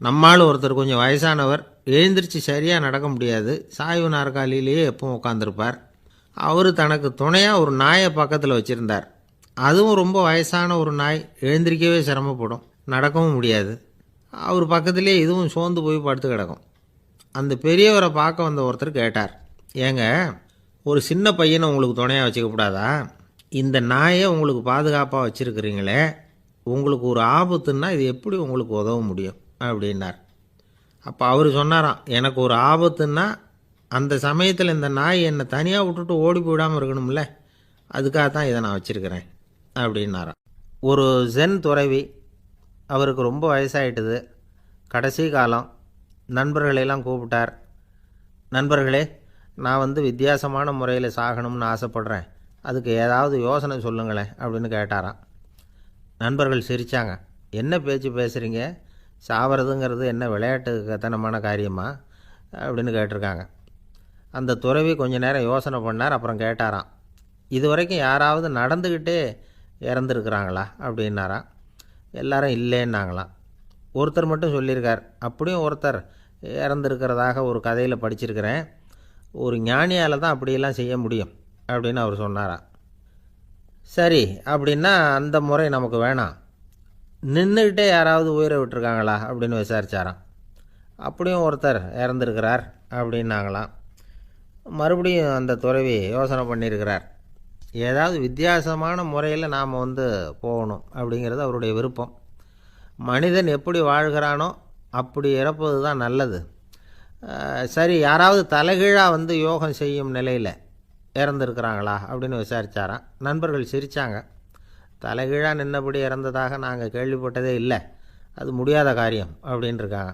நம்மால் ஒருத்தர் கொஞ்சம் வயசானவர், எழுந்திரிச்சு சரியாக நடக்க முடியாது, சாய்வு நாற்காலியிலேயே எப்பவும் உட்காந்துருப்பார். அவர் தனக்கு துணையாக ஒரு நாயை பக்கத்தில் வச்சுருந்தார். அதுவும் ரொம்ப வயசான ஒரு நாய், எழுந்திரிக்கவே சிரமப்படும், நடக்கவும் முடியாது. அவர் பக்கத்திலே இதுவும் சோர்ந்து போய் படுத்து கிடக்கும். அந்த பெரியவரை பார்க்க வந்த ஒருத்தர் கேட்டார், ஏங்க, ஒரு சின்ன பையனை உங்களுக்கு துணையாக வச்சுக்கப்படாதா? இந்த நாயை உங்களுக்கு பாதுகாப்பாக வச்சுருக்கிறீங்களே, உங்களுக்கு ஒரு ஆபத்துன்னா இது எப்படி உங்களுக்கு உதவ முடியும் அப்படின்னார். அப்போ அவர் சொன்னாராம், எனக்கு ஒரு ஆபத்துன்னா அந்த சமயத்தில் இந்த நாய் என்னை தனியாக விட்டுட்டு ஓடி போயிடாமல் இருக்கணும்ல, அதுக்காக தான் இதை நான் வச்சுருக்கிறேன் அப்படின்னாராம். ஒரு ஜென் துறவி, அவருக்கு ரொம்ப வயசாகிட்டுது, கடைசி காலம். நண்பர்களெல்லாம் கூப்பிட்டார். நண்பர்களே, நான் வித்தியாசமான முறையில் சாகணும்னு ஆசைப்பட்றேன், அதுக்கு ஏதாவது யோசனை சொல்லுங்களேன் அப்படின்னு கேட்டாராம். நண்பர்கள் சிரித்தாங்க. என்ன பேச்சு பேசுகிறீங்க, சாவறதுங்கிறது என்ன விளையாட்டு கத்தனமான காரியமா அப்படின்னு கேட்டிருக்காங்க. அந்த துறவி கொஞ்ச நேரம் யோசனை பண்ணார். அப்புறம் கேட்டாராம், இது வரைக்கும் யாராவது நடந்துக்கிட்டே இறந்துருக்குறாங்களா அப்படின்னாராம். எல்லாரும் இல்லைன்னாங்களாம். ஒருத்தர் மட்டும் சொல்லியிருக்கார், அப்படியும் ஒருத்தர் இறந்துருக்கிறதாக ஒரு கதையில் படிச்சிருக்கிறேன், ஒரு ஞானியால் தான் அப்படியெல்லாம் செய்ய முடியும் அப்படின்னு அவர் சொன்னாராம். சரி, அப்படின்னா அந்த முறை நமக்கு வேணாம், நின்றுக்கிட்டே யாராவது உயிரை விட்டுருக்காங்களா அப்படின்னு விசாரித்தாராம். அப்படியும் ஒருத்தர் இறந்துருக்கிறார் அப்படின்னாங்களாம். மறுபடியும் அந்த துறவி யோசனை பண்ணியிருக்கிறார், ஏதாவது வித்தியாசமான முறையில் நாம் போகணும் அப்படிங்கிறது அவருடைய விருப்பம். மனிதன் எப்படி வாழ்கிறானோ அப்படி இறப்பது தான் நல்லது. சரி, யாராவது தலைகீழாக யோகம் செய்யும் நிலையில் இறந்துருக்கிறாங்களா அப்படின்னு விசாரித்தாராம். நண்பர்கள் சிரித்தாங்க. தலைகீழாக நின்னபடி இறந்ததாக நாங்கள் கேள்விப்பட்டதே இல்லை, அது முடியாத காரியம் அப்படின்ட்டுருக்காங்க.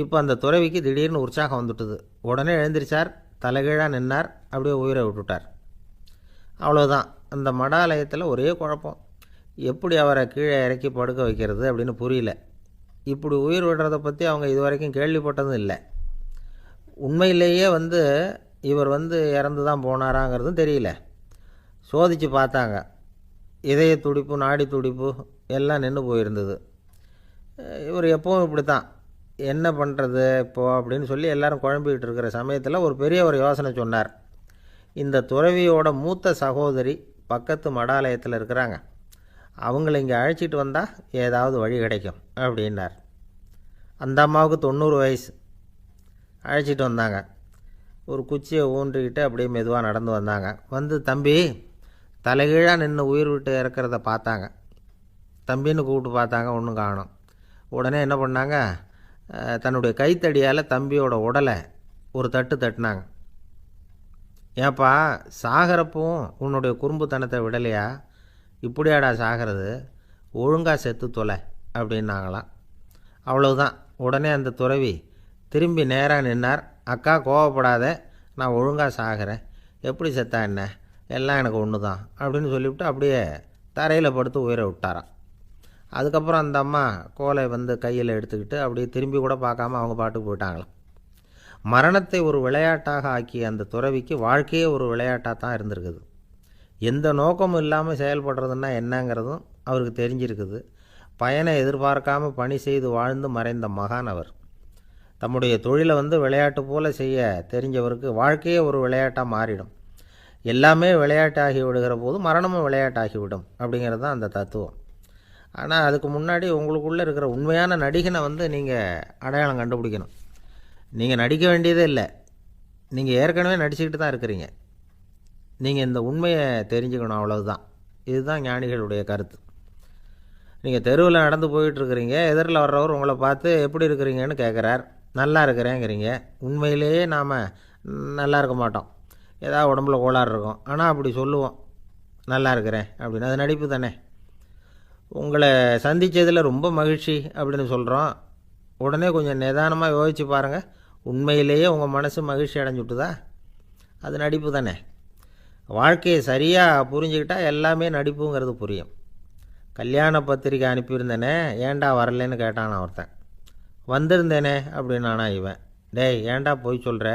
இப்போ அந்த துறவிக்கு திடீர்னு உற்சாகம் வந்துட்டுது. உடனே எழுந்திரிச்சார், தலைகீழாக நின்னார், அப்படியே உயிரை விட்டுட்டார். அவ்வளோதான். அந்த மடாலயத்தில் ஒரே குழப்பம், எப்படி அவரை கீழே இறக்கி படுக்க வைக்கிறது அப்படின்னு புரியல. இப்படி உயிர் விடுறதை பற்றி அவங்க இது வரைக்கும் கேள்விப்பட்டதும் இல்லை. உண்மையிலேயே இவர் இறந்து தான் போனாராங்கிறதும் தெரியல. சோதித்து பார்த்தாங்க, இதய துடிப்பு, நாடி துடிப்பு எல்லாம் நின்று போயிருந்தது. இவர் எப்பவும் இப்படி தான், என்ன பண்ணுறது இப்போது அப்படின்னு சொல்லி எல்லோரும் குழம்பிக்கிட்டு இருக்கிற சமயத்தில் ஒரு பெரிய ஒரு யோசனை சொன்னார். இந்த துறவியோட மூத்த சகோதரி பக்கத்து மடாலயத்தில் இருக்கிறாங்க, அவங்கள இங்கே அழைச்சிட்டு வந்தால் ஏதாவது வழி கிடைக்கும் அப்படின்னார். அந்த அம்மாவுக்கு 90 வயசு. அழைச்சிட்டு வந்தாங்க. ஒரு குச்சியை ஊன்றிக்கிட்டு அப்படியே மெதுவாக நடந்து வந்தாங்க. தம்பி, தலைகீழாக நின்று உயிர் விட்டு இறக்கிறத பார்த்தாங்க. தம்பின்னு கூப்பிட்டு பார்த்தாங்க, ஒன்றும் காணோம். உடனே என்ன பண்ணாங்க, தன்னுடைய கைத்தடியால் தம்பியோட உடலை ஒரு தட்டு தட்டினாங்க. ஏப்பா, சாகிறப்பவும் உன்னுடைய குறும்புத்தனத்தை விடலையா, இப்படியாடா சாகிறது, ஒழுங்காக செத்து தொலை அப்படின்னாங்களாம். அவ்வளவுதான். உடனே அந்த துறவி திரும்பி நேராக நின்னார். அக்கா, கோவப்படாத, நான் ஒழுங்காக சாகிறேன், எப்படி செத்தா என்ன, எல்லாம் எனக்கு ஒன்று தான் அப்படின்னு சொல்லிவிட்டு அப்படியே தரையில் படுத்து உயிரை விட்டாராம். அதுக்கப்புறம் அந்த அம்மா கோலை கையில் எடுத்துக்கிட்டு அப்படியே திரும்பி கூட பார்க்காம அவங்க பாட்டுக்கு போயிட்டாங்களாம். மரணத்தை ஒரு விளையாட்டாக ஆக்கிய அந்த துறவிக்கு வாழ்க்கையே ஒரு விளையாட்டாக தான் இருந்திருக்குது. எந்த நோக்கமும் இல்லாமல் செயல்படுறதுன்னா என்னங்கிறதும் அவருக்கு தெரிஞ்சிருக்குது. பயனை எதிர்பார்க்காமல் பணி செய்து வாழ்ந்து மறைந்த மகான் அவர். தம்முடைய தொழிலை விளையாட்டு போல் செய்ய தெரிஞ்சவருக்கு வாழ்க்கையே ஒரு விளையாட்டாக மாறிடும். எல்லாமே விளையாட்டாகி விடுகிற போது மரணமும் விளையாட்டாகிவிடும் அப்படிங்கிறது தான் அந்த தத்துவம். ஆனால் அதுக்கு முன்னாடி உங்களுக்குள்ளே இருக்கிற உண்மையான நடிகனை நீங்கள் அடையாளம் கண்டுபிடிக்கணும். நீங்கள் நடிக்க வேண்டியதே இல்லை, நீங்கள் ஏற்கனவே நடிச்சுக்கிட்டு தான் இருக்கிறீங்க. நீங்கள் இந்த உண்மையை தெரிஞ்சுக்கணும், அவ்வளவுதான். இதுதான் ஞானிகளுடைய கருத்து. நீங்கள் தெருவில் நடந்து போயிட்டுருக்கிறீங்க, எதிரில் வர்றவர் உங்களை பார்த்து எப்படி இருக்கிறீங்கன்னு கேட்குறார். நல்லா இருக்கிறேங்கிறீங்க. உண்மையிலேயே நாம் நல்லா இருக்க மாட்டோம், ஏதாவது உடம்புல கோளாறு இருக்கும். ஆனால் அப்படி சொல்லுவோம், நல்லா இருக்கிறேன் அப்படின்னு. அது நடிப்பு தானே. உங்களை சந்தித்ததில் ரொம்ப மகிழ்ச்சி அப்படின்னு சொல்கிறோம். உடனே கொஞ்சம் நிதானமாக யோசித்து பாருங்கள், உண்மையிலேயே உங்கள் மனசு மகிழ்ச்சி அடைஞ்சுட்டுதா? அது நடிப்பு தானே. வாழ்க்கையை சரியாக புரிஞ்சுக்கிட்டால் எல்லாமே நடிப்புங்கிறது புரியும். கல்யாண பத்திரிக்கை அனுப்பியிருந்தேனே, ஏன்டா வரலன்னு கேட்டான் ஒருத்தன். வந்திருந்தேனே அப்படின்னானா இவன். டேய், ஏன்டா போய் சொல்கிற,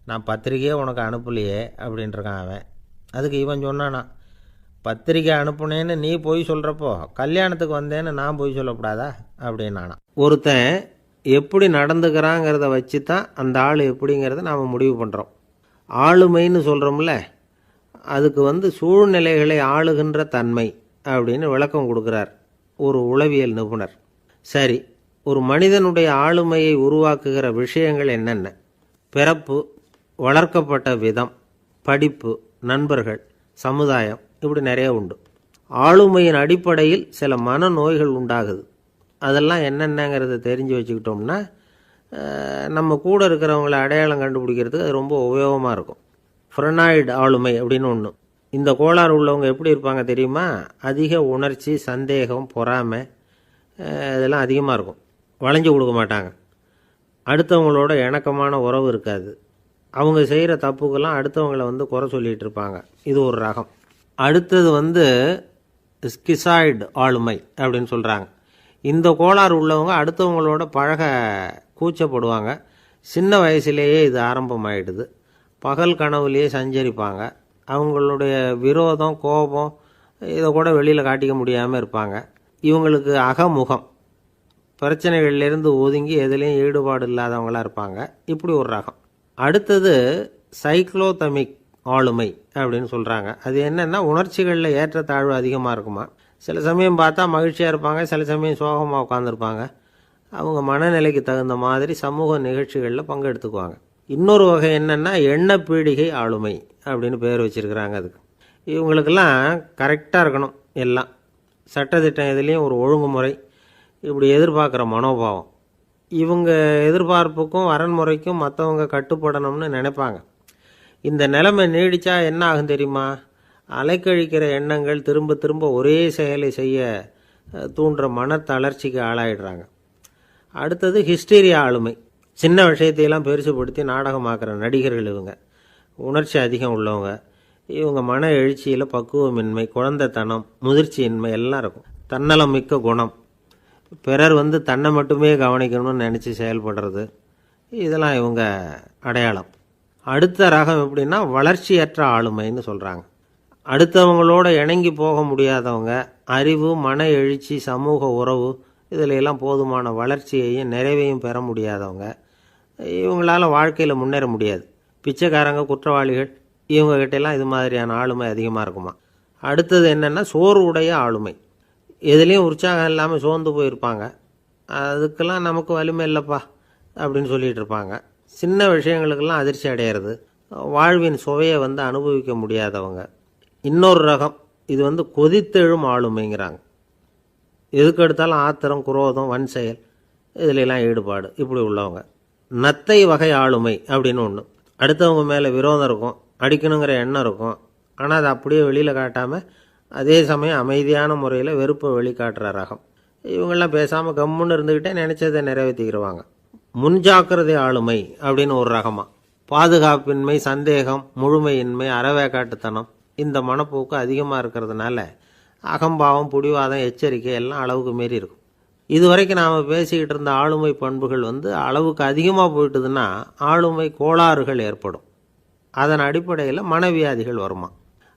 நான் பத்திரிக்கையே உனக்கு அனுப்பலையே அப்படின்ட்டுருக்கான் அவன். அதுக்கு இவன் சொன்னானா, பத்திரிக்கை அனுப்புனேன்னு நீ போய் சொல்கிறப்போ கல்யாணத்துக்கு வந்தேன்னு நான் போய் சொல்லக்கூடாதா அப்படின்னானா. ஒருத்தன் எப்படி நடந்துக்கிறாங்கிறத வச்சு தான் அந்த ஆள் எப்படிங்கிறத நாம் முடிவு பண்ணுறோம். ஆளுமைன்னு சொல்கிறோம்ல, அதுக்கு சூழ்நிலைகளை ஆளுகின்ற தன்மை அப்படின்னு விளக்கம் கொடுக்குறார் ஒரு உளவியல் நிபுணர். சரி, ஒரு மனிதனுடைய ஆளுமையை உருவாக்குகிற விஷயங்கள் என்னென்ன? பிறப்பு, வளர்க்கப்பட்ட விதம், படிப்பு, நண்பர்கள், சமுதாயம், இப்படி நிறைய உண்டு. ஆளுமையின் அடிப்படையில் சில மனநோய்கள் உண்டாகுது. அதெல்லாம் என்னென்னங்கிறத தெரிஞ்சு வச்சுக்கிட்டோம்னா நம்ம கூட இருக்கிறவங்கள அடையாளம் கண்டுபிடிக்கிறதுக்கு அது ரொம்ப உபயோகமாக இருக்கும். ஃப்ரெனாய்டு ஆளுமை அப்படின்னு ஒன்று. இந்த கோளாறு உள்ளவங்க எப்படி இருப்பாங்க தெரியுமா? அதிக உணர்ச்சி, சந்தேகம், பொறாமை இதெல்லாம் அதிகமாக இருக்கும். வளைஞ்சு கொடுக்க மாட்டாங்க. அடுத்தவங்களோட இணக்கமான உறவு இருக்காது. அவங்க செய்கிற தப்புக்கெல்லாம் அடுத்தவங்களை குறை சொல்லிகிட்டு இருப்பாங்க. இது ஒரு ரகம். அடுத்தது ஸ்கிசாய்டு ஆளுமை அப்படின்னு சொல்கிறாங்க. இந்த கோளாறு உள்ளவங்க அடுத்தவங்களோட பழக கூச்சப்படுவாங்க. சின்ன வயசுலேயே இது ஆரம்பமாயிடுது. பகல் கனவுலேயே சஞ்சரிப்பாங்க. அவங்களுடைய விரோதம், கோபம் இதை கூட வெளியில் காட்டிக்க முடியாமல் இருப்பாங்க. இவங்களுக்கு அகமுகம், பிரச்சனைகள்லேருந்து ஒதுங்கி எதுலேயும் ஈடுபாடு இல்லாதவங்களாக இருப்பாங்க. இப்படி ஒரு ரகம். அடுத்தது சைக்ளோதமிக் ஆளுமை அப்படின்னு சொல்கிறாங்க. அது என்னென்னா, உணர்ச்சிகளில் ஏற்றத்தாழ்வு அதிகமாக இருக்குமா. சில சமயம் பார்த்தா மகிழ்ச்சியாக இருப்பாங்க, சில சமயம் சோகமாக உட்காந்துருப்பாங்க. அவங்க மனநிலைக்கு தகுந்த மாதிரி சமூக நிகழ்ச்சிகளில் பங்கெடுத்துக்குவாங்க. இன்னொரு வகை என்னென்னா எண்ணப்பீடிகை ஆளுமை அப்படின்னு பேர் வச்சுருக்கிறாங்க. அதுக்கு இவங்களுக்கெல்லாம் கரெக்டாக இருக்கணும். எல்லாம் சட்டத்திட்டம், எதுலேயும் ஒரு ஒழுங்குமுறை, இப்படி எதிர்பார்க்குற மனோபாவம். இவங்க எதிர்பார்ப்புக்கும் வரன்முறைக்கும் மற்றவங்க கட்டுப்படணும்னு நினைப்பாங்க. இந்த நிலைமை நீடித்தா என்ன ஆகும் தெரியுமா? அலைக்கழிக்கிற எண்ணங்கள் திரும்ப திரும்ப ஒரே செயலை செய்ய தூண்டுற மனத்தளர்ச்சிக்கு ஆளாயிடுறாங்க. அடுத்தது ஹிஸ்டீரியா ஆளுமை. சின்ன விஷயத்தையெல்லாம் பெருசுப்படுத்தி நாடகமாக்குற நடிகர்கள் இவங்க. உணர்ச்சி அதிகம் உள்ளவங்க. இவங்க மன எழுச்சியில் பக்குவமின்மை, குழந்தைத்தனம், முதிர்ச்சியின்மை எல்லாம் இருக்கும். தன்னலம் மிக்க குணம். பிறர் தன்னை மட்டுமே கவனிக்கணும்னு நினச்சி செயல்படுறது, இதெல்லாம் இவங்க அடையாளம். அடுத்த ரகம் எப்படின்னா வளர்ச்சியற்ற ஆளுமைன்னு சொல்கிறாங்க. அடுத்தவங்களோட இணங்கி போக முடியாதவங்க, அறிவு, மன எழுச்சி, சமூக உறவு இதில் எல்லாம் போதுமான வளர்ச்சியையும் நிறைவையும் பெற முடியாதவங்க. இவங்களால வாழ்க்கையில் முன்னேற முடியாது. பிச்சைக்காரங்க, குற்றவாளிகள், இவங்ககிட்டெல்லாம் இது மாதிரியான ஆளுமை அதிகமாக இருக்குமா. அடுத்தது என்னென்னா சோர்வுடைய ஆளுமை. எதுலேயும் உற்சாகம் இல்லாமல் சோர்ந்து போயிருப்பாங்க. அதுக்கெல்லாம் நமக்கு வலிமை இல்லைப்பா அப்படின்னு சொல்லிகிட்டு இருப்பாங்க. சின்ன விஷயங்களுக்கெல்லாம் அதிர்ச்சி அடையிறது, வாழ்வின் சுவையை அனுபவிக்க முடியாதவங்க. இன்னொரு ரகம் இது கொதித்தெழும் ஆளுமைங்கிறாங்க. எதுக்கு எடுத்தாலும் ஆத்திரம், குரோதம், வன் செயல் இதிலெல்லாம் ஈடுபாடு, இப்படி உள்ளவங்க. நத்தை வகை ஆளுமை அப்படின்னு ஒன்று. அடுத்தவங்க மேலே விரோதம் இருக்கும், அடிக்கணுங்கிற எண்ணம் இருக்கும். ஆனால் அதை அப்படியே வெளியில் காட்டாமல் அதே சமயம் அமைதியான முறையில் வெறுப்பை வெளிக்காட்டுற ரகம். இவங்கெல்லாம் பேசாமல் கம்முன்னு இருந்துக்கிட்டே நினச்சதை நிறைவேற்றிக்கிடுவாங்க. முன்ஜாக்கிரதை ஆளுமை அப்படின்னு ஒரு ரகமாக. பாதுகாப்பின்மை, சந்தேகம், முழுமையின்மை, அறவேக்காட்டுத்தனம் இந்த மனப்போக்கு அதிகமாக இருக்கிறதுனால அகம்பாவம், புடிவாதம், எச்சரிக்கை எல்லாம் அளவுக்கு மீறி இருக்கும். இதுவரைக்கும் நாம் பேசிக்கிட்டு இருந்த ஆளுமை பண்புகள் அளவுக்கு அதிகமாக போயிட்டுதுன்னா ஆளுமை கோளாறுகள் ஏற்படும். அதன் அடிப்படையில் மனவியாதிகள் வருமா.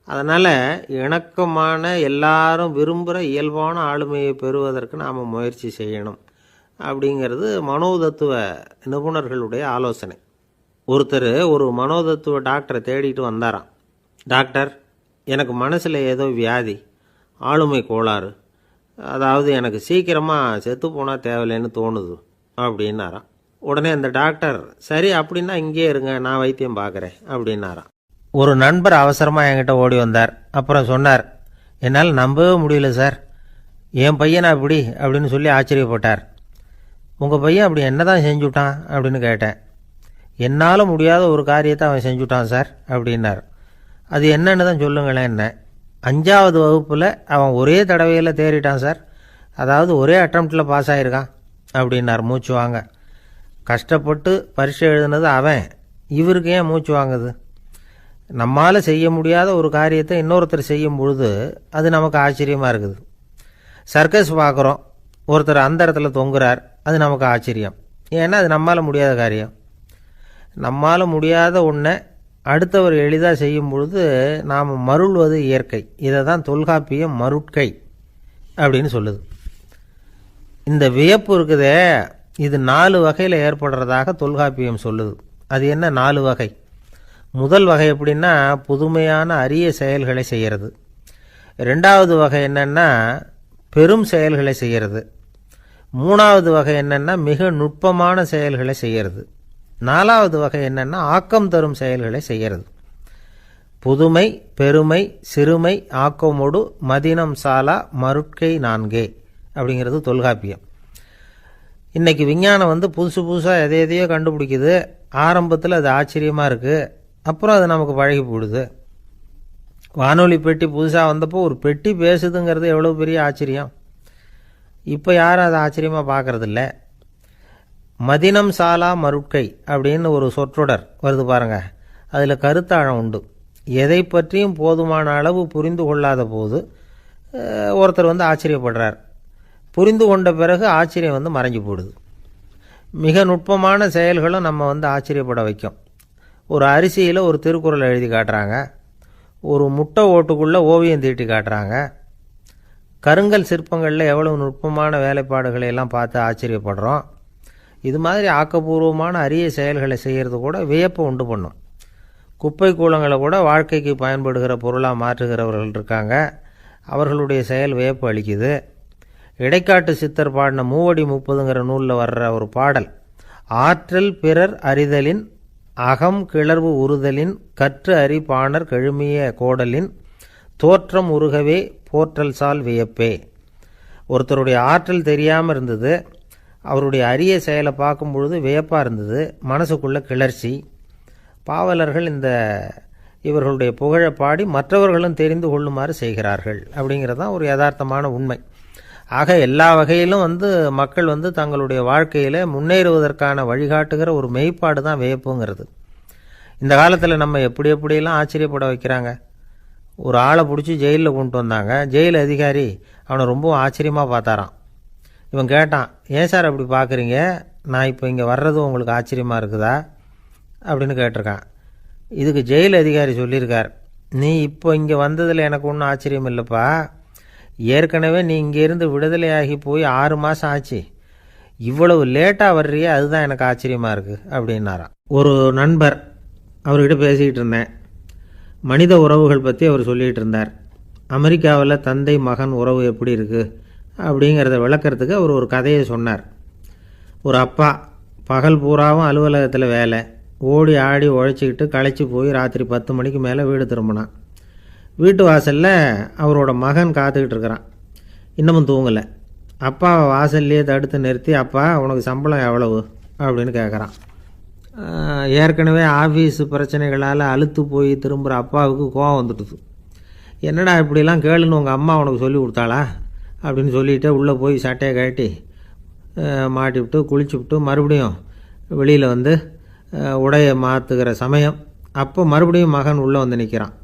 அதனால் இணக்கமான, எல்லாரும் விரும்புகிற இயல்பான ஆளுமையை பெறுவதற்கு நாம் முயற்சி செய்யணும் அப்படிங்கிறது மனோதத்துவ நிபுணர்களுடைய ஆலோசனை. ஒருத்தர் ஒரு மனோதத்துவ டாக்டரை தேடிட்டு வந்தாராம். டாக்டர், எனக்கு மனசில் ஏதோ வியாதி, ஆளுமை கோளாறு, அதாவது எனக்கு சீக்கிரமாக செத்து போனால் தேவையில்லைன்னு தோணுது அப்படின்னாராம். உடனே அந்த டாக்டர், சரி அப்படின்னா இங்கே இருங்க, நான் வைத்தியம் பார்க்குறேன் அப்படின்னாராம். ஒரு நண்பர் அவசரமாக என்கிட்ட ஓடி வந்தார். அப்புறம் சொன்னார், என்னால் நம்பவே முடியல சார், என் பையனை அப்படி அப்படின்னு சொல்லி ஆச்சரியப்பட்டார். உங்கள் பையன் அப்படி என்ன தான் செஞ்சுட்டான் அப்படின்னு கேட்டேன். என்னால் முடியாத ஒரு காரியத்தை அவன் செஞ்சுட்டான் சார் அப்படின்னார். அது என்னன்னு தான் சொல்லுங்களேன். என்ன, 5வது வகுப்பில் அவன் ஒரே தடவையில் தேறிட்டான் சார், அதாவது ஒரே அட்டம்ப்டில் பாஸ் ஆகிருக்கான் அப்படின்னார் மூச்சு வாங்க. கஷ்டப்பட்டு பரீட்சை எழுதுனது அவன், இவருக்கு ஏன் மூச்சு வாங்குது? நம்மால் செய்ய முடியாத ஒரு காரியத்தை இன்னொருத்தர் செய்யும் பொழுது அது நமக்கு ஆச்சரியமாக இருக்குது. சர்க்கஸ் பார்க்குறோம், ஒருத்தர் அந்த இடத்துல தொங்குறார், அது நமக்கு ஆச்சரியம். ஏன்னா அது நம்மால் முடியாத காரியம். நம்மால் முடியாத ஒன்றை அடுத்தவர் எளிதாக செய்யும் பொழுது நாம் மருள்வது இயற்கை. இதை தான் தொல்காப்பியம் மருட்கை அப்படின்னு சொல்லுது. இந்த வியப்பு இருக்குதே, இது 4 வகையில் ஏற்படுறதாக தொல்காப்பியம் சொல்லுது. அது என்ன 4 வகை? முதல் வகை எப்படின்னா புதுமையான அரிய செயல்களை செய்கிறது. 2வது வகை என்னென்னா பெரும் செயல்களை செய்கிறது. 3வது வகை என்னென்னா மிக நுட்பமான செயல்களை செய்கிறது. 4வது வகை என்னென்னா ஆக்கம் தரும் செயல்களை செய்கிறது. புதுமை, பெருமை, சிறுமை, ஆக்கமொடு மதினம் சாலா மருட்கை நான்கே அப்படிங்கிறது தொல்காப்பியம். இன்றைக்கி விஞ்ஞானம் புதுசு புதுசாக எதையோ கண்டுபிடிக்குது. ஆரம்பத்தில் அது ஆச்சரியமாக இருக்குது, அப்புறம் அது நமக்கு பழகி போடுது. வானொலி பெட்டி புதுசாக வந்தப்போ ஒரு பெட்டி பேசுதுங்கிறது எவ்வளோ பெரிய ஆச்சரியம். இப்போ யாரும் அதை ஆச்சரியமாக பார்க்குறதில்ல. மதினம் சாலா மருட்கை அப்படின்னு ஒரு சொற்றொடர் வருது பாருங்க. அதில் கருத்தாழம் உண்டு. எதை பற்றியும் போதுமான அளவு புரிந்து கொள்ளாத போது ஒருத்தர் ஆச்சரியப்படுறார். புரிந்து கொண்ட பிறகு ஆச்சரியம் மறைஞ்சு போடுது. மிக நுட்பமான செயல்களும் நம்ம ஆச்சரியப்பட வைக்கும். ஒரு அரிசியில் ஒரு திருக்குறள் எழுதி காட்டுறாங்க, ஒரு முட்டை ஓட்டுக்குள்ளே ஓவியம் தீட்டி காட்டுறாங்க. கருங்கல் சிற்பங்களில் எவ்வளவு நுட்பமான வேலைப்பாடுகளை எல்லாம் பார்த்து ஆச்சரியப்படுறோம். இது மாதிரி ஆக்கப்பூர்வமான அரிய செயல்களை செய்கிறது கூட வியப்பை உண்டு பண்ணும். குப்பை கூலங்களை கூட வாழ்க்கைக்கு பயன்படுகிற பொருளாக மாற்றுகிறவர்கள் இருக்காங்க. அவர்களுடைய செயல் வியப்பு அளிக்குது. இடைக்காட்டு சித்தர் பாடின மூவடி 30ங்கிற நூலில் வர்ற ஒரு பாடல், ஆற்றல் பிறர் அறிதலின் அகம் கிளர்வு உறுதலின் கற்று அறி பாணர் கெழுமிய கோடலின் தோற்றம் உருகவே போற்றல் சால் வியப்பே. ஒருத்தருடைய ஆற்றல் தெரியாமல் இருந்தது, அவருடைய அரிய செயலை பார்க்கும் பொழுது வியப்பாக இருந்தது, மனசுக்குள்ள கிளர்ச்சி. பாவலர்கள் இவர்களுடைய புகழை பாடி மற்றவர்களும் தெரிந்து கொள்ளுமாறு செய்கிறார்கள் அப்படிங்கிறது தான் ஒரு யதார்த்தமான உண்மை. ஆக எல்லா வகையிலும் மக்கள் தங்களுடைய வாழ்க்கையில் முன்னேறுவதற்கான வழிகாட்டுகிற ஒரு மெய்ப்பாடு தான் வியப்புங்கிறது. இந்த காலத்தில் நம்ம எப்படியெல்லாம் ஆச்சரியப்பட வைக்கிறாங்க. ஒரு ஆளை பிடிச்சி ஜெயிலில் கொண்டு வந்தாங்க. ஜெயில் அதிகாரி அவனை ரொம்ப ஆச்சரியமாக பார்த்தாரான். இவன் கேட்டான், ஏன் சார் அப்படி பார்க்குறீங்க, நான் இப்போ இங்கே வர்றது உங்களுக்கு ஆச்சரியமாக இருக்குதா அப்படின்னு கேட்டிருக்கான். இதுக்கு ஜெயில் அதிகாரி சொல்லியிருக்கார், நீ இப்போ இங்கே வந்ததில் எனக்கு ஒன்றும் ஆச்சரியம் இல்லைப்பா, ஏற்கனவே நீ இங்கேருந்து விடுதலையாகி போய் 6 மாதம் ஆச்சு, இவ்வளவு லேட்டாக வர்றியே அதுதான் எனக்கு ஆச்சரியமாக இருக்குது அப்படின்னாராம். ஒரு நண்பர், அவர்கிட்ட பேசிக்கிட்டு இருந்தேன். மனித உறவுகள் பற்றி அவர் சொல்லிகிட்டு இருந்தார். அமெரிக்காவில் தந்தை மகன் உறவு எப்படி இருக்குது அப்படிங்கிறத விளக்கிறதுக்கு அவர் ஒரு கதையை சொன்னார். ஒரு அப்பா பகல் பூராவும் அலுவலகத்தில் வேலை, ஓடி ஆடி உழைச்சிக்கிட்டு களைச்சி போய் ராத்திரி 10 மணிக்கு மேலே வீடு திரும்பினான். வீட்டு வாசலில் அவரோட மகன் காத்துக்கிட்டு இருக்கிறான், இன்னமும் தூங்கலை. அப்பாவை வாசல்லையே தடுத்து நிறுத்தி, அப்பா உனக்கு சம்பளம் எவ்வளவு அப்படின்னு கேட்குறான். ஏற்கனவே ஆஃபீஸ் பிரச்சனைகளால் அழுத்து போய் திரும்புகிற அப்பாவுக்கு கோவம் வந்துடுது. என்னடா இப்படிலாம் கேளுன்னு உங்கள் அம்மா உனக்கு சொல்லி கொடுத்தாளா அப்படின்னு சொல்லிவிட்டு உள்ளே போய் சட்டையை கழட்டி மாட்டிவிட்டு குளிச்சுவிட்டு மறுபடியும் வெளியில் உடையை மாற்றுகிற சமயம் அப்போ மறுபடியும் மகன் உள்ளே நிற்கிறான்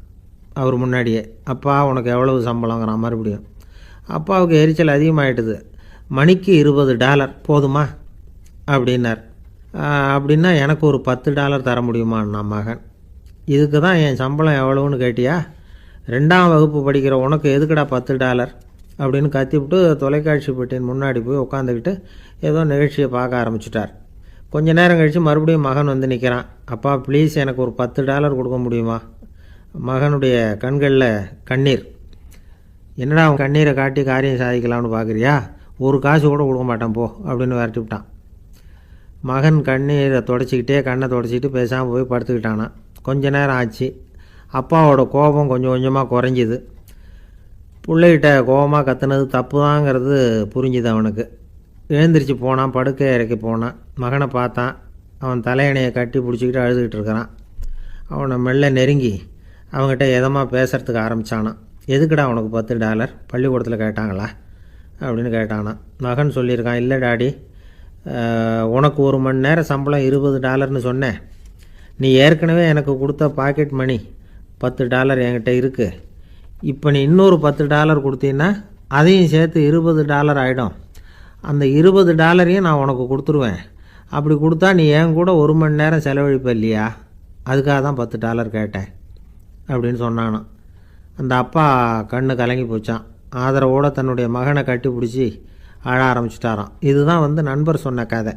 அவர் முன்னாடியே. அப்பா உனக்கு எவ்வளவு சம்பளங்கிறான் மறுபடியும். அப்பாவுக்கு எரிச்சல் அதிகமாகிட்டுது. மணிக்கு $20 போதுமா அப்படின்னார். அப்படின்னா எனக்கு ஒரு $10 தர முடியுமான்னா மகன். இதுக்கு தான் என் சம்பளம் எவ்வளவுன்னு கேட்டியா, 2ஆம் வகுப்பு படிக்கிற உனக்கு எதுக்குடா $10 அப்படின்னு கத்திவிட்டு தொலைக்காட்சி பெட்டியின் முன்னாடி போய் உட்காந்துக்கிட்டு ஏதோ நிகழ்ச்சியை பார்க்க ஆரம்பிச்சிட்டார். கொஞ்ச நேரம் கழித்து மறுபடியும் மகன் நிற்கிறான். அப்பா ப்ளீஸ் எனக்கு ஒரு $10 கொடுக்க முடியுமா? மகனுடைய கண்களில் கண்ணீர். என்னடா அவன் கண்ணீரை காட்டி காரியம் சாதிக்கலாம்னு பார்க்குறியா, ஒரு காசு கூட கொடுக்க மாட்டான் போ அப்படின்னு விரட்டி விட்டான். மகன் கண்ணீரை தொடச்சிக்கிட்டே கண்ணை தொடச்சிக்கிட்டு பேசாமல் போய் படுத்துக்கிட்டானா. கொஞ்ச நேரம் ஆச்சு. அப்பாவோட கோபம் கொஞ்சம் கொஞ்சமாக குறைஞ்சிது. பிள்ளைகிட்ட கோபமாக கத்துனது தப்பு தாங்கிறது புரிஞ்சுது அவனுக்கு. எழுந்திரிச்சு போனான், படுக்கை இறக்கி போனான். மகனை பார்த்தான். அவன் தலையணையை கட்டி பிடிச்சிக்கிட்டு அழுதுகிட்டு இருக்கிறான். அவனை மெல்ல நெருங்கி அவங்ககிட்ட எதமாக பேசுகிறதுக்கு ஆரம்பித்தானான். எதுக்குடா உனக்கு $10 பள்ளிக்கூடத்தில் கேட்டாங்களா அப்படின்னு கேட்டானான். மகன் சொல்லியிருக்கான், இல்லை டாடி, உனக்கு 1 மணி நேரம் சம்பளம் $20ன்னு சொன்னேன். நீ ஏற்கனவே எனக்கு கொடுத்த பாக்கெட் மணி $10 என்கிட்ட இருக்குது. இப்போ நீ இன்னொரு $10 கொடுத்தீங்கன்னா அதையும் சேர்த்து $20 ஆகிடும். அந்த $20 நான் உனக்கு கொடுத்துருவேன். அப்படி கொடுத்தா நீ என் கூட 1 மணி நேரம் செலவழிப்ப இல்லையா, அதுக்காக தான் $10 கேட்டேன் அப்படின்னு சொன்னானான். அந்த அப்பா கண்ணு கலங்கி போச்சான். ஆதரவோடு தன்னுடைய மகனை கட்டி பிடிச்சி அழ ஆரம்பிச்சிட்டாராம். இதுதான் நண்பர் சொன்ன கதை.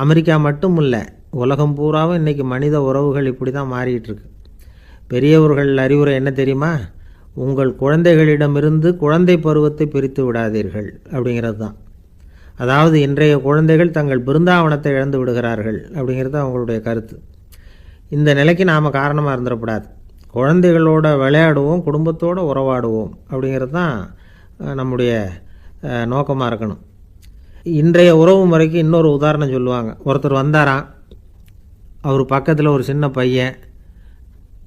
அமெரிக்கா மட்டும் இல்லை, உலகம் பூராவும் இன்றைக்கி மனித உறவுகள் இப்படி தான் மாறிக்கிட்டு இருக்கு. பெரியவர்கள் அறிவுரை என்ன தெரியுமா? உங்கள் குழந்தைகளிடமிருந்து குழந்தை பருவத்தை பிரித்து விடாதீர்கள் அப்படிங்கிறது தான். அதாவது இன்றைய குழந்தைகள் தங்கள் பிருந்தாவனத்தை இழந்து விடுகிறார்கள் அப்படிங்கிறது அவங்களுடைய கருத்து. இந்த நிலைக்கு நாம் காரணமாக இருந்துடக்கூடாது. குழந்தைகளோட விளையாடுவோம், குடும்பத்தோடு உறவாடுவோம் அப்படிங்கிறது தான் நம்முடைய நோக்கமாக இருக்கணும். இன்றைய உறவு முறைக்கு இன்னொரு உதாரணம் சொல்லுவாங்க. ஒருத்தர் வந்தாராம், அவர் பக்கத்தில் ஒரு சின்ன பையன்.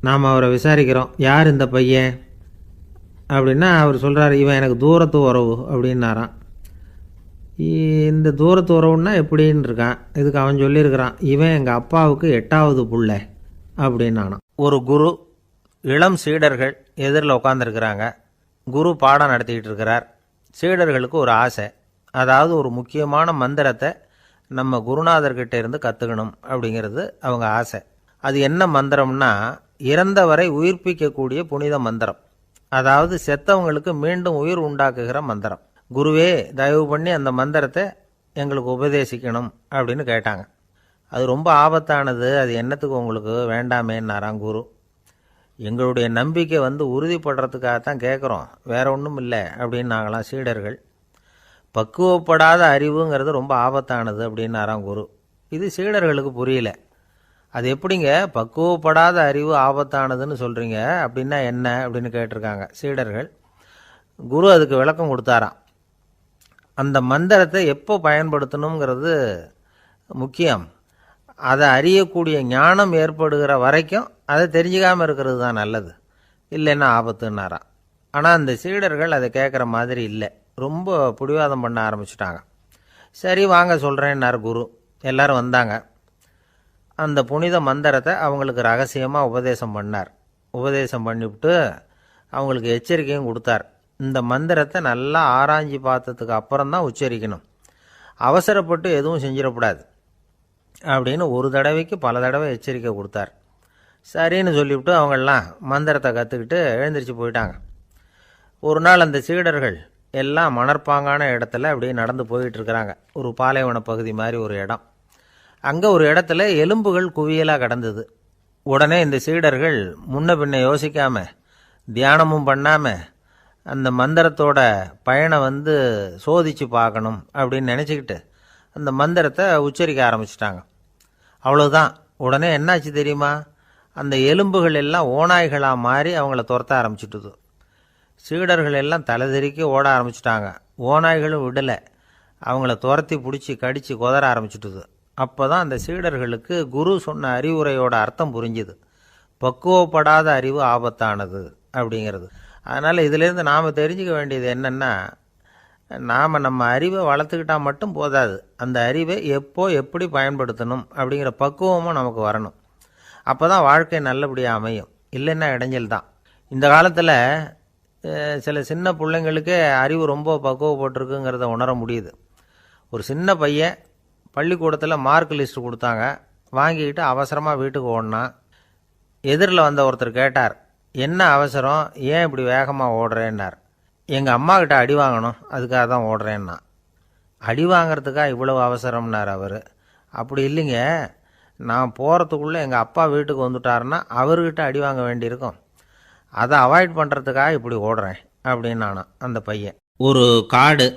நாம் அவரை விசாரிக்கிறோம், யார் இந்த பையன் அப்படின்னா அவர் சொல்கிறார், இவன் எனக்கு தூரத்து உறவு அப்படின்னாராம். இந்த தூரத்து உறவுன்னா எப்படின்னு இருக்கான். இதுக்கு அவன் சொல்லியிருக்கிறான், இவன் எங்கள் அப்பாவுக்கு 8வது புள்ள அப்படின்னானான். ஒரு குரு, இளம் சீடர்கள் எதிரில் உட்காந்துருக்கிறாங்க. குரு பாடம் நடத்திக்கிட்டு இருக்கிறார். சீடர்களுக்கு ஒரு ஆசை, அதாவது ஒரு முக்கியமான மந்திரத்தை நம்ம குருநாதர்கிட்ட இருந்து கற்றுக்கணும் அப்படிங்கிறது அவங்க ஆசை. அது என்ன மந்திரம்னா, இறந்தவரை உயிர்ப்பிக்கக்கூடிய புனித மந்திரம். அதாவது செத்தவங்களுக்கு மீண்டும் உயிர் உண்டாக்குகிற மந்திரம். குருவே, தயவு பண்ணி அந்த மந்திரத்தை எங்களுக்கு உபதேசிக்கணும் அப்படின்னு கேட்டாங்க. அது ரொம்ப ஆபத்தானது, அது என்னத்துக்கு உங்களுக்கு வேண்டாமேன்னாராம் குரு. எங்களுடைய நம்பிக்கை உறுதிப்படுறதுக்காகத்தான் கேட்குறோம், வேற ஒன்றும் இல்லை அப்படின்னாங்களாம் சீடர்கள். பக்குவப்படாத அறிவுங்கிறது ரொம்ப ஆபத்தானது அப்படின்னாராம் குரு. இது சீடர்களுக்கு புரியல. அது எப்படிங்க பக்குவப்படாத அறிவு ஆபத்தானதுன்னு சொல்கிறீங்க, அப்படின்னா என்ன அப்படின்னு கேட்டிருக்காங்க சீடர்கள். குரு அதுக்கு விளக்கம் கொடுத்தாராம். அந்த மந்திரத்தை எப்போ பயன்படுத்தணுங்கிறது முக்கியம். அதை அறியக்கூடிய ஞானம் ஏற்படுகிற வரைக்கும் அதை தெரிஞ்சுக்காமல் இருக்கிறது தான் நல்லது, இல்லைன்னா ஆபத்துன்னாராம். ஆனால் அந்த சீடர்கள் அதை கேட்குற மாதிரி இல்லை, ரொம்ப பிடிவாதம் பண்ண ஆரம்பிச்சிட்டாங்க. சரி வாங்க சொல்கிறேன்னார் குரு. எல்லாரும் வந்தாங்க. அந்த புனித மந்திரத்தை அவங்களுக்கு ரகசியமாக உபதேசம் பண்ணார். உபதேசம் பண்ணிவிட்டு அவங்களுக்கு எச்சரிக்கையும் கொடுத்தார். இந்த மந்திரத்தை நல்லா ஆராய்ச்சி பார்த்ததுக்கு அப்புறம்தான் உச்சரிக்கணும், அவசரப்பட்டு எதுவும் செஞ்சிடக்கூடாது அப்படின்னு ஒரு தடவைக்கு பல தடவை எச்சரிக்கை கொடுத்தார். சரின்னு சொல்லிவிட்டு அவங்கெல்லாம் மந்திரத்தை கற்றுக்கிட்டு எழுந்திரிச்சு போயிட்டாங்க. ஒரு நாள் அந்த சீடர்கள் எல்லாம் மணற்பாங்கான இடத்துல அப்படியே நடந்து போயிட்டு இருக்கிறாங்க. ஒரு பாலைவன பகுதி மாதிரி ஒரு இடம். அங்கே ஒரு இடத்துல எலும்புகள் குவியலாக கிடந்தது. உடனே இந்த சீடர்கள் முன்ன பின்ன யோசிக்காமல், தியானமும் பண்ணாமல், அந்த மந்திரத்தோட பயனை சோதித்து பார்க்கணும் அப்படின்னு நினச்சிக்கிட்டு அந்த மந்திரத்தை உச்சரிக்க ஆரம்பிச்சிட்டாங்க. அவ்வளோதான். உடனே என்னாச்சு தெரியுமா? அந்த எலும்புகள் எல்லாம் ஓநாய்களாக மாறி அவங்கள துரத்த ஆரம்பிச்சுட்டுது. சீடர்கள் எல்லாம் தலைதெறிக்கி ஓட ஆரம்பிச்சிட்டாங்க. ஓநாய்களும் விடலை, அவங்கள துரத்தி பிடிச்சி கடித்து கொதற ஆரம்பிச்சுட்டுது. அப்போ தான் அந்த சீடர்களுக்கு குரு சொன்ன அறிவுரையோட அர்த்தம் புரிஞ்சுது. பக்குவப்படாத அறிவு ஆபத்தானது அப்படிங்கிறது. அதனால் இதிலேருந்து நாம் தெரிஞ்சுக்க வேண்டியது என்னென்னா, நாம் நம்ம அறிவை வளர்த்துக்கிட்டால் மட்டும் போதாது, அந்த அறிவை எப்போ எப்படி பயன்படுத்தணும் அப்படிங்கிற பக்குவமும் நமக்கு வரணும். அப்போ தான் வாழ்க்கை நல்லபடியாக அமையும், இல்லைன்னா இடைஞ்சல் தான். இந்த காலத்தில் சில சின்ன பிள்ளைங்களுக்கே அறிவு ரொம்ப பக்குவப்பட்டிருக்குங்கிறத உணர முடியுது. ஒரு சின்ன பையன் பள்ளிக்கூடத்தில் மார்க் லிஸ்ட் கொடுத்தாங்க, வாங்கிக்கிட்டு அவசரமாக வீட்டுக்கு ஓடினான். எதிரில் வந்த ஒருத்தர் கேட்டார், என்ன அவசரம், ஏன் இப்படி வேகமாக ஓடுறேன்னார். எங்கள் அம்மா கிட்ட அடி வாங்கணும், அதுக்காக தான் ஓடுறேன்னா. அடி வாங்கிறதுக்காக இவ்வளவு அவசரம்னார் அவர். அப்படி இல்லைங்க, நான் போகிறதுக்குள்ளே எங்கள் அப்பா வீட்டுக்கு வந்துட்டாருன்னா அவர்கிட்ட அடி வாங்க வேண்டியிருக்கும், அதை அவாய்ட் பண்ணுறதுக்காக இப்படி ஓடுறேன் அப்படின்னு நானான் அந்த பையன். ஒரு காடு,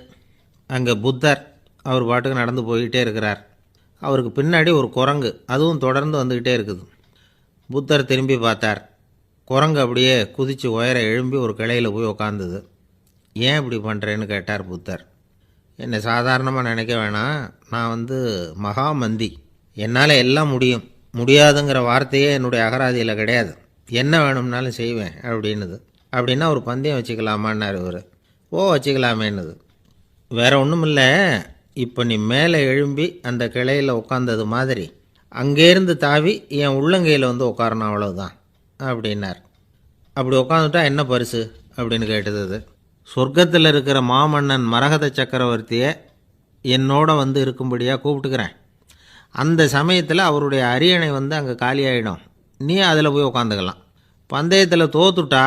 அங்கே புத்தர் அவர் பாட்டுக்கு நடந்து போய்கிட்டே இருக்கிறார். அவருக்கு பின்னாடி ஒரு குரங்கு, அதுவும் தொடர்ந்து வந்துக்கிட்டே இருக்குது. புத்தர் திரும்பி பார்த்தார். குரங்கு அப்படியே குதித்து உயர எழும்பி ஒரு கிளையில் போய் உக்காந்துது. ஏன் இப்படி பண்ணுறேன்னு கேட்டார் புத்தர். என்னை சாதாரணமாக நினைக்க வேணாம், நான் மகாமந்தி, என்னால் எல்லாம் முடியும், முடியாதுங்கிற வார்த்தையே என்னுடைய அகராதியில் கிடையாது, என்ன வேணும்னாலும் செய்வேன் அப்படின்னுது. அப்படின்னா ஒரு பந்தயம் வச்சுக்கலாமான்னார் இவர். வச்சுக்கலாமேன்னுது. வேற ஒன்றும் இல்லை, இப்போ நீ மேலே எழும்பி அந்த கிளையில் உட்காந்தது மாதிரி அங்கேருந்து தாவி என் உள்ளங்கையில் உட்காரணும், அவ்வளோதான் அப்படின்னார். அப்படி உட்காந்துட்டா என்ன பரிசு அப்படின்னு கேட்டது அது. சொர்க்கத்தில் இருக்கிற மாமன்னன் மரகத சக்கரவர்த்தியை என்னோட இருக்கும்படியாக கூப்பிட்டுக்கிறேன். அந்த சமயத்தில் அவருடைய அரியணை அங்கே காலியாகிடும், நீ அதில் போய் உட்காந்துக்கலாம். பந்தயத்தில் தோத்துட்டா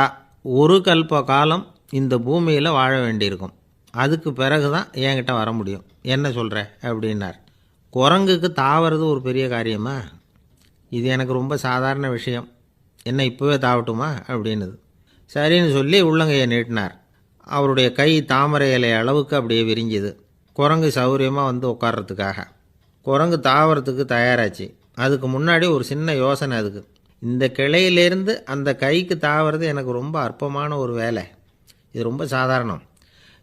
ஒரு கல்ப காலம் இந்த பூமியில் வாழ வேண்டியிருக்கும் அதுக்கு பிறகு தான் என்கிட்ட வர முடியும். என்ன சொல்கிற அப்படின்னார். குரங்குக்கு தாவறது ஒரு பெரிய காரியமா? இது எனக்கு ரொம்ப சாதாரண விஷயம். என்ன இப்போவே தாவட்டுமா அப்படின்னுது. சரின்னு சொல்லி உள்ளங்கையை நீட்டினார். அவருடைய கை தாமரை இலை அளவுக்கு அப்படியே விரிஞ்சுது. குரங்கு சௌகரியமாக வந்து உட்கார்றதுக்காக. குரங்கு தாவறதுக்கு தயாராச்சு. அதுக்கு முன்னாடி ஒரு சின்ன யோசனை. அதுக்கு இந்த கிளையிலேருந்து அந்த கைக்கு தாவறது எனக்கு ரொம்ப அற்பமான ஒரு வேலை. இது ரொம்ப சாதாரணம்.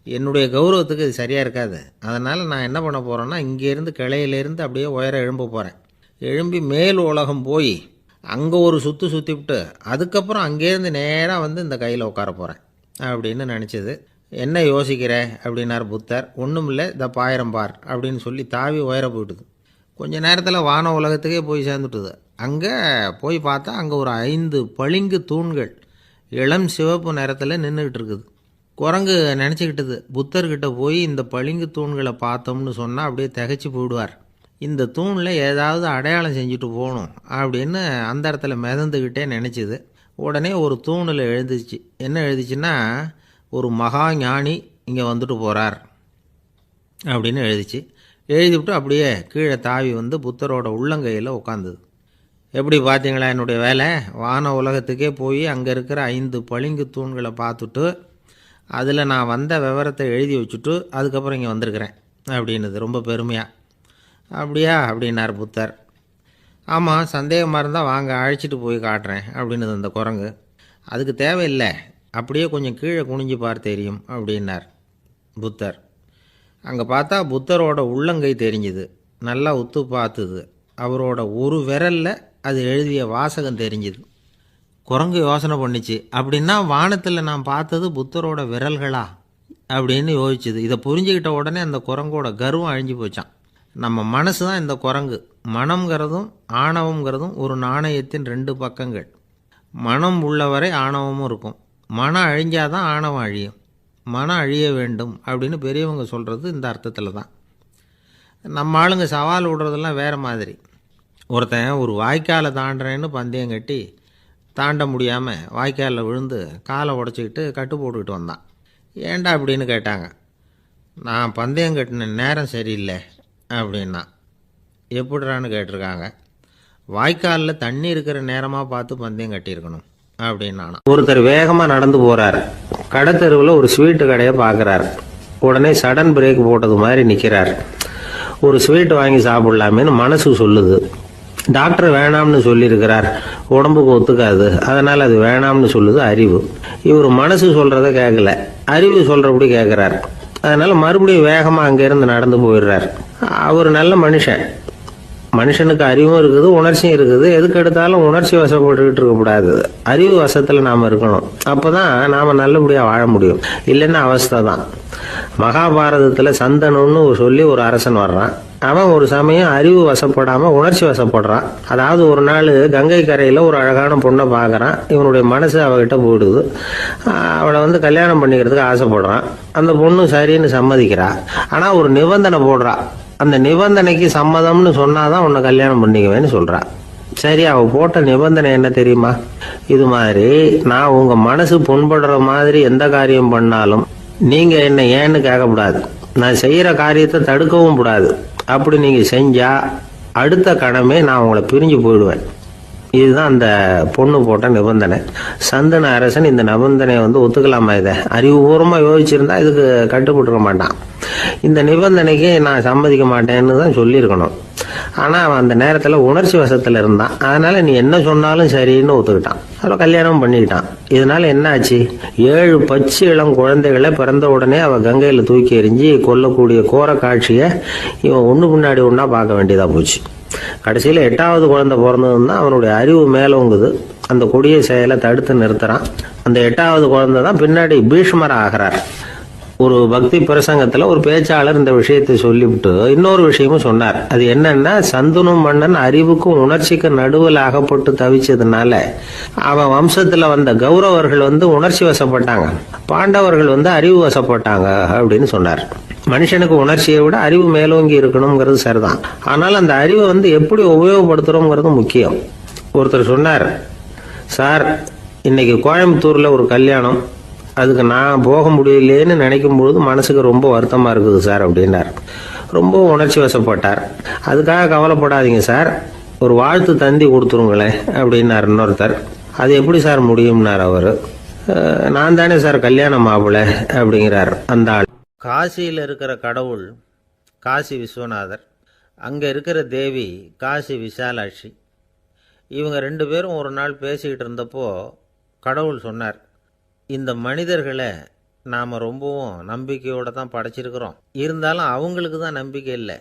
என்னுடைய கௌரவத்துக்கு இது சரியாக இருக்காது. அதனால் நான் என்ன பண்ண போகிறேன்னா, இங்கேருந்து கிளையிலேருந்து அப்படியே உயர எழும்ப போகிறேன். எழும்பி மேல் உலகம் போய் அங்கே ஒரு சுற்றிவிட்டு அதுக்கப்புறம் அங்கேருந்து நேராக வந்து இந்த கையில் உட்கார போகிறேன் அப்படின்னு நினச்சிது. என்ன யோசிக்கிற அப்படின்னார் புத்தர். ஒன்றும் இல்லை, இந்த பாயிரம் பார் அப்படின்னு சொல்லி தாவி உயர போயிட்டுது. கொஞ்ச நேரத்தில் வான உலகத்துக்கே போய் சேர்ந்துட்டுது. அங்கே போய் பார்த்தா அங்கே ஒரு 5 பளிங்கு தூண்கள் இளம் சிவப்பு நிறத்தில் நின்றுக்கிட்டு இருக்குது. குரங்கு நினச்சிக்கிட்டது, புத்தர்கிட்ட போய் இந்த பளிங்கு தூண்களை பார்த்தோம்னு சொன்னால் அப்படியே திகைச்சு போயிடுவார். இந்த தூணில் ஏதாவது அடையாளம் செஞ்சுட்டு போகணும் அப்படின்னு அந்த இடத்துல மிதந்துக்கிட்டே நினச்சிது. உடனே ஒரு தூணில் எழுதிச்சு. என்ன எழுதிச்சுன்னா, ஒரு மகா ஞானி இங்கே வந்துட்டு போகிறார் அப்படின்னு எழுதிச்சு. எழுதிவிட்டு அப்படியே கீழே தாவி வந்து புத்தரோட உள்ளங்கையில் உட்காந்துது. எப்படி பார்த்தீங்களா என்னுடைய வேலை? வான உலகத்துக்கே போய் அங்கே இருக்கிற 5 பளிங்கு தூண்களை பார்த்துட்டு அதில் நான் வந்த விவரத்தை எழுதி வச்சுட்டு அதுக்கப்புறம் இங்கே வந்திருக்கிறேன் அப்படின்னுது ரொம்ப பெருமையாக. அப்படியா அப்படின்னார் புத்தர். ஆமாம், சந்தேகமாக இருந்தால் வாங்க, அழைச்சிட்டு போய் காட்டுறேன் அப்படின்னுது அந்த குரங்கு. அதுக்கு தேவையில்லை, அப்படியே கொஞ்சம் கீழே குனிஞ்சு பார் தெரியும் அப்படின்னார் புத்தர். அங்கே பார்த்தா புத்தரோட உள்ளங்கை தெரிஞ்சுது. நல்லா உத்து பார்த்துது. அவரோட ஒரு விரலில் அது எழுதிய வாசகம் தெரிஞ்சுது. குரங்கு யோசனை பண்ணிச்சு, அப்படின்னா வானத்தில் நான் பார்த்தது புத்தரோட விரல்களா அப்படின்னு யோசிச்சுது. இதை புரிஞ்சுக்கிட்ட உடனே அந்த குரங்கோட கர்வம் அழிஞ்சு போச்சான். நம்ம மனசு தான் இந்த குரங்கு. மனம்ங்கிறதும் ஆணவங்கிறதும் ஒரு நாணயத்தின் 2 பக்கங்கள். மனம் உள்ளவரை ஆணவமும் இருக்கும். மனம் அழிஞ்சாதான் ஆணவம் அழியும். மனம் அழிய வேண்டும் அப்படின்னு பெரியவங்க சொல்கிறது இந்த அர்த்தத்தில் தான். நம்ம ஆளுங்க சவால் விடுறதெல்லாம் வேறு மாதிரி. ஒருத்தன் ஒரு வாய்க்காலை தாண்டுறேன்னு பந்தயம் கட்டி தாண்ட முடியாமல் வாய்க்காலில் விழுந்து காலை உடச்சிக்கிட்டு கட்டு போட்டுக்கிட்டு வந்தான். ஏன்டா அப்படின்னு கேட்டாங்க. நான் பந்தயம் கட்டின நேரம் சரியில்லை அப்படின்னா. எப்படிறான்னு கேட்டிருக்காங்க. வாய்க்காலில் தண்ணி இருக்கிற நேரமாக பார்த்து பந்தயம் கட்டியிருக்கணும் அப்படின்னானா. ஒருத்தர் வேகமாக நடந்து போகிறார். கடத்தெருவில் ஒரு ஸ்வீட்டு கடையை பார்க்குறார். உடனே சடன் பிரேக் போட்டது மாதிரி நிற்கிறார். ஒரு ஸ்வீட் வாங்கி சாப்பிட்லாமேன்னு மனசு சொல்லுது. டாக்டர் வேணாம்னு சொல்லியிருக்கிறார், உடம்புக்கு ஒத்துக்காது, அதனால் அது வேணாம்னு சொல்லுது அறிவு. இவர் மனசு சொல்கிறத கேட்கல, அறிவு சொல்கிறபடி கேட்குறார். அதனால் மறுபடியும் வேகமாக அங்கேருந்து நடந்து போயிடுறார். அவர் நல்ல மனுஷன். மனுஷனுக்கு அறிவும் இருக்குது, உணர்ச்சியும் இருக்குது. எதுக்கு எடுத்தாலும் உணர்ச்சி வசப்பட்டுக்கிட்டு இருக்கக்கூடாது. அறிவு வசத்தில் நாம் இருக்கணும். அப்போ தான் நாம் நல்லபடியாக வாழ முடியும். இல்லைன்னா அவஸ்தை தான். மகாபாரதத்தில் சந்தனுன்னு சொல்லி ஒரு அரசன் வர்றான். அவன் ஒரு சமயம் அறிவு வசப்படாமல் உணர்ச்சி வசப்படுறான். அதாவது ஒரு நாள் கங்கை கரையில் ஒரு அழகான பொண்ணை பார்க்குறான். இவனுடைய மனசு அவகிட்ட போயிடுது. அவளை வந்து கல்யாணம் பண்ணிக்கிறதுக்கு ஆசைப்படுறான். அந்த பொண்ணு சரின்னு சம்மதிக்கிறா. ஆனால் ஒரு நிபந்தனை போடுறா. அந்த நிபந்தனைக்கு சம்மதம்னு சொன்னாதான் உன்னை கல்யாணம் பண்ணிக்குவேன்னு சொல்றா. சரி, அவ போட்ட நிபந்தனை என்ன தெரியுமா? இது மாதிரி நான் உங்க மனசு புண்படுற மாதிரி எந்த காரியம் பண்ணாலும் நீங்க என்ன ஏன்னு கேட்கக்கூடாது. நான் செய்யற காரியத்தை தடுக்கவும் கூடாது. அப்படி நீங்க செஞ்சா அடுத்த கணமே நான் உங்களை பிரிஞ்சு போயிடுவேன். இதுதான் அந்த பொண்ணு போட்ட நிபந்தனை. சந்தன அரசன் இந்த நிபந்தனையை வந்து ஒத்துக்கலாமா? இதை அறிவுபூர்வமாக யோசிச்சிருந்தா இதுக்கு கட்டுப்பட்டுருக்க மாட்டான். இந்த நிபந்தனைக்கு நான் சம்மதிக்க மாட்டேன்னு தான் சொல்லியிருக்கணும். ஆனால் அவன் அந்த நேரத்தில் உணர்ச்சி வசத்தில் இருந்தான். அதனால நீ என்ன சொன்னாலும் சரின்னு ஒத்துக்கிட்டான். அவள் கல்யாணம் பண்ணிக்கிட்டான். இதனால என்ன ஆச்சு? 7 பச்சை இளம் குழந்தைகளை பிறந்த உடனே அவள் கங்கையில் தூக்கி எறிஞ்சி கொல்லக்கூடிய கோர காட்சியை இவன் ஒன்று பின்னாடி ஒன்றா பார்க்க வேண்டியதாக போச்சு. கடைசியில் 8வது குழந்தை பிறந்ததுன்னா அவனுடைய அறிவு மேலோங்குது. அந்த கொடிய செயலை தடுத்து நிறுத்துறான். அந்த 8வது குழந்தை தான் பின்னாடி பீஷ்மர் ஆகிறார். ஒரு பக்தி பிரசங்கத்தில் ஒரு பேச்சாளர் இந்த விஷயத்தை சொல்லிவிட்டு இன்னொரு விஷயமும் சொன்னார். அது என்னன்னா, சந்தனு மன்னன் அறிவுக்கும் உணர்ச்சிக்கும் நடுவில் அகப்பட்டு தவிச்சதுனால அவன் வம்சத்தில் வந்த கௌரவர்கள் வந்து உணர்ச்சி வசப்பட்டாங்க, பாண்டவர்கள் வந்து அறிவு வசப்பட்டாங்க அப்படின்னு சொன்னார். மனுஷனுக்கு உணர்ச்சியை விட அறிவு மேலோங்கி இருக்கணுங்கிறது சரிதான். ஆனால் அந்த அறிவை வந்து எப்படி உபயோகப்படுத்துறோங்கிறது முக்கியம். ஒருத்தர் சொன்னார், சார் இன்னைக்கு கோயம்புத்தூர்ல ஒரு கல்யாணம், அதுக்கு நான் போக முடியலேன்னு நினைக்கும் பொழுது மனசுக்கு ரொம்ப வருத்தமாக இருக்குது சார் அப்படின்னார். ரொம்ப உணர்ச்சி வசப்பட்டார். அதுக்காக கவலைப்படாதீங்க சார், ஒரு வாழ்த்து தந்தி கொடுத்துருங்களேன் அப்படின்னார் இன்னொருத்தர். அது எப்படி சார் முடியும்னார் அவர். நான் தானே சார் கல்யாண மாப்பிள்ளை அப்படிங்கிறார் அந்த ஆள். காசியில் இருக்கிற கடவுள் காசி விஸ்வநாதர், அங்கே இருக்கிற தேவி காசி விசாலாட்சி. இவங்க 2 பேரும் ஒரு நாள் பேசிக்கிட்டு இருந்தப்போ கடவுள் சொன்னார், இந்த மனிதர்களை நாம் ரொம்பவும் நம்பிக்கையோடு தான் படைச்சிருக்கிறோம், இருந்தாலும் அவங்களுக்கு தான் நம்பிக்கை இல்லை,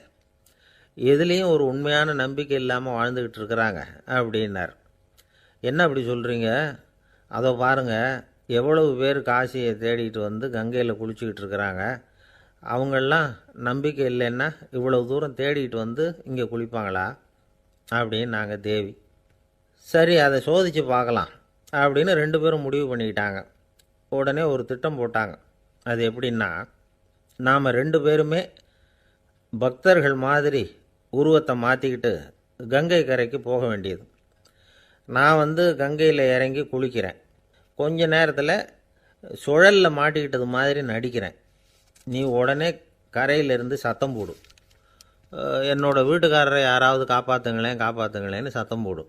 எதுலேயும் ஒரு உண்மையான நம்பிக்கை இல்லாமல் வாழ்ந்துக்கிட்டு இருக்கிறாங்க அப்படின்னார். என்ன அப்படி சொல்கிறீங்க? அதை பாருங்கள், எவ்வளவு பேர் காசியை தேடிட்டு வந்து கங்கையில் குளிச்சுக்கிட்டு இருக்கிறாங்க, அவங்களெலாம் நம்பிக்கை இல்லைன்னா இவ்வளவு தூரம் தேடிட்டு வந்து இங்கே குளிப்பாங்களா அப்படின்னு நாங்கள் தேவி. சரி, அதை சோதித்து பார்க்கலாம் அப்படின்னு 2 பேரும் முடிவு பண்ணிக்கிட்டாங்க. உடனே ஒரு திட்டம் போட்டாங்க. அது எப்படின்னா, நாம் 2 பேருமே பக்தர்கள் மாதிரி உருவத்தை மாற்றிக்கிட்டு கங்கை கரைக்கு போக வேண்டியது. நான் வந்து கங்கையில் இறங்கி குளிக்கிறேன், கொஞ்ச நேரத்தில் சுழலில் மாட்டிக்கிட்டது மாதிரி நடிக்கிறேன். நீ உடனே கரையிலிருந்து சத்தம் போடு, என்னோடய வீட்டுக்காரரை யாராவது காப்பாற்றுங்களேன்னு சத்தம் போடு.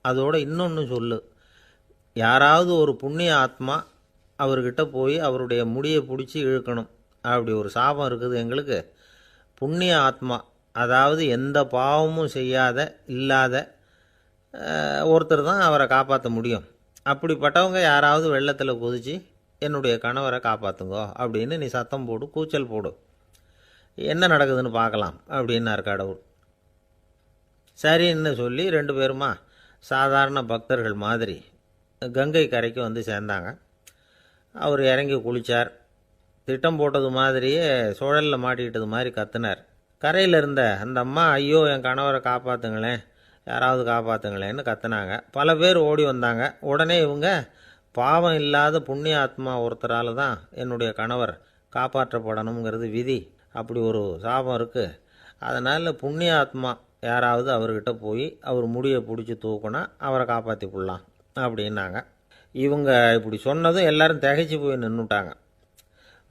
அதோடு இன்னொன்று சொல்லு, யாராவது ஒரு புண்ணிய ஆத்மா அவர்கிட்ட போய் அவருடைய முடியை பிடிச்சி இழுக்கணும், அப்படி ஒரு சாபம் இருக்குது எங்களுக்கு. புண்ணிய ஆத்மா, அதாவது எந்த பாவமும் செய்யாத இல்லாத ஒருத்தர் தான் அவரை காப்பாற்ற முடியும். அப்படிப்பட்டவங்க யாராவது வெள்ளத்தில் குதித்து என்னுடைய கணவரை காப்பாற்றுங்கோ அப்படின்னு நீ சத்தம் போடு, கூச்சல் போடு, என்ன நடக்குதுன்னு பார்க்கலாம் அப்படின்னார் கடவுள். சரின்னு சொல்லி 2 பேருமா சாதாரண பக்தர்கள் மாதிரி கங்கை கரைக்கு வந்து சேர்ந்தாங்க. அவர் இறங்கி குளித்தார். திட்டம் போட்டது மாதிரியே சுழலில் மாட்டிக்கிட்டது மாதிரி கத்துனார். கரையில் இருந்த அந்த அம்மா, ஐயோ என் கணவரை காப்பாற்றுங்களேன், யாராவது காப்பாற்றுங்களேன்னு கத்துனாங்க. பல பேர் ஓடி வந்தாங்க. உடனே இவங்க, பாவம் இல்லாத புண்ணிய ஆத்மா ஒருத்தரால் தான் என்னுடைய கணவர் காப்பாற்றப்படணுங்கிறது விதி, அப்படி ஒரு சாபம் இருக்குது, அதனால் புண்ணிய ஆத்மா யாராவது அவர்கிட்ட போய் அவர் முடியை பிடிச்சி தூக்குனா அவரை காப்பாற்றி கொள்ளலாம் அப்படின்னாங்க. இவங்க இப்படி சொன்னதும் எல்லோரும் திகைச்சு போய் நின்றுட்டாங்க.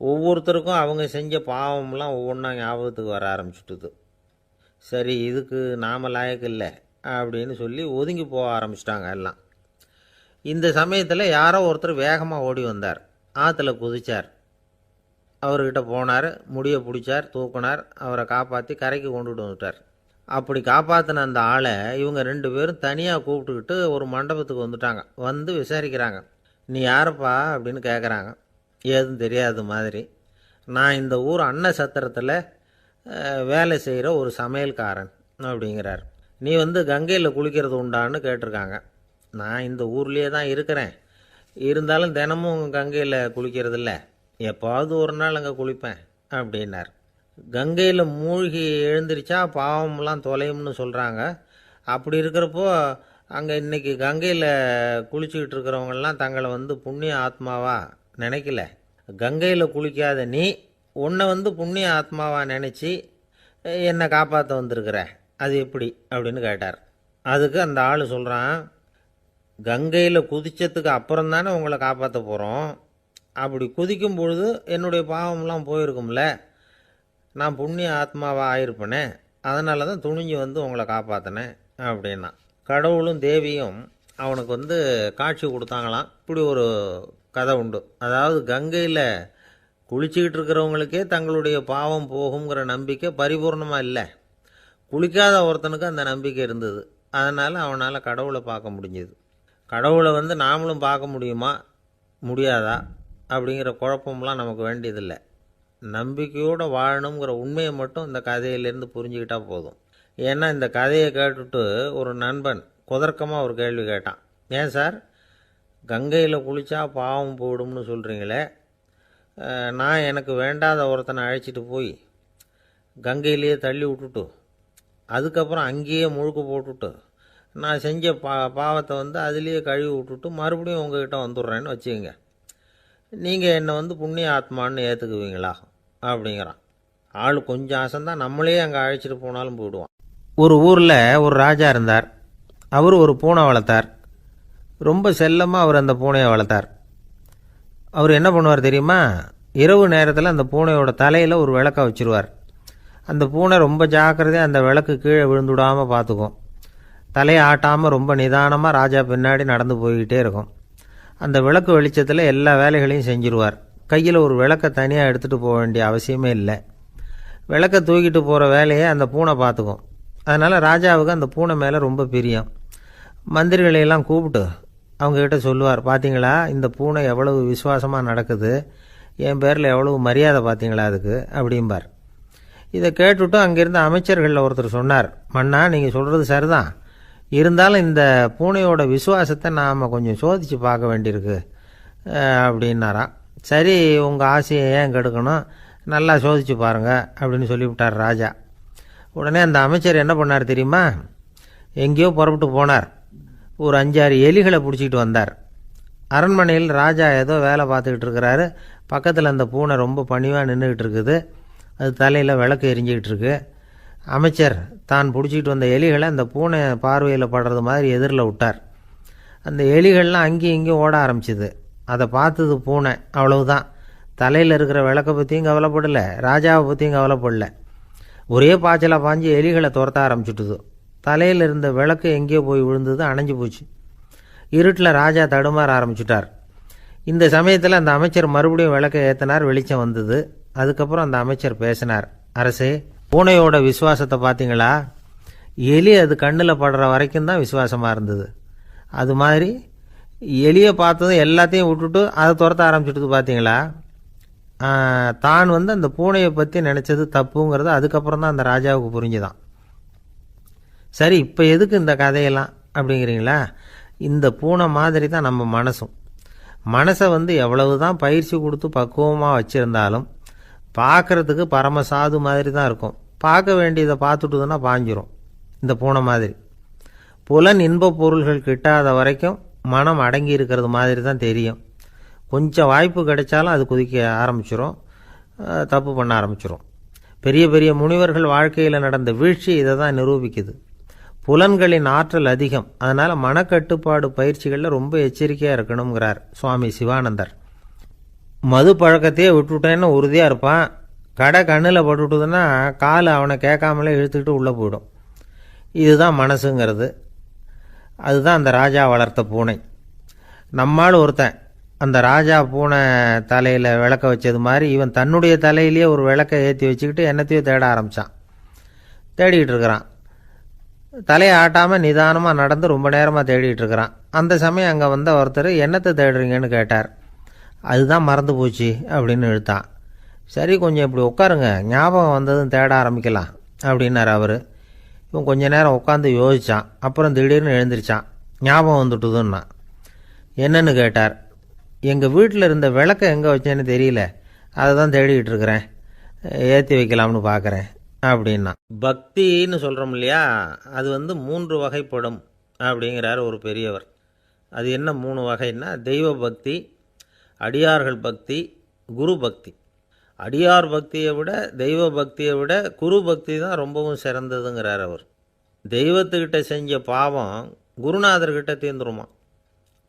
ஒவ்வொருத்தருக்கும் அவங்க செஞ்ச பாவம்லாம் ஒவ்வொன்றா ஞாபகத்துக்கு வர ஆரம்பிச்சுட்டுது. சரி, இதுக்கு நாம் லாயக்கு இல்லை அப்படின்னு சொல்லி ஒதுங்கி போக ஆரம்பிச்சிட்டாங்க எல்லாம். இந்த சமயத்தில் யாரோ ஒருத்தர் வேகமாக ஓடி வந்தார், ஆற்றுல குதித்தார். அவர்கிட்ட போனார், முடியை பிடிச்சார், தூக்கினார், அவரை காப்பாற்றி கரைக்கு கொண்டுட்டு வந்துட்டார். அப்படி காப்பாற்றின அந்த ஆளை இவங்க 2 பேரும் தனியாக கூப்பிட்டுக்கிட்டு ஒரு மண்டபத்துக்கு வந்துட்டாங்க. வந்து விசாரிக்கிறாங்க. நீ யாரப்பா அப்படின்னு கேட்குறாங்க. ஏதும் தெரியாத மாதிரி. நான் இந்த ஊர் அன்ன சத்திரத்தில் வேலை செய்கிற ஒரு சமையல்காரன் அப்படிங்கிறார். நீ வந்து கங்கையில் குளிக்கிறது உண்டான்னு கேட்டிருக்காங்க. நான் இந்த ஊர்லேயே தான் இருக்கிறேன், இருந்தாலும் தினமும் கங்கையில் குளிக்கிறதில்ல, எப்போது ஒரு நாள் அங்கே குளிப்பேன் அப்படின்னார். கங்கையில் மூழ்கி எழுந்திரிச்சா பாவம்லாம் தொலையும்னு சொல்கிறாங்க. அப்படி இருக்கிறப்போ அங்கே இன்றைக்கி கங்கையில் குளிச்சுக்கிட்டு இருக்கிறவங்கெல்லாம் தங்களை வந்து புண்ணிய ஆத்மாவா நினைக்கல. கங்கையில் குளிக்காத நீ உன்னை வந்து புண்ணிய ஆத்மாவா நினச்சி என்னை காப்பாற்ற வந்திருக்கிற, அது எப்படி அப்படின்னு கேட்டார். அதுக்கு அந்த ஆள் சொல்கிறான், கங்கையில் குதித்ததுக்கு அப்புறம் தானே உங்களை காப்பாற்ற போகிறோம், அப்படி குதிக்கும் பொழுது என்னுடைய பாவம்லாம் போயிருக்கும்ல, நான் புண்ணிய ஆத்மாவாக ஆயிருப்பேனே, அதனால தான் துணிஞ்சு வந்து உங்களை காப்பாற்றினேன் அப்படின்னா. கடவுளும் தேவியும் அவனுக்கு வந்து காட்சி கொடுத்தாங்களாம். இப்படி ஒரு கதை உண்டு. அதாவது கங்கையில் குளிச்சுக்கிட்டு இருக்கிறவங்களுக்கே தங்களுடைய பாவம் போகுங்கிற நம்பிக்கை பரிபூர்ணமாக இல்லை, குளிக்காத ஒருத்தனுக்கு அந்த நம்பிக்கை இருந்தது. அதனால் அவனால் கடவுளை பார்க்க முடிஞ்சது. கடவுளை வந்து நாமளும் பார்க்க முடியுமா முடியாதா அப்படிங்கிற குழப்பம்லாம் நமக்கு வேண்டியதில்லை. நம்பிக்கையோடு வாழணுங்கிற உண்மையை மட்டும் இந்த கதையிலேருந்து புரிஞ்சுக்கிட்டால் போதும். ஏன்னா இந்த கதையை கேட்டுட்டு ஒரு நண்பன் குதர்க்கமாக ஒரு கேள்வி கேட்டான். ஏன் சார், கங்கையில் குளித்தா பாவம் போடும்னு சொல்கிறீங்களே, நான் எனக்கு வேண்டாத ஒருத்தனை அழைச்சிட்டு போய் கங்கையிலேயே தள்ளி விட்டுட்டு அதுக்கப்புறம் அங்கேயே முழுக்க போட்டுட்டு நான் செஞ்ச பாவத்தை வந்து அதுலேயே கழுவி விட்டுட்டு மறுபடியும் உங்ககிட்ட வந்துடுறேன்னு வச்சுக்கோங்க, நீங்கள் என்னை வந்து புண்ணிய ஆத்மான்னு ஏற்றுக்குவீங்களா அப்படிங்கிறான். ஆள் கொஞ்சம் ஆசைந்தான், நம்மளே அங்கே அழைச்சிட்டு போனாலும் போயிடுவான். ஒரு ஊரில் ஒரு ராஜா இருந்தார். அவர் ஒரு பூனை வளர்த்தார். ரொம்ப செல்லமாக அவர் அந்த பூனையை வளர்த்தார். அவர் என்ன பண்ணுவார் தெரியுமா? இரவு நேரத்தில் அந்த பூனையோட தலையில் ஒரு விளக்கை வச்சுருவார். அந்த பூனை ரொம்ப ஜாக்கிரதையாக அந்த விளக்கு கீழே விழுந்துடாமல் பார்த்துக்கும். தலையை ஆட்டாமல் ரொம்ப நிதானமாக ராஜா பின்னாடி நடந்து போய்கிட்டே இருக்கும். அந்த விளக்கு வெளிச்சத்தில் எல்லா வேலைகளையும் செஞ்சுருவார். கையில் ஒரு விளக்கை தனியாக எடுத்துகிட்டு போக வேண்டிய அவசியமே இல்லை. விளக்கை தூக்கிட்டு போகிற வேலையை அந்த பூனை பார்த்துக்கும். அதனால் ராஜாவுக்கு அந்த பூனை மேலே ரொம்ப பிரியம். மந்திரிகளையெல்லாம் கூப்பிட்டு அவங்கக்கிட்ட சொல்லுவார், பார்த்தீங்களா இந்த பூனை எவ்வளவு விசுவாசமாக நடக்குது, என் பேரில் எவ்வளவு மரியாதை பார்த்தீங்களா அதுக்கு அப்படிம்பார். இதை கேட்டுவிட்டு அங்கேருந்து அமைச்சர்களில் ஒருத்தர் சொன்னார், மன்னா நீங்கள் சொல்கிறது சரிதான், இருந்தாலும் இந்த பூனையோட விசுவாசத்தை நாம் கொஞ்சம் சோதித்து பார்க்க வேண்டியிருக்கு அப்படின்னாராம். சரி, உங்கள் ஆசையை ஏன் கெடுக்கணும், நல்லா சோதித்து பாருங்கள் அப்படின்னு சொல்லிவிட்டார் ராஜா. உடனே அந்த அமைச்சர் என்ன பண்ணார் தெரியுமா? எங்கேயோ புறப்பட்டு போனார். ஒரு 5-6 எலிகளை பிடிச்சிக்கிட்டு வந்தார். அரண்மனையில் ராஜா ஏதோ வேலை பார்த்துக்கிட்டு இருக்கிறாரு. பக்கத்தில் அந்த பூனை ரொம்ப பணிவாக நின்றுக்கிட்டு இருக்குது. அது தலையில் விளக்கு எரிஞ்சிக்கிட்டு இருக்கு. அமைச்சர் தான் பிடிச்சிக்கிட்டு வந்த எலிகளை அந்த பூனை பார்வையில் படுறது மாதிரி எதிரில் விட்டார். அந்த எலிகள்லாம் அங்கேயும் இங்கேயும் ஓட ஆரம்பிச்சிது. அதை பார்த்தது பூனை, அவ்வளவுதான். தலையில் இருக்கிற விளக்கை பற்றியும் கவலைப்படலை, ராஜாவை பற்றியும் கவலைப்படல. ஒரே பாய்ச்சலாக பாஞ்சு எலிகளை துரத்த ஆரம்பிச்சுட்டுது. தலையில் இருந்த விளக்கு எங்கேயோ போய் விழுந்தது, அணைஞ்சு போச்சு. இருட்டில் ராஜா தடுமாற ஆரம்பிச்சுட்டார். இந்த சமயத்தில் அந்த அமைச்சர் மறுபடியும் விளக்கை ஏற்றினார். வெளிச்சம் வந்தது. அதுக்கப்புறம் அந்த அமைச்சர் பேசினார், அரசே, பூனையோட விசுவாசத்தை பார்த்தீங்களா? எலி அது கண்ணில் படுற வரைக்கும் தான் விசுவாசமாக இருந்தது. அது மாதிரி எலியை பார்த்ததும் எல்லாத்தையும் விட்டுட்டு அதை துரத்த ஆரம்பிச்சுட்டு பார்த்தீங்களா? தான் அந்த பூனையை பற்றி நினச்சது தப்புங்கிறது அதுக்கப்புறம் தான் அந்த ராஜாவுக்கு புரிஞ்சுதான். சரி, இப்போ எதுக்கு இந்த கதையெல்லாம் அப்படிங்கிறீங்களா? இந்த பூனை மாதிரி தான் நம்ம மனசும். மனசை எவ்வளவு தான் பயிற்சி கொடுத்து பக்குவமாக வச்சுருந்தாலும் பார்க்குறதுக்கு பரமசாது மாதிரி தான் இருக்கும். பார்க்க வேண்டியதை பார்த்துட்டுதுன்னா பாஞ்சிரும். இந்த பூனை மாதிரி புலன் இன்ப பொருள்கள் கிட்டாத வரைக்கும் மனம் அடங்கி இருக்கிறது மாதிரி தான் தெரியும். கொஞ்சம் வாய்ப்பு கிடைச்சாலும் அது குதிக்க ஆரம்பிச்சிரும், தப்பு பண்ண ஆரம்பிச்சிரும். பெரிய பெரிய முனிவர்கள் வாழ்க்கையில் நடந்த வீழ்ச்சி இதை தான் நிரூபிக்குது. புலன்களின் ஆற்றல் அதிகம். அதனால் மனக்கட்டுப்பாடு பயிற்சிகளில் ரொம்ப எச்சரிக்கையாக இருக்கணுங்கிறார் சுவாமி சிவானந்தர். மது பழக்கத்தையே விட்டுவிட்டேன்னு உறுதியாக இருப்பான். கடை கண்ணில் பட்டுவிட்டுதுன்னா கால் அவனை கேட்காமலே இழுத்துக்கிட்டு உள்ளே போயிடும். இதுதான் மனசுங்கிறது. அதுதான் அந்த ராஜா வளர்த்த பூனை. நம்மால் ஒருத்தன் அந்த ராஜா பூனை தலையில் விளக்க வச்சது மாதிரி இவன் தன்னுடைய தலையிலேயே ஒரு விளக்கை ஏற்றி வச்சுக்கிட்டு என்னத்தையோ தேட ஆரம்பித்தான். தேடிக்கிட்டு இருக்கிறான். தலையை ஆட்டாமல் நிதானமாக நடந்து ரொம்ப நேரமாக தேடிகிட்டு இருக்கிறான். அந்த சமயம் அங்கே வந்த ஒருத்தர், என்னத்தை தேடுறீங்கன்னு கேட்டார். அதுதான் மறந்து போச்சு அப்படின்னு இழுத்தான். சரி, கொஞ்சம் இப்படி உட்காருங்க, ஞாபகம் வந்ததும் தேட ஆரம்பிக்கலாம் அப்படின்னார் அவர். இவன் கொஞ்ச நேரம் உட்காந்து யோசித்தான். அப்புறம் திடீர்னு எழுந்திரிச்சான். ஞாபகம் வந்துட்டுதுன்னா. என்னன்னு கேட்டார். எங்கள் வீட்டில் இருந்த விளக்கை எங்கே வச்சேன்னு தெரியல, அதை தான் தேடிக்கிட்டு இருக்கிறேன், ஏற்றி வைக்கலாம்னு பார்க்குறேன் அப்படின்னா. பக்தின்னு சொல்கிறோம் இல்லையா, அது 3 வகைப்படும் அப்படிங்கிறார் ஒரு பெரியவர். அது என்ன 3 வகைன்னா, தெய்வ பக்தி, அடியார்கள் பக்தி, குரு பக்தி. அடியார் பக்தியை விட தெய்வ பக்தியை விட குரு பக்தி தான் ரொம்பவும் சிறந்ததுங்கிறார் அவர். தெய்வத்துக்கிட்ட செஞ்ச பாவம் குருநாதர்கிட்ட தீர்ந்துருமா.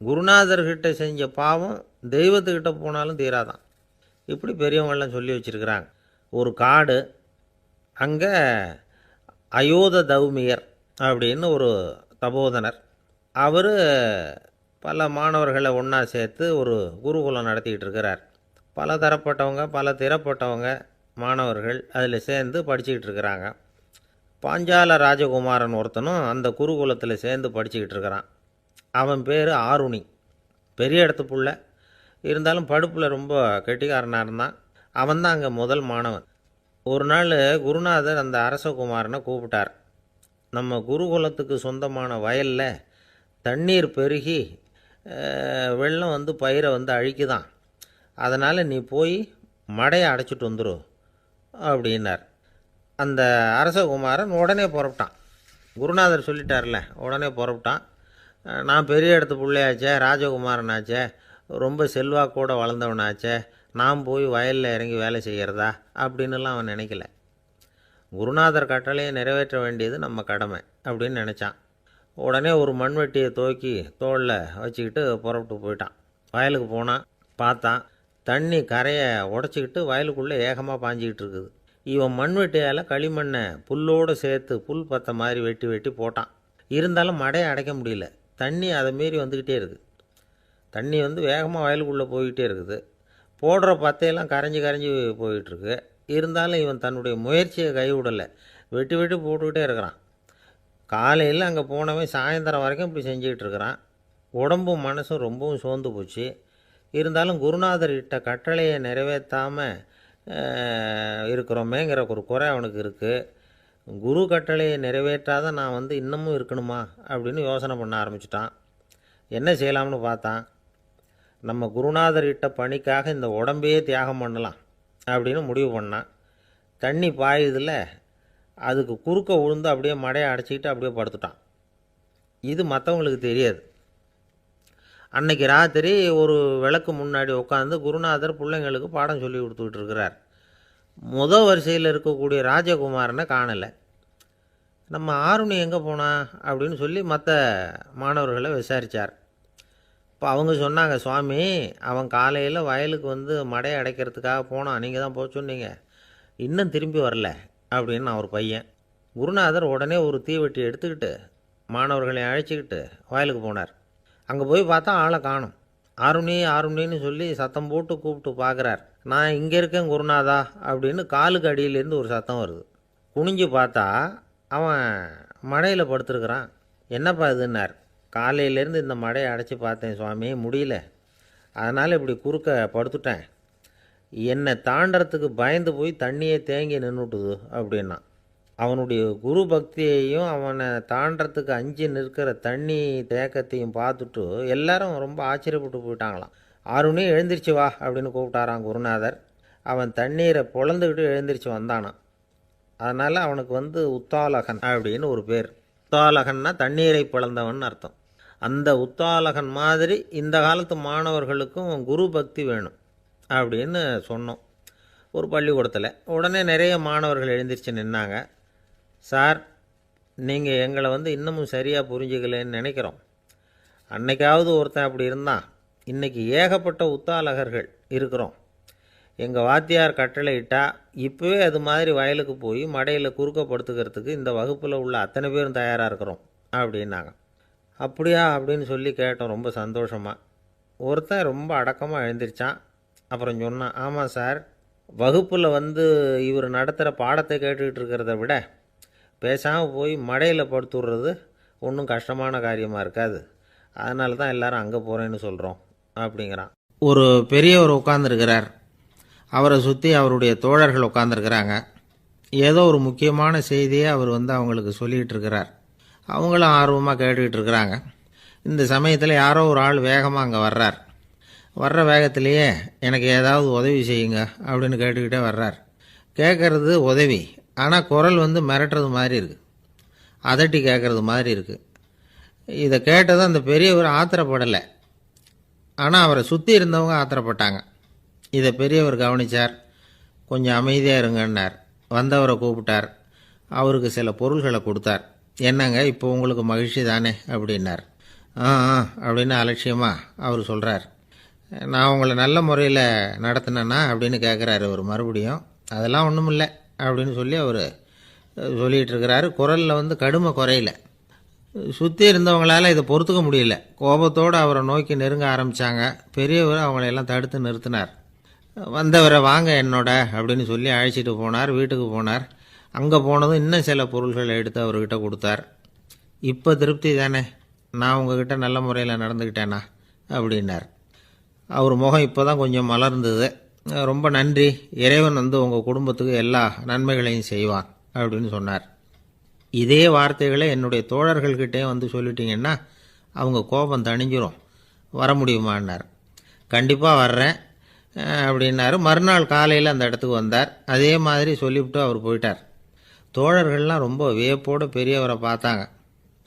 குருநாதர்கிட்ட செஞ்ச பாவம் தெய்வத்துக்கிட்ட போனாலும் தீராதான். இப்படி பெரியவங்கள்லாம் சொல்லி வச்சுருக்கிறாங்க. ஒரு காடு, அங்கே அயோத தௌமியர் அப்படின்னு ஒரு தபோதனர். அவர் பல மாணவர்களை ஒன்றா சேர்த்து ஒரு குருகுலம் நடத்திக்கிட்டு இருக்கிறார். பல தரப்பட்டவங்க, பல திறப்பட்டவங்க மாணவர்கள் அதில் சேர்ந்து படிச்சுக்கிட்டு இருக்கிறாங்க. பாஞ்சால ராஜகுமாரன் ஒருத்தனும் அந்த குருகுலத்தில் சேர்ந்து படிச்சுக்கிட்டு இருக்கிறான். அவன் பேர் ஆருணி. பெரிய இடத்து புள்ள, இருந்தாலும் படுப்பில் ரொம்ப கெட்டிக்காரனாக இருந்தான். அவன் தான் அங்கே முதல் மாணவன். ஒரு நாள் குருநாதர் அந்த அரசகுமாரனை கூப்பிட்டார். நம்ம குருகுலத்துக்கு சொந்தமான வயலில் தண்ணீர் பெருகி வெள்ளம் பயிரை அழிக்குதான், அதனால் நீ போய் மடையை அடைச்சிட்டு வந்துரு அப்படின்னார். அந்த அரசகுமாரன் உடனே புறப்பட்டான். குருநாதர் சொல்லிட்டார்ல, உடனே புறப்பட்டான். நான் பெரிய இடத்து பிள்ளையாச்சே, ராஜகுமாரனாச்சே, ரொம்ப செல்வாக்கூட வளர்ந்தவனாச்சே, நான் போய் வயலில் இறங்கி வேலை செய்கிறதா அப்படின்னுலாம் அவன் நினைக்கல. குருநாதர் கட்டளையை நிறைவேற்ற வேண்டியது நம்ம கடமை அப்படின்னு நினச்சான். உடனே ஒரு மண்வெட்டியை தூக்கி தோளில் வச்சுக்கிட்டு புறப்பட்டு போயிட்டான். வயலுக்கு போனான். பார்த்தான், தண்ணி கரையை உடச்சிக்கிட்டு வயலுக்குள்ளே ஏகமாக பாஞ்சிக்கிட்டு இருக்குது. இவன் மண்வெட்டியால் களிமண்ணை புல்லோடு சேர்த்து புல் பற்ற மாதிரி வெட்டி வெட்டி போட்டான். இருந்தாலும் மடையை அடைக்க முடியல. தண்ணி அதை மீறி வந்துக்கிட்டே இருக்குது. தண்ணி வந்து வேகமாக வயலுக்குள்ளே போய்கிட்டே இருக்குது. போடுற பத்தையெல்லாம் கரைஞ்சி கரைஞ்சி போயிட்டுருக்கு. இருந்தாலும் இவன் தன்னுடைய முயற்சியை கைவிடலை. வெட்டி வெட்டி போட்டுக்கிட்டே இருக்கிறான். காலையில் அங்கே போனவன் சாயந்தரம் வரைக்கும் இப்படி செஞ்சுக்கிட்டு இருக்கிறான். உடம்பும் மனசும் ரொம்பவும் சோர்ந்து போச்சு. இருந்தாலும் குருநாதர் இட்ட கட்டளையை நிறைவேற்றாமல் இருக்கிறோமேங்கிற ஒரு குறை அவனுக்கு இருக்குது. குரு கட்டளையை நிறைவேற்றாத நான் வந்து இன்னமும் இருக்கணுமா அப்படின்னு யோசனை பண்ண ஆரம்பிச்சிட்டான். என்ன செய்யலாம்னு பார்த்தான். நம்ம குருநாதர் இட்ட பணிக்காக இந்த உடம்பையே தியாகம் பண்ணலாம் அப்படின்னு முடிவு பண்ணான். தண்ணி பாயுதில் அதுக்கு குறுக்க விழுந்து அப்படியே மடையை அடைச்சிக்கிட்டு அப்படியே படுத்துட்டான். இது மற்றவங்களுக்கு தெரியாது. அன்னைக்கு ராத்திரி ஒரு விளக்கு முன்னாடி உட்காந்து குருநாதர் பிள்ளைங்களுக்கு பாடம் சொல்லி கொடுத்துக்கிட்டு இருக்கிறார். முதல் வரிசையில் இருக்கக்கூடிய ராஜகுமாரனை காணலை. நம்ம ஆருணி எங்கே போனா அப்படின்னு சொல்லி மற்ற மாணவர்களை விசாரித்தார். இப்போ அவங்க சொன்னாங்க, சுவாமி அவன் காலையில் வயலுக்கு வந்து மடையை அடைக்கிறதுக்காக போனான், நீங்கள் தான் போக சொன்னீங்க, இன்னும் திரும்பி வரல அப்படின்னு அவர் பையன். குருநாதர் உடனே ஒரு தீவெட்டி எடுத்துக்கிட்டு மாணவர்களை அழைச்சிக்கிட்டு வயலுக்கு போனார். அங்கே போய் பார்த்தா ஆளை காணும். ஆருணி ஆருணின்னு சொல்லி சத்தம் போட்டு கூப்பிட்டு பார்க்குறார். நான் இங்கே இருக்கேன் குருநாதா அப்படின்னு காலுக்கு அடியிலேருந்து ஒரு சத்தம் வருது. குனிஞ்சு பார்த்தா அவன் மடையில் படுத்துருக்குறான். என்னப்பா இதுன்னார். காலையிலேருந்து இந்த மடையை அடைச்சி பார்த்தேன் சுவாமி, முடியல, அதனால் இப்படி குறுக்க படுத்துட்டேன். என்னை தாண்டறதுக்கு பயந்து போய் தண்ணியை தேங்கி நின்றுட்டுது அப்படின்னா. அவனுடைய குரு பக்தியையும் அவனை தாண்டறதுக்கு அஞ்சு நிற்கிற தண்ணி தேக்கத்தையும் பார்த்துட்டு எல்லாரும் ரொம்ப ஆச்சரியப்பட்டு போயிட்டாங்களாம். ஆருணி எழுந்திரிச்சு வா அப்படின்னு கூப்பிட்டாரான் குருநாதர். அவன் தண்ணீரை பொழந்துக்கிட்டு எழுந்திரிச்சு வந்தானான். அதனால் அவனுக்கு வந்து உத்தாலகன் அப்படின்னு ஒரு பேர். உத்தாலகன்னா தண்ணீரை பிளந்தவன் அர்த்தம். அந்த உத்தாலகன் மாதிரி இந்த காலத்து மாணவர்களுக்கும் குரு பக்தி வேணும் அப்படின்னு சொன்னோம் ஒரு பள்ளிக்கூடத்தில். உடனே நிறைய மாணவர்கள் எழுந்திரிச்சு நின்னாங்க. சார், நீங்கள் எங்களை வந்து இன்னமும் சரியாக புரிஞ்சுக்கலன்னு நினைக்கிறோம். அன்னைக்காவது ஒருத்தன் அப்படி இருந்தான், இன்றைக்கி ஏகப்பட்ட உத்தாலகர்கள் இருக்கிறோம். எங்கள் வாத்தியார் கட்டளை இட்டால் இப்போவே அது மாதிரி வயலுக்கு போய் மடையில் குறுக்கப்படுத்துக்கிறதுக்கு இந்த வகுப்பில் உள்ள அத்தனை பேரும் தயாராக இருக்கிறோம் அப்படின்னாங்க. அப்படியா அப்படின்னு சொல்லி கேட்டோம் ரொம்ப சந்தோஷமாக. ஒருத்தன் ரொம்ப அடக்கமாக எழுந்திரிச்சான். அப்புறம் சொன்னான், ஆமாம் சார், வகுப்பில் வந்து இவர் நடத்துகிற பாடத்தை கேட்டுக்கிட்டு இருக்கிறத விட பேசாமல் போய் மடையில் படுத்துடுறது ஒன்றும் கஷ்டமான காரியமாக இருக்காது, அதனால தான் எல்லாரும் அங்கே போகிறேன்னு சொல்கிறோம் அப்படிங்கிறான். ஒரு பெரியவர் உட்காந்துருக்கிறார். அவரை சுற்றி அவருடைய தோழர்கள் உட்காந்துருக்கிறாங்க. ஏதோ ஒரு முக்கியமான செய்தியை அவர் வந்து அவங்களுக்கு சொல்லிகிட்டு இருக்கிறார். அவங்களும் ஆர்வமாக கேட்டுக்கிட்டு இருக்கிறாங்க. இந்த சமயத்தில் யாரோ ஒரு ஆள் வேகமாக அங்கே வர்றார். வர்ற வேகத்திலேயே எனக்கு ஏதாவது உதவி செய்யுங்க அப்படின்னு கேட்டுக்கிட்டே வர்றார். கேட்குறது உதவி, ஆனால் குரல் வந்து மிரட்டுறது மாதிரி இருக்குது, அதட்டி கேட்குறது மாதிரி இருக்குது. இதை கேட்டதும் அந்த பெரியவர் ஆத்திரப்படலை, ஆனால் அவரை சுற்றி இருந்தவங்க ஆத்திரப்பட்டாங்க. இதை பெரியவர் கவனித்தார். கொஞ்சம் அமைதியாக இருங்கன்னார். வந்தவரை கூப்பிட்டார். அவருக்கு சில பொருள்களை கொடுத்தார். என்னங்க இப்போ உங்களுக்கு மகிழ்ச்சி தானே அப்படின்னார். ஆ அப்படின்னு அலட்சியமாக அவர் சொல்கிறார். நான் உங்களை நல்ல முறையில் நடத்தினேன்னா அப்படின்னு கேட்குறாரு அவர் மறுபடியும். அதெல்லாம் ஒன்றும் இல்லை அப்படின்னு சொல்லி அவர் சொல்லிகிட்டு இருக்கிறாரு. குரலில் வந்து கடுமை குறையில. சுற்றி இருந்தவங்களால் இதை பொறுத்துக்க முடியல. கோபத்தோடு அவரை நோக்கி நெருங்க ஆரம்பித்தாங்க. பெரியவர் அவங்களையெல்லாம் தடுத்து நிறுத்தினார். வந்தவரை வாங்க என்னோட அப்படின்னு சொல்லி அழைச்சிட்டு போனார். வீட்டுக்கு போனார். அங்கே போனதும் இன்னும் சில பொருள்களை எடுத்து அவர்கிட்ட கொடுத்தார். இப்போ திருப்தி தானே, நான் உங்ககிட்ட நல்ல முறையில் நடந்துக்கிட்டேனா அப்படின்னார். அவர் முகம் இப்போ தான் கொஞ்சம் மலர்ந்தது. ரொம்ப நன்றி, இறைவன் வந்து உங்கள் குடும்பத்துக்கு எல்லா நன்மைகளையும் செய்வான் அப்படின்னு சொன்னார். இதே வார்த்தைகளை என்னுடைய தோழர்கள்கிட்டே வந்து சொல்லிட்டீங்கன்னா அவங்க கோபம் தணிஞ்சிரும், வர முடியுமான்னார். கண்டிப்பாக வர்றேன் அப்படின்னாரு. மறுநாள் காலையில் அந்த இடத்துக்கு வந்தார். அதே மாதிரி சொல்லிவிட்டு அவர் போயிட்டார். தோழர்கள்லாம் ரொம்ப வியப்போடு பெரியவரை பார்த்தாங்க.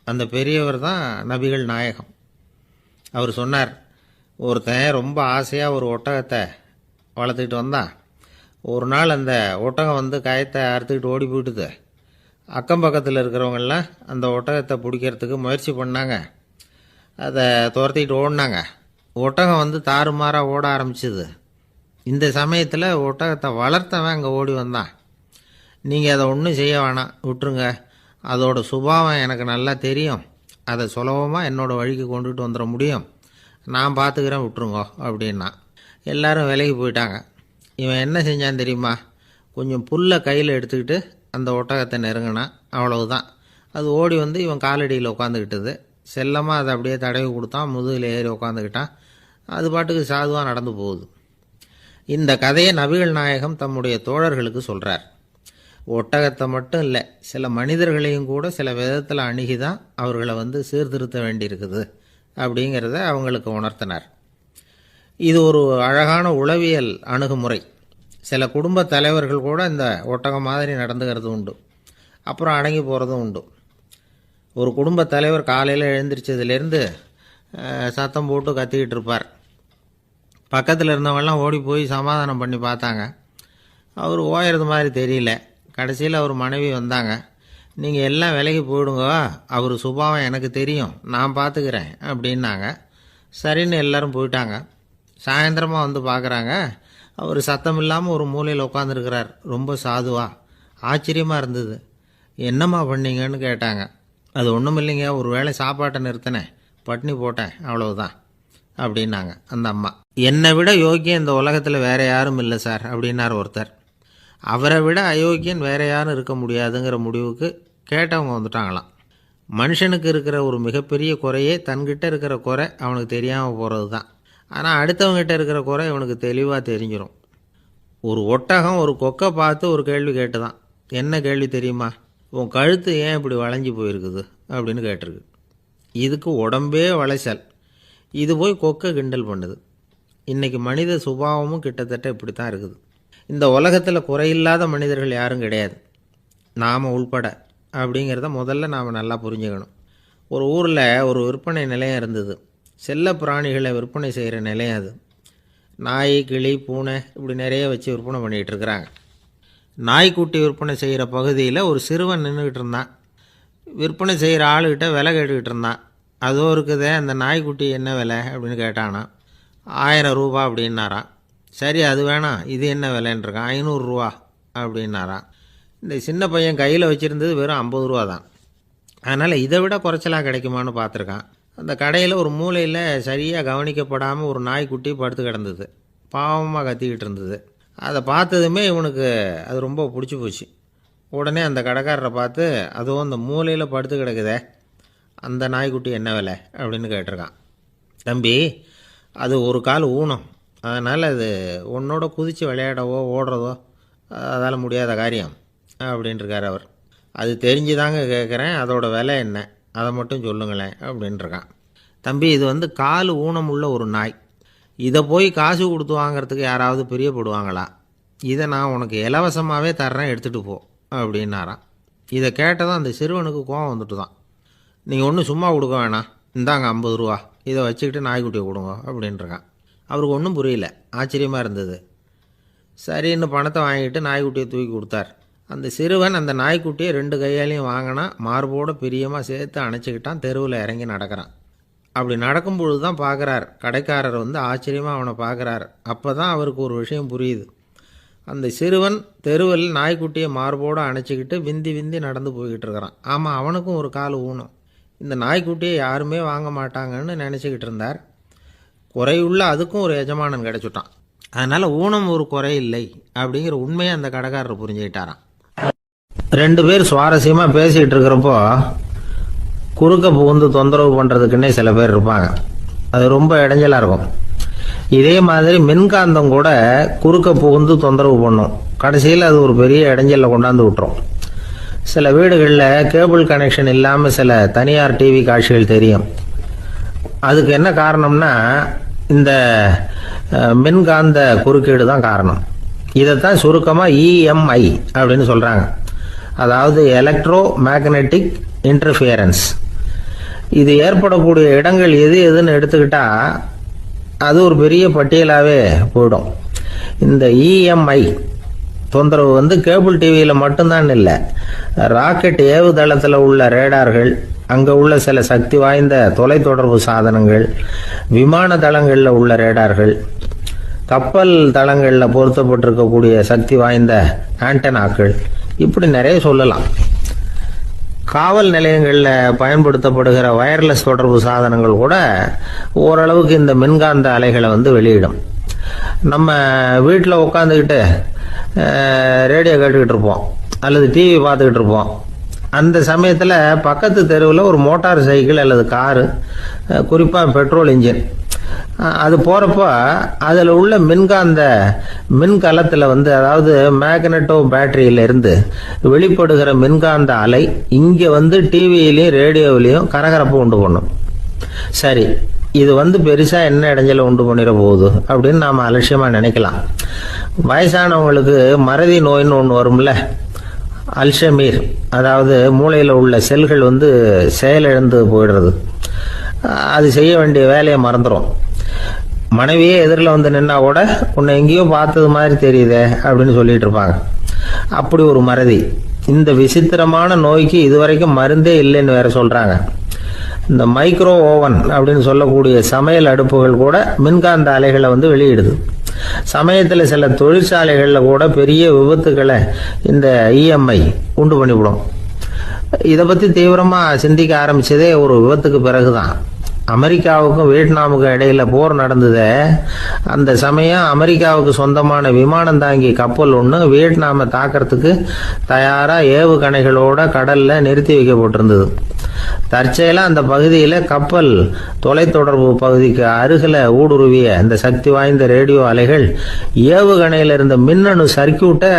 அந்த பெரியவர் தான் நபிகள் நாயகம். அவர் சொன்னார், ஒருத்தன் ரொம்ப ஆசையாக ஒரு ஒட்டகத்தை வளர்த்துக்கிட்டு வந்தான். ஒரு நாள் அந்த ஒட்டகம் வந்து கயத்தை அறுத்துக்கிட்டு ஓடி போயிட்டுது. அக்கம் பக்கத்தில் இருக்கிறவங்கெல்லாம் அந்த ஒட்டகத்தை பிடிக்கிறதுக்கு முயற்சி பண்ணாங்க. அதை துரத்திக்கிட்டு ஓடினாங்க. ஒட்டகம் வந்து தாறுமாறாக ஓட ஆரம்பிச்சிது. இந்த சமயத்தில் ஒட்டகத்தை வளர்த்தவன் அங்கே ஓடி வந்தான். நீங்கள் அதை ஒன்றும் செய்ய வேணாம், விட்டுருங்க. அதோட சுபாவம் எனக்கு நல்லா தெரியும். அதை சுலபமாக என்னோடய வழிக்கு கொண்டுட்டு வந்துட முடியும். நான் பார்த்துக்கிறேன், விட்டுருங்க அப்படின்னா. எல்லாரும் விலைக்கு போயிட்டாங்க. இவன் என்ன செஞ்சான் தெரியுமா? கொஞ்சம் புல்லை கையில் எடுத்துக்கிட்டு அந்த ஒட்டகத்தை நெருங்கினான். அவ்வளவுதான். அது ஓடி வந்து இவன் காலடியில் உட்காந்துக்கிட்டது. செல்லமாக அதை அப்படியே தடவி கொடுத்தான். முதுகில் ஏறி உட்காந்துக்கிட்டான். அது பாட்டுக்கு சாதுவாக நடந்து போகுது. இந்த கதையை நபிகள் நாயகம் தம்முடைய தோழர்களுக்கு சொல்கிறார். ஒட்டகத்தை மட்டும் இல்லை, சில மனிதர்களையும் கூட சில விதத்தில் அணுகி தான் அவர்களை வந்து சீர்திருத்த வேண்டியிருக்குது அப்படிங்கிறத அவங்களுக்கு உணர்த்தினார். இது ஒரு அழகான உளவியல் அணுகுமுறை. சில குடும்ப தலைவர்கள் கூட இந்த ஒட்டகம் மாதிரி நடந்துக்கிறது உண்டு. அப்புறம் அடங்கி போகிறதும் உண்டு. ஒரு குடும்ப தலைவர் காலையில் எழுந்திரிச்சதுலேருந்து சத்தம் போட்டு கத்திக்கிட்டு இருப்பார். பக்கத்தில் இருந்தவங்கெல்லாம் ஓடி போய் சமாதானம் பண்ணி பார்த்தாங்க. அவர் ஓயறது மாதிரி தெரியல. கடைசியில் அவர் மனைவி வந்தாங்க. நீங்கள் எல்லாம் விலைக்கு போயிடுங்க, அவர் சுபாவம் எனக்கு தெரியும், நான் பார்த்துக்கிறேன் அப்படின்னாங்க. சரின்னு எல்லோரும் போயிட்டாங்க. சாயந்தரமாக வந்து பார்க்குறாங்க, அவர் சத்தம் இல்லாமல் ஒரு மூலையில் உட்காந்துருக்கிறார். ரொம்ப சாதுவா. ஆச்சரியமாக இருந்தது. என்னம்மா பண்ணீங்கன்னு கேட்டாங்க. அது ஒன்றும் இல்லைங்க, ஒரு வேளை சாப்பாட்டை நிறுத்தினேன், பட்னி போட்டேன், அவ்வளவுதான் அப்படின்னாங்க அந்த அம்மா. என்னை விட யோக்கியம் இந்த உலகத்தில் வேறு யாரும் இல்லை சார் அப்படின்னார் ஒருத்தர். அவரை விட அயோக்கியன் வேறு யாரும் இருக்க முடியாதுங்கிற முடிவுக்கு கேட்டவங்க வந்துட்டாங்களாம். மனுஷனுக்கு இருக்கிற ஒரு மிகப்பெரிய குறையே தன்கிட்ட இருக்கிற குறை அவனுக்கு தெரியாமல் போகிறது தான். ஆனால் அடுத்தவங்ககிட்ட இருக்கிற குறை இவனுக்கு தெளிவாக தெரிஞ்சிடும். ஒரு ஒட்டகம் ஒரு கொக்கை பார்த்து ஒரு கேள்வி கேட்டுதான். என்ன கேள்வி தெரியுமா? உன் கழுத்து ஏன் இப்படி வளைஞ்சி போயிருக்குது அப்படின்னு கேட்டிருக்கு. இதுக்கு உடம்பே வளைச்சல். இது போய் கொக்கை கிண்டல் பண்ணுது. இன்றைக்கி மனித சுபாவமும் கிட்டத்தட்ட இப்படி தான் இருக்குது. இந்த உலகத்தில் குறையில்லாத மனிதர்கள் யாரும் கிடையாது, நாம் உள்பட அப்படிங்கிறத முதல்ல நாம் நல்லா புரிஞ்சுக்கணும். ஒரு ஊரில் ஒரு விற்பனை நிலையம் இருந்தது. செல்ல பிராணிகளை விற்பனை செய்கிற நிலையம் அது. நாய், கிளி, பூனை இப்படி நிறைய வச்சு விற்பனை பண்ணிகிட்டு இருக்கிறாங்க. நாய்க்குட்டி விற்பனை செய்கிற பகுதியில் ஒரு சிறுவன் நின்றுக்கிட்டு இருந்தான். விற்பனை செய்கிற ஆளுகிட்ட விலை கேட்டுக்கிட்டு இருந்தான். அதோ இருக்குதே அந்த நாய்க்குட்டி என்ன விலை அப்படின்னு கேட்டானா. 1000 ரூபா அப்படின்னாரான். சரி அது வேணாம், இது என்ன விலைன்றிருக்கான். 500 ரூபா அப்படின்னாரான். இந்த சின்ன பையன் கையில் வச்சுருந்தது வெறும் 50 ரூபா தான். அதனால் இதை விட குறைச்சலாக கிடைக்குமான்னு பார்த்துருக்கான். அந்த கடையில் ஒரு மூலையில் சரியாக கவனிக்கப்படாமல் ஒரு நாய்க்குட்டி படுத்து கிடந்தது. பாவமாக கத்திக்கிட்டு இருந்தது. அதை பார்த்ததுமே இவனுக்கு அது ரொம்ப பிடிச்சி போச்சு. உடனே அந்த கடைக்காரரை பார்த்து, அதுவும் அந்த மூலையில் படுத்து கிடக்குதே அந்த நாய்க்குட்டி என்ன விலை அப்படின்னு கேட்டிருக்கான். தம்பி, அது ஒரு கால் ஊனம், அதனால் அது உன்னோட குதித்து விளையாடவோ ஓடுறதோ அதால் முடியாத காரியம் அப்படின்ட்டுருக்கார் அவர். அது தெரிஞ்சுதாங்க கேட்குறேன், அதோட விலை என்ன அதை மட்டும் சொல்லுங்களேன் அப்படின்ட்டுருக்கான். தம்பி, இது வந்து கால் ஊனம் உள்ள ஒரு நாய். இதை போய் காசு கொடுத்து வாங்கிறதுக்கு யாராவது பிரியப்படுவாங்களா? இதை நான் உனக்கு இலவசமாகவே தர்றேன், எடுத்துகிட்டு போ அப்படின்னாரான். இதை கேட்டதும் அந்த சிறுவனுக்கு கோவம் வந்துட்டு தான். நீங்கள் ஒன்றும் சும்மா கொடுக்க வேணாம், இந்தாங்க 50 ரூபா, இதை வச்சுக்கிட்டு நாய்க்குட்டியை கொடுங்க அப்படின்ட்டுருக்கான். அவருக்கு ஒன்றும் புரியல, ஆச்சரியமாக இருந்தது. சரின்னு பணத்தை வாங்கிட்டு நாய்க்குட்டியை தூக்கி கொடுத்தார். அந்த சிறுவன் அந்த நாய்க்குட்டியை 2 கையாலையும் வாங்கினா, மார்போடு பிரியமாக சேர்த்து அணைச்சிக்கிட்டான். தெருவில் இறங்கி நடக்கிறான். அப்படி நடக்கும்பொழுது தான் பார்க்குறார், கடைக்காரர் வந்து ஆச்சரியமாக அவனை பார்க்குறார். அப்போ தான் அவருக்கு ஒரு விஷயம் புரியுது. அந்த சிறுவன் தெருவில் நாய்க்குட்டியை மார்போடு அணைச்சிக்கிட்டு விந்தி விந்தி நடந்து போய்கிட்டு இருக்கிறான். ஆமாம், அவனுக்கும் ஒரு கால் ஊனம். இந்த நாய்க்குட்டியை யாருமே வாங்க மாட்டாங்கன்னு நினச்சிக்கிட்டு இருந்தார். குறையுள்ள அதுக்கும் ஒரு எஜமானன் கிடச்சிட்டான். அதனால் ஊனம் ஒரு குறை இல்லை அப்படிங்கிற உண்மையை அந்த கடைக்காரர் புரிஞ்சுக்கிட்டாரான். 2 பேர் சுவாரஸ்யமாக பேசிகிட்டு இருக்கிறப்போ குறுக்க புகுந்து தொந்தரவு பண்ணுறதுக்குன்னே சில பேர் இருப்பாங்க. அது ரொம்ப இடைஞ்சலாக இருக்கும். இதே மாதிரி மின்காந்தம் கூட குறுக்க புகுந்து தொந்தரவு பண்ணும். கடைசியில் அது ஒரு பெரிய இடைஞ்சலில் கொண்டாந்து விட்டுரும். சில வீடுகளில் கேபிள் கனெக்ஷன் இல்லாமல் சில தனியார் டிவி காட்சிகள் தெரியும். அதுக்கு என்ன காரணம்னா இந்த மின்காந்த குறுக்கீடு தான் காரணம். இதைத்தான் சுருக்கமாக இஎம்ஐ அப்படின்னு சொல்கிறாங்க. அதாவது எலக்ட்ரோ மேக்னெட்டிக் இன்டர்ஃபியரன்ஸ். இது ஏற்படக்கூடிய இடங்கள் எது எதுன்னு எடுத்துக்கிட்டா அது ஒரு பெரிய பட்டியலாகவே போயிடும். இந்த இஎம்ஐ தொந்தரவு வந்து கேபிள் டிவியில் மட்டும்தான் இல்லை, ராக்கெட் ஏவுதளத்தில் உள்ள ரேடார்கள், அங்கே உள்ள சில சக்தி வாய்ந்த தொலைத்தொடர்பு சாதனங்கள், விமான தளங்களில் உள்ள ரேடார்கள், கப்பல் தளங்களில் பொருத்தப்பட்டிருக்கக்கூடிய சக்தி வாய்ந்த ஆண்டனாக்கள், இப்படி நிறைய சொல்லலாம். காவல் நிலையங்களில் பயன்படுத்தப்படுகிற வயர்லெஸ் தொடர்பு சாதனங்கள் கூட ஓரளவுக்கு இந்த மின்காந்த அலைகளை வெளியிடும். நம்ம வீட்டில் உட்காந்துக்கிட்டு ரேடியோ கேட்டுக்கிட்டு இருப்போம் அல்லது டிவி பார்த்துக்கிட்டு இருப்போம். அந்த சமயத்தில் பக்கத்து தெருவில் ஒரு மோட்டார் சைக்கிள் அல்லது காரு, குறிப்பாக பெட்ரோல் இன்ஜின், அது போகிறப்போ அதில் உள்ள மின்கலத்தில் அதாவது மேக்னட்டோ பேட்டரியிலிருந்து வெளிப்படுகிற மின்காந்த அலை இங்கே டிவியிலையும் ரேடியோவிலையும் கரகரப்பு உண்டு பண்ணும். சரி, இது பெருசாக என்ன இடைஞ்சலை உண்டு பண்ணிட போகுது அப்படின்னு நாம் அலட்சியமாக நினைக்கலாம். வயசானவங்களுக்கு மறதி நோயின்னு ஒன்று வரும்ல, அல்ஷமீர், அதாவது மூளையில் உள்ள செல்கள் செயலிழந்து போயிடுறது. அது செய்ய வேண்டிய வேலையை மறந்துடும். மனைவியே எதிரில் நின்னா கூட உன்னை எங்கேயோ பார்த்தது மாதிரி தெரியுதே அப்படின்னு சொல்லிட்டு இருப்பாங்க. அப்படி ஒரு மறதி. இந்த விசித்திரமான நோய்க்கு இதுவரைக்கும் மருந்தே இல்லைன்னு வேற சொல்றாங்க. இந்த மைக்ரோ ஓவன் அப்படின்னு சொல்லக்கூடிய சமையல் அடுப்புகள் கூட மின்காந்த அலைகளை வெளியிடுது. சமயத்தில் சில தொழிற்சாலைகளில் கூட பெரிய விபத்துக்களை இந்த இஎம்ஐ உண்டு பண்ணிவிடும். இதை பற்றி தீவிரமாக சிந்திக்க ஆரம்பிச்சதே ஒரு விபத்துக்கு பிறகுதான். அமெரிக்காவுக்கும் வியட்நாமுக்கும் இடையில போர் நடந்தது. அந்த சமயம் அமெரிக்காவுக்கு சொந்தமான விமானம் தாங்கி கப்பல் ஒன்று வியட்நாமை தாக்கிறதுக்கு தயாராக ஏவுகணைகளோட கடல்ல நிறுத்தி வைக்கப்பட்டிருந்தது. தற்செயலாக அந்த பகுதியில் கப்பல் தொலைத்தொடர்பு பகுதிக்கு அருகில் ஊடுருவிய இந்த சக்தி வாய்ந்த ரேடியோ அலைகள் ஏவுகணையில் இருந்த மின்னணு சர்க்கியூட்டை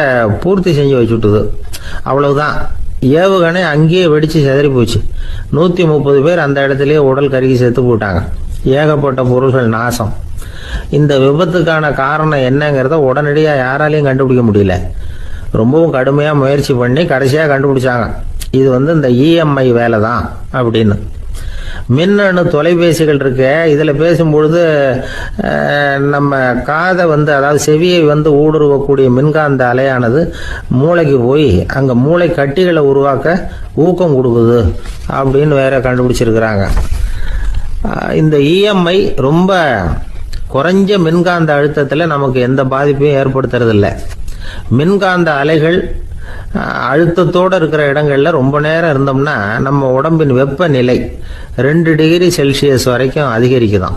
பூர்த்தி செஞ்சு வச்சுட்டுது. அவ்வளவுதான், ஏவுகணை அங்கேயே வெடிச்சு செதறி போச்சு. 130 பேர் அந்த இடத்துலயே உடல் கருகி செத்து போட்டாங்க. ஏகப்பட்ட பொருள்கள் நாசம். இந்த விபத்துக்கான காரணம் என்னங்கிறத உடனடியாக யாராலையும் கண்டுபிடிக்க முடியல. ரொம்பவும் கடுமையாக முயற்சி பண்ணி கடைசியாக கண்டுபிடிச்சாங்க, இது இந்த இஎம்ஐ வேலை தான் அப்படின்னு. மின்னணு தொலைபேசிகள் இருக்கு, இதில் பேசும்பொழுது நம்ம காதை அதாவது செவியை ஊடுருவக்கூடிய மின்காந்த அலையானது மூளைக்கு போய் அங்கே மூளை கட்டிகளை உருவாக்க ஊக்கம் கொடுக்குது அப்படின்னு வேற கண்டுபிடிச்சிருக்கிறாங்க. இந்த இஎம்ஐ ரொம்ப குறைஞ்ச மின்காந்த அழுத்தத்தில் நமக்கு எந்த பாதிப்பையும் ஏற்படுத்துறதில்லை. மின்காந்த அலைகள் அழுத்தத்தோடு இருக்கிற இடங்கள்ல ரொம்ப நேரம் இருந்தோம்னா நம்ம உடம்பின் வெப்பநிலை 2 டிகிரி செல்சியஸ் வரைக்கும் அதிகரிக்குதாம்.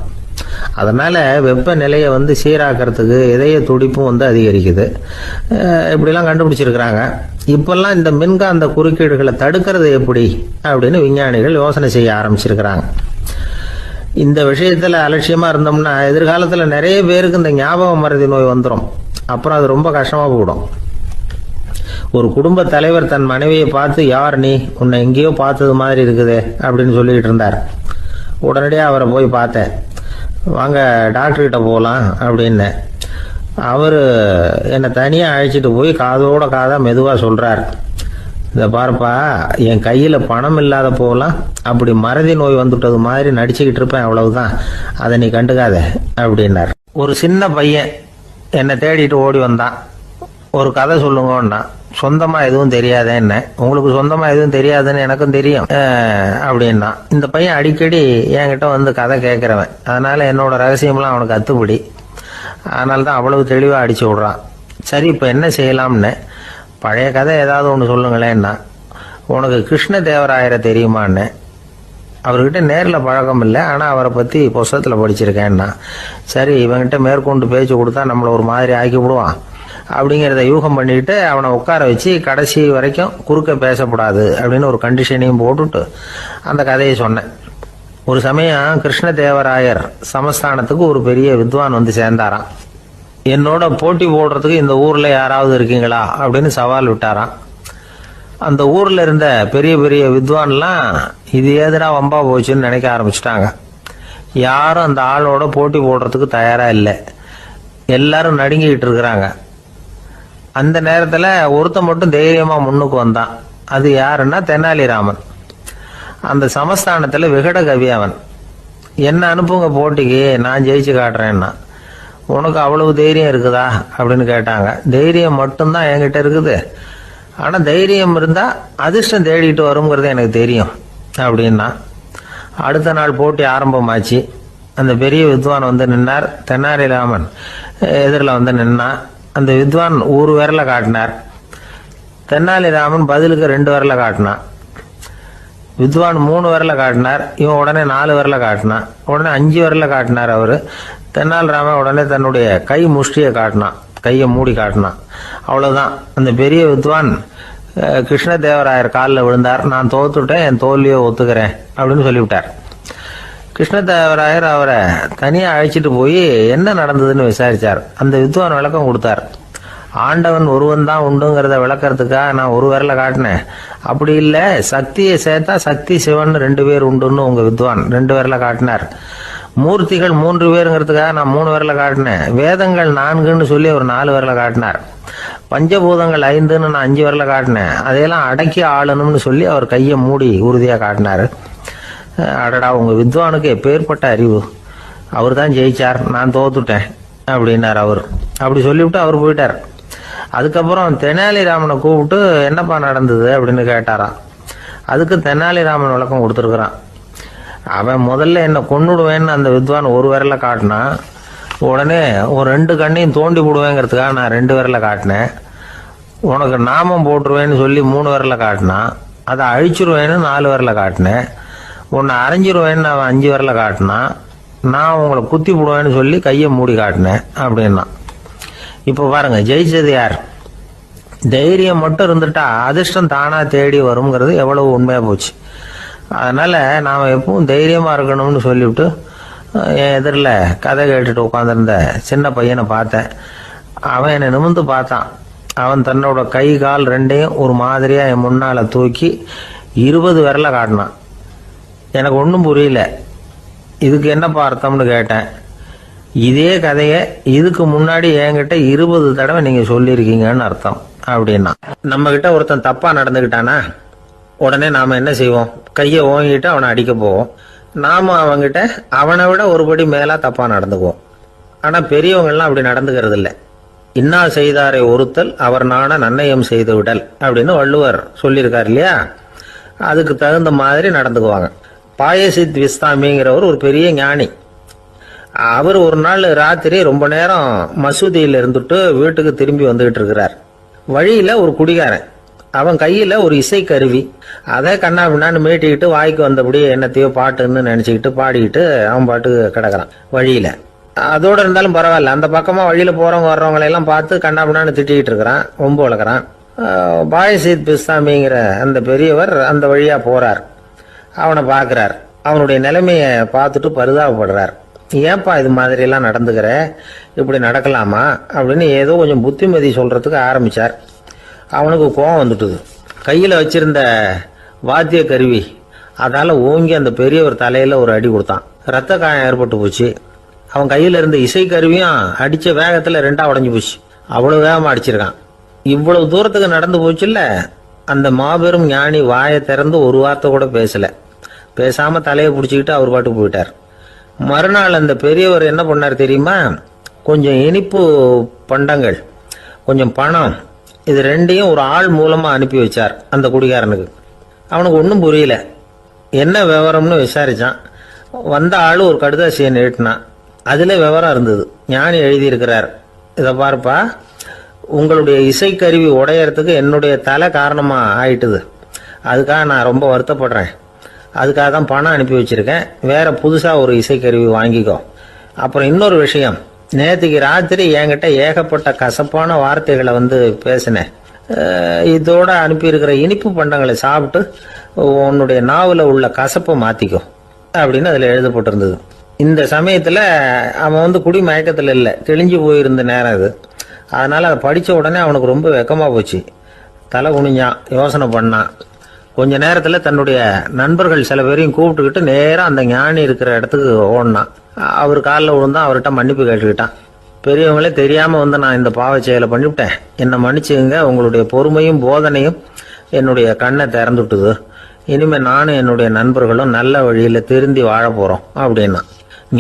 அதனால வெப்பநிலையை சீராக்கிறதுக்கு இதய துடிப்பும் அதிகரிக்குது. இப்படிலாம் கண்டுபிடிச்சிருக்கிறாங்க. இப்பெல்லாம் இந்த மின்காந்த குறுக்கீடுகளை தடுக்கிறது எப்படி அப்படின்னு விஞ்ஞானிகள் யோசனை செய்ய ஆரம்பிச்சிருக்கிறாங்க. இந்த விஷயத்துல அலட்சியமா இருந்தோம்னா எதிர்காலத்துல நிறைய பேருக்கு இந்த ஞாபக மறதி நோய் வந்துடும். அப்புறம் அது ரொம்ப கஷ்டமா போயிடும். ஒரு குடும்ப தலைவர் தன் மனைவியை பார்த்து, யார் நீ, உன்னை எங்கேயோ பார்த்தது மாதிரி இருக்குதே அப்படின்னு சொல்லிட்டு இருந்தார். உடனடியாக அவரை போய் பார்த்தேன். வாங்க டாக்டர்கிட்ட போகலாம் அப்படின்னு. அவர் என்னை தனியாக அழைச்சிட்டு போய் காதோட காதாக மெதுவாக சொல்கிறார், இதை பாருப்பா, என் கையில் பணம் இல்லாத போகலாம் அப்படி மறதி நோய் வந்துட்டது மாதிரி நடிச்சுக்கிட்டு இருப்பேன், அவ்வளவுதான், அதை நீ கண்டுக்காத அப்படின்னார். ஒரு சின்ன பையன் என்னை தேடிட்டு ஓடி வந்தான். ஒரு கதை சொல்லுங்கன்னா, சொந்தமா எதுவும் தெரியாத என்ன, உங்களுக்கு சொந்தமா எதுவும் தெரியாதுன்னு எனக்கும் தெரியும் அப்படின்னா. இந்த பையன் அடிக்கடி என்கிட்ட கதை கேட்கிறவன், அதனால என்னோட ரகசியம்லாம் அவனுக்கு அத்துப்படி. அதனால தான் அவ்வளவு தெளிவாக அடிச்சு விடுறான். சரி, இப்போ என்ன செய்யலாம்னு, பழைய கதை ஏதாவது ஒன்று சொல்லுங்களேன்னா. உனக்கு கிருஷ்ணதேவராயரை தெரியுமான்னு. அவர்கிட்ட நேரில் பழக்கம் இல்லை, ஆனால் அவரை பற்றி புஸ்தகத்தில் படிச்சிருக்கேன்னா. சரி, இவங்கிட்ட மேற்கொண்டு பேச்சு கொடுத்தா நம்மளை ஒரு மாதிரி ஆக்கி விடுவான் அப்படிங்கிறத யூகம் பண்ணிட்டு அவனை உட்கார வச்சு கடைசி வரைக்கும் குறுக்க பேசக்கூடாது அப்படின்னு ஒரு கண்டிஷனையும் போட்டுட்டு அந்த கதையை சொன்னேன். ஒரு சமயம் கிருஷ்ணதேவராயர் சமஸ்தானத்துக்கு ஒரு பெரிய வித்வான் சேர்ந்தாராம். என்னோட போட்டி போடுறதுக்கு இந்த ஊரில் யாராவது இருக்கீங்களா அப்படின்னு சவால் விட்டாராம். அந்த ஊரில் இருந்த பெரிய பெரிய வித்வான்லாம் இது ஏதுடா வம்பா போச்சுன்னு நினைக்க ஆரம்பிச்சிட்டாங்க. யாரும் அந்த ஆளோட போட்டி போடுறதுக்கு தயாராக இல்லை. எல்லாரும் நடுங்கிக்கிட்டு இருக்கிறாங்க. அந்த நேரத்தில் ஒருத்த மட்டும் தைரியமாக முன்னுக்கு வந்தான். அது யாருன்னா தெனாலிராமன். அந்த சமஸ்தானத்தில் விகட கவி அவன். என்ன அனுப்புங்க போட்டிக்கு, நான் ஜெயிச்சு காட்டுறேன்னா. உனக்கு அவ்வளவு தைரியம் இருக்குதா அப்படின்னு கேட்டாங்க. தைரியம் மட்டும்தான் என்கிட்ட இருக்குது, ஆனால் தைரியம் இருந்தால் அதிர்ஷ்டம் தேடிட்டு வருங்கிறது எனக்கு தெரியும் அப்படின்னா. அடுத்த நாள் போட்டி ஆரம்பமாச்சு. அந்த பெரிய வித்வான் நின்னார். தெனாலிராமன், எதிரில் வந்து நின்னான். அந்த வித்வான் ஒரு விரலை காட்டினார். தெனாலிராமன் பதிலுக்கு 2 விரலை காட்டினான். வித்வான் 3 விரலை காட்டினார். இவன் உடனே 4 விரலை காட்டினான். உடனே 5 விரலை காட்டினார் அவர். தெனாலிராமன் உடனே தன்னுடைய கை முஷ்டியை காட்டினான், கையை மூடி காட்டினான். அவ்வளவுதான். அந்த பெரிய வித்வான் கிருஷ்ணதேவராயர் காலில் விழுந்தார். நான் தோத்துட்டேன், என் தோல்வியை ஒத்துக்கிறேன் அப்படின்னு சொல்லிவிட்டார். கிருஷ்ணதேவராயர் அவரை தனியாக அழைச்சிட்டு போய் என்ன நடந்ததுன்னு விசாரிச்சார். அந்த வித்வான் விளக்கம் கொடுத்தார். ஆண்டவன் ஒருவன் தான் உண்டுங்கிறத விளக்கறதுக்காக நான் ஒரு விரலை காட்டினேன். அப்படி இல்லை, சக்தியை சேர்த்தா சக்தி சிவன் 2 பேர் உண்டுன்னு உங்க வித்வான் 2 விரலை காட்டினார். மூர்த்திகள் 3 பேருங்கிறதுக்காக நான் 3 விரலை காட்டினேன். வேதங்கள் 4ன்னு சொல்லி அவர் 4 விரலை காட்டினார். பஞ்சபூதங்கள் 5ன்னு நான் 5 விரலை காட்டினேன். அதையெல்லாம் அடக்கி ஆளணும்னு சொல்லி அவர் கையை மூடி உறுதியாக காட்டினார். அடடா, உங்க வித்வானுக்கு எப்பேற்பட்ட அறிவு! அவர் தான் ஜெயிச்சார், நான் தோத்துட்டேன் அப்படின்னார் அவர். அப்படி சொல்லிவிட்டு அவர் போயிட்டார். அதுக்கப்புறம் தெனாலிராமனை கூப்பிட்டு என்னப்பா நடந்தது அப்படின்னு கேட்டாராம். அதுக்கு தெனாலிராமன் விளக்கம் கொடுத்துருக்குறான். அவன் முதல்ல என்னை கொன்னுடுவேன்னு அந்த வித்வான் ஒரு விரலை காட்டினான். உடனே ஒரு 2 கண்ணையும் தோண்டி போடுவேங்கிறதுக்காக நான் 2 விரலை காட்டினேன். உனக்கு நாமம் போட்டுருவேன்னு சொல்லி 3 விரலை காட்டினான். அதை அழிச்சிருவேன்னு 4 விரலை காட்டினேன். உன்னை அரைஞ்சிருவேன்னு அவன் 5 விரலை காட்டினான். நான் உங்களை குத்தி போடுவேன்னு சொல்லி கையை மூடி காட்டினேன் அப்படின்னா. இப்போ பாருங்க, ஜெயிச்சது யார்? தைரியம் மட்டும் இருந்துட்டா அதிர்ஷ்டம் தானா தேடி வருங்கிறது எவ்வளவு உண்மையா போச்சு. அதனால நாம எப்பவும் தைரியமா இருக்கணும்னு சொல்லிவிட்டு என் எதிரில் கதை கேட்டுட்டு உட்காந்துருந்த சின்ன பையனை பார்த்தேன். அவன் என்னை நிமிர்ந்து பார்த்தான். அவன் தன்னோட கை கால் 2ஐயும் ஒரு மாதிரியா என் முன்னால தூக்கி 20 விரலை காட்டினான். எனக்கு ஒன்றும் புரியல. இதுக்கு என்னப்பா அர்த்தம்னு கேட்டேன். இதே கதையை இதுக்கு முன்னாடி என்கிட்ட 20 தடவை நீங்க சொல்லியிருக்கீங்கன்னு அர்த்தம் அப்படின்னா. நம்ம கிட்ட ஒருத்தன் தப்பா நடந்துகிட்டானா உடனே நாம என்ன செய்வோம்? கையை ஓங்கிட்டு அவனை அடிக்க போவோம். நாம அவங்கிட்ட அவனை விட ஒருபடி மேலா தப்பா நடந்துக்குவோம். ஆனா பெரியவங்கெல்லாம் அப்படி நடந்துக்கிறது இல்லை. இன்னா செய்தாரை ஒருத்தல் அவர் நாண நன்னயம் செய்து விடல் அப்படின்னு வள்ளுவர் சொல்லியிருக்காரு இல்லையா? அதுக்கு தகுந்த மாதிரி நடந்துக்குவாங்க. பாயசித் விஸ்தாமிங்கிறவர் ஒரு பெரிய ஞானி. அவர் ஒரு நாள் ராத்திரி ரொம்ப நேரம் மசூதியில் இருந்துட்டு வீட்டுக்கு திரும்பி வந்துகிட்டு இருக்கிறார். வழியில ஒரு குடிகாரன், அவன் கையில ஒரு இசை கருவி, அதை கண்ணா பின்னான்னு மீட்டிக்கிட்டு வாய்க்கு வந்தபடி என்னத்தையோ பாட்டுன்னு நினைச்சுக்கிட்டு பாடிக்கிட்டு அவன் பாட்டுக்கு கிடக்குறான் வழியில. அதோட இருந்தாலும் பரவாயில்ல, அந்த பக்கமா வழியில போறவங்க வர்றவங்களை எல்லாம் பார்த்து கண்ணா பின்னான்னு திட்டிக்கிட்டு இருக்கிறான், ரொம்ப வளர்க்குறான். பாயசித் பிஸ்தாமிங்கிற அந்த பெரியவர் அந்த வழியா போறார். அவனை பார்க்கிறார். அவனுடைய நிலைமையை பார்த்துட்டு பரிதாபப்படுறார். ஏன்பா இது மாதிரி எல்லாம் நடந்துக்கிற, இப்படி நடக்கலாமா அப்படின்னு ஏதோ கொஞ்சம் புத்திமதி சொல்றதுக்கு ஆரம்பிச்சார். அவனுக்கு கோபம் வந்துட்டுது. கையில வச்சிருந்த வாத்திய கருவி அதால ஓங்கி அந்த பெரியவர் தலையில ஒரு அடி கொடுத்தான். ரத்த காயம் ஏற்பட்டு போச்சு. அவன் கையில இருந்த இசை கருவியும் அடிச்ச வேகத்துல 2ஆ உடைஞ்சு போச்சு. அவ்வளவு வேகமா அடிச்சிருக்கான். இவ்வளவு தூரத்துக்கு நடந்து போச்சுல்ல. அந்த மாபெரும் ஞானி வாயை திறந்து ஒரு வார்த்தை கூட பேசல. பேசாம தலையை பிடிச்சிக்கிட்டு அவர் பாட்டுக்கு போயிட்டார். மறுநாள் அந்த பெரியவர் என்ன பண்ணார் தெரியுமா? கொஞ்சம் இனிப்பு பண்டங்கள், கொஞ்சம் பணம், இது 2ஐயும் ஒரு ஆள் மூலமா அனுப்பி வச்சார் அந்த குடிகாரனுக்கு. அவனுக்கு ஒன்றும் புரியல. என்ன விவரம்னு விசாரிச்சான். வந்த ஆளு ஒரு கடுதாசியை நீட்டினான். அதுல விவரம் இருந்தது. ஞானி எழுதியிருக்கிறார், இதை பார்ப்பா, உங்களுடைய இசைக்கருவி உடையறதுக்கு என்னுடைய தலை காரணமா ஆயிட்டுது. அதுக்காக நான் ரொம்ப வருத்தப்படுறேன். அதுக்காக தான் பணம் அனுப்பி வச்சிருக்கேன். வேற புதுசா ஒரு இசைக்கருவி வாங்கிக்கோ. அப்புறம் இன்னொரு விஷயம், நேற்றுக்கு ராத்திரி என்கிட்ட ஏகப்பட்ட கசப்பான வார்த்தைகளை வந்து பேசினேன். இதோட அனுப்பியிருக்கிற இனிப்பு பண்டங்களை சாப்பிட்டு உன்னுடைய நாவல உள்ள கசப்பை மாத்திக்கோ அப்படின்னு அதுல எழுதப்பட்டிருந்தது. இந்த சமயத்துல அவன் வந்து குடி மயக்கத்துல இல்லை, தெளிஞ்சு போயிருந்த நேரம் இது. அதனால அதை படிச்ச உடனே அவனுக்கு ரொம்ப வெக்கமா போச்சு. தலை குனிஞ்சான், யோசனை பண்ணான். கொஞ்ச நேரத்துல தன்னுடைய நண்பர்கள் சில பேரையும் கூப்பிட்டுக்கிட்டு நேரா அந்த ஞானி இருக்கிற இடத்துக்கு ஓடினான். அவர் காலில் விழுந்தான். அவர்கிட்ட மன்னிப்பு கேட்டுக்கிட்டான். பெரியவங்களே தெரியாம வந்து நான் இந்த பாவ செயலை பண்ணிவிட்டேன், என்னை மன்னிச்சுங்க. உங்களுடைய பொறுமையும் போதனையும் என்னுடைய கண்ணை திறந்துட்டுது. இனிமே நானும் என்னுடைய நண்பர்களும் நல்ல வழியில திருந்தி வாழ போறோம் அப்படின்னா.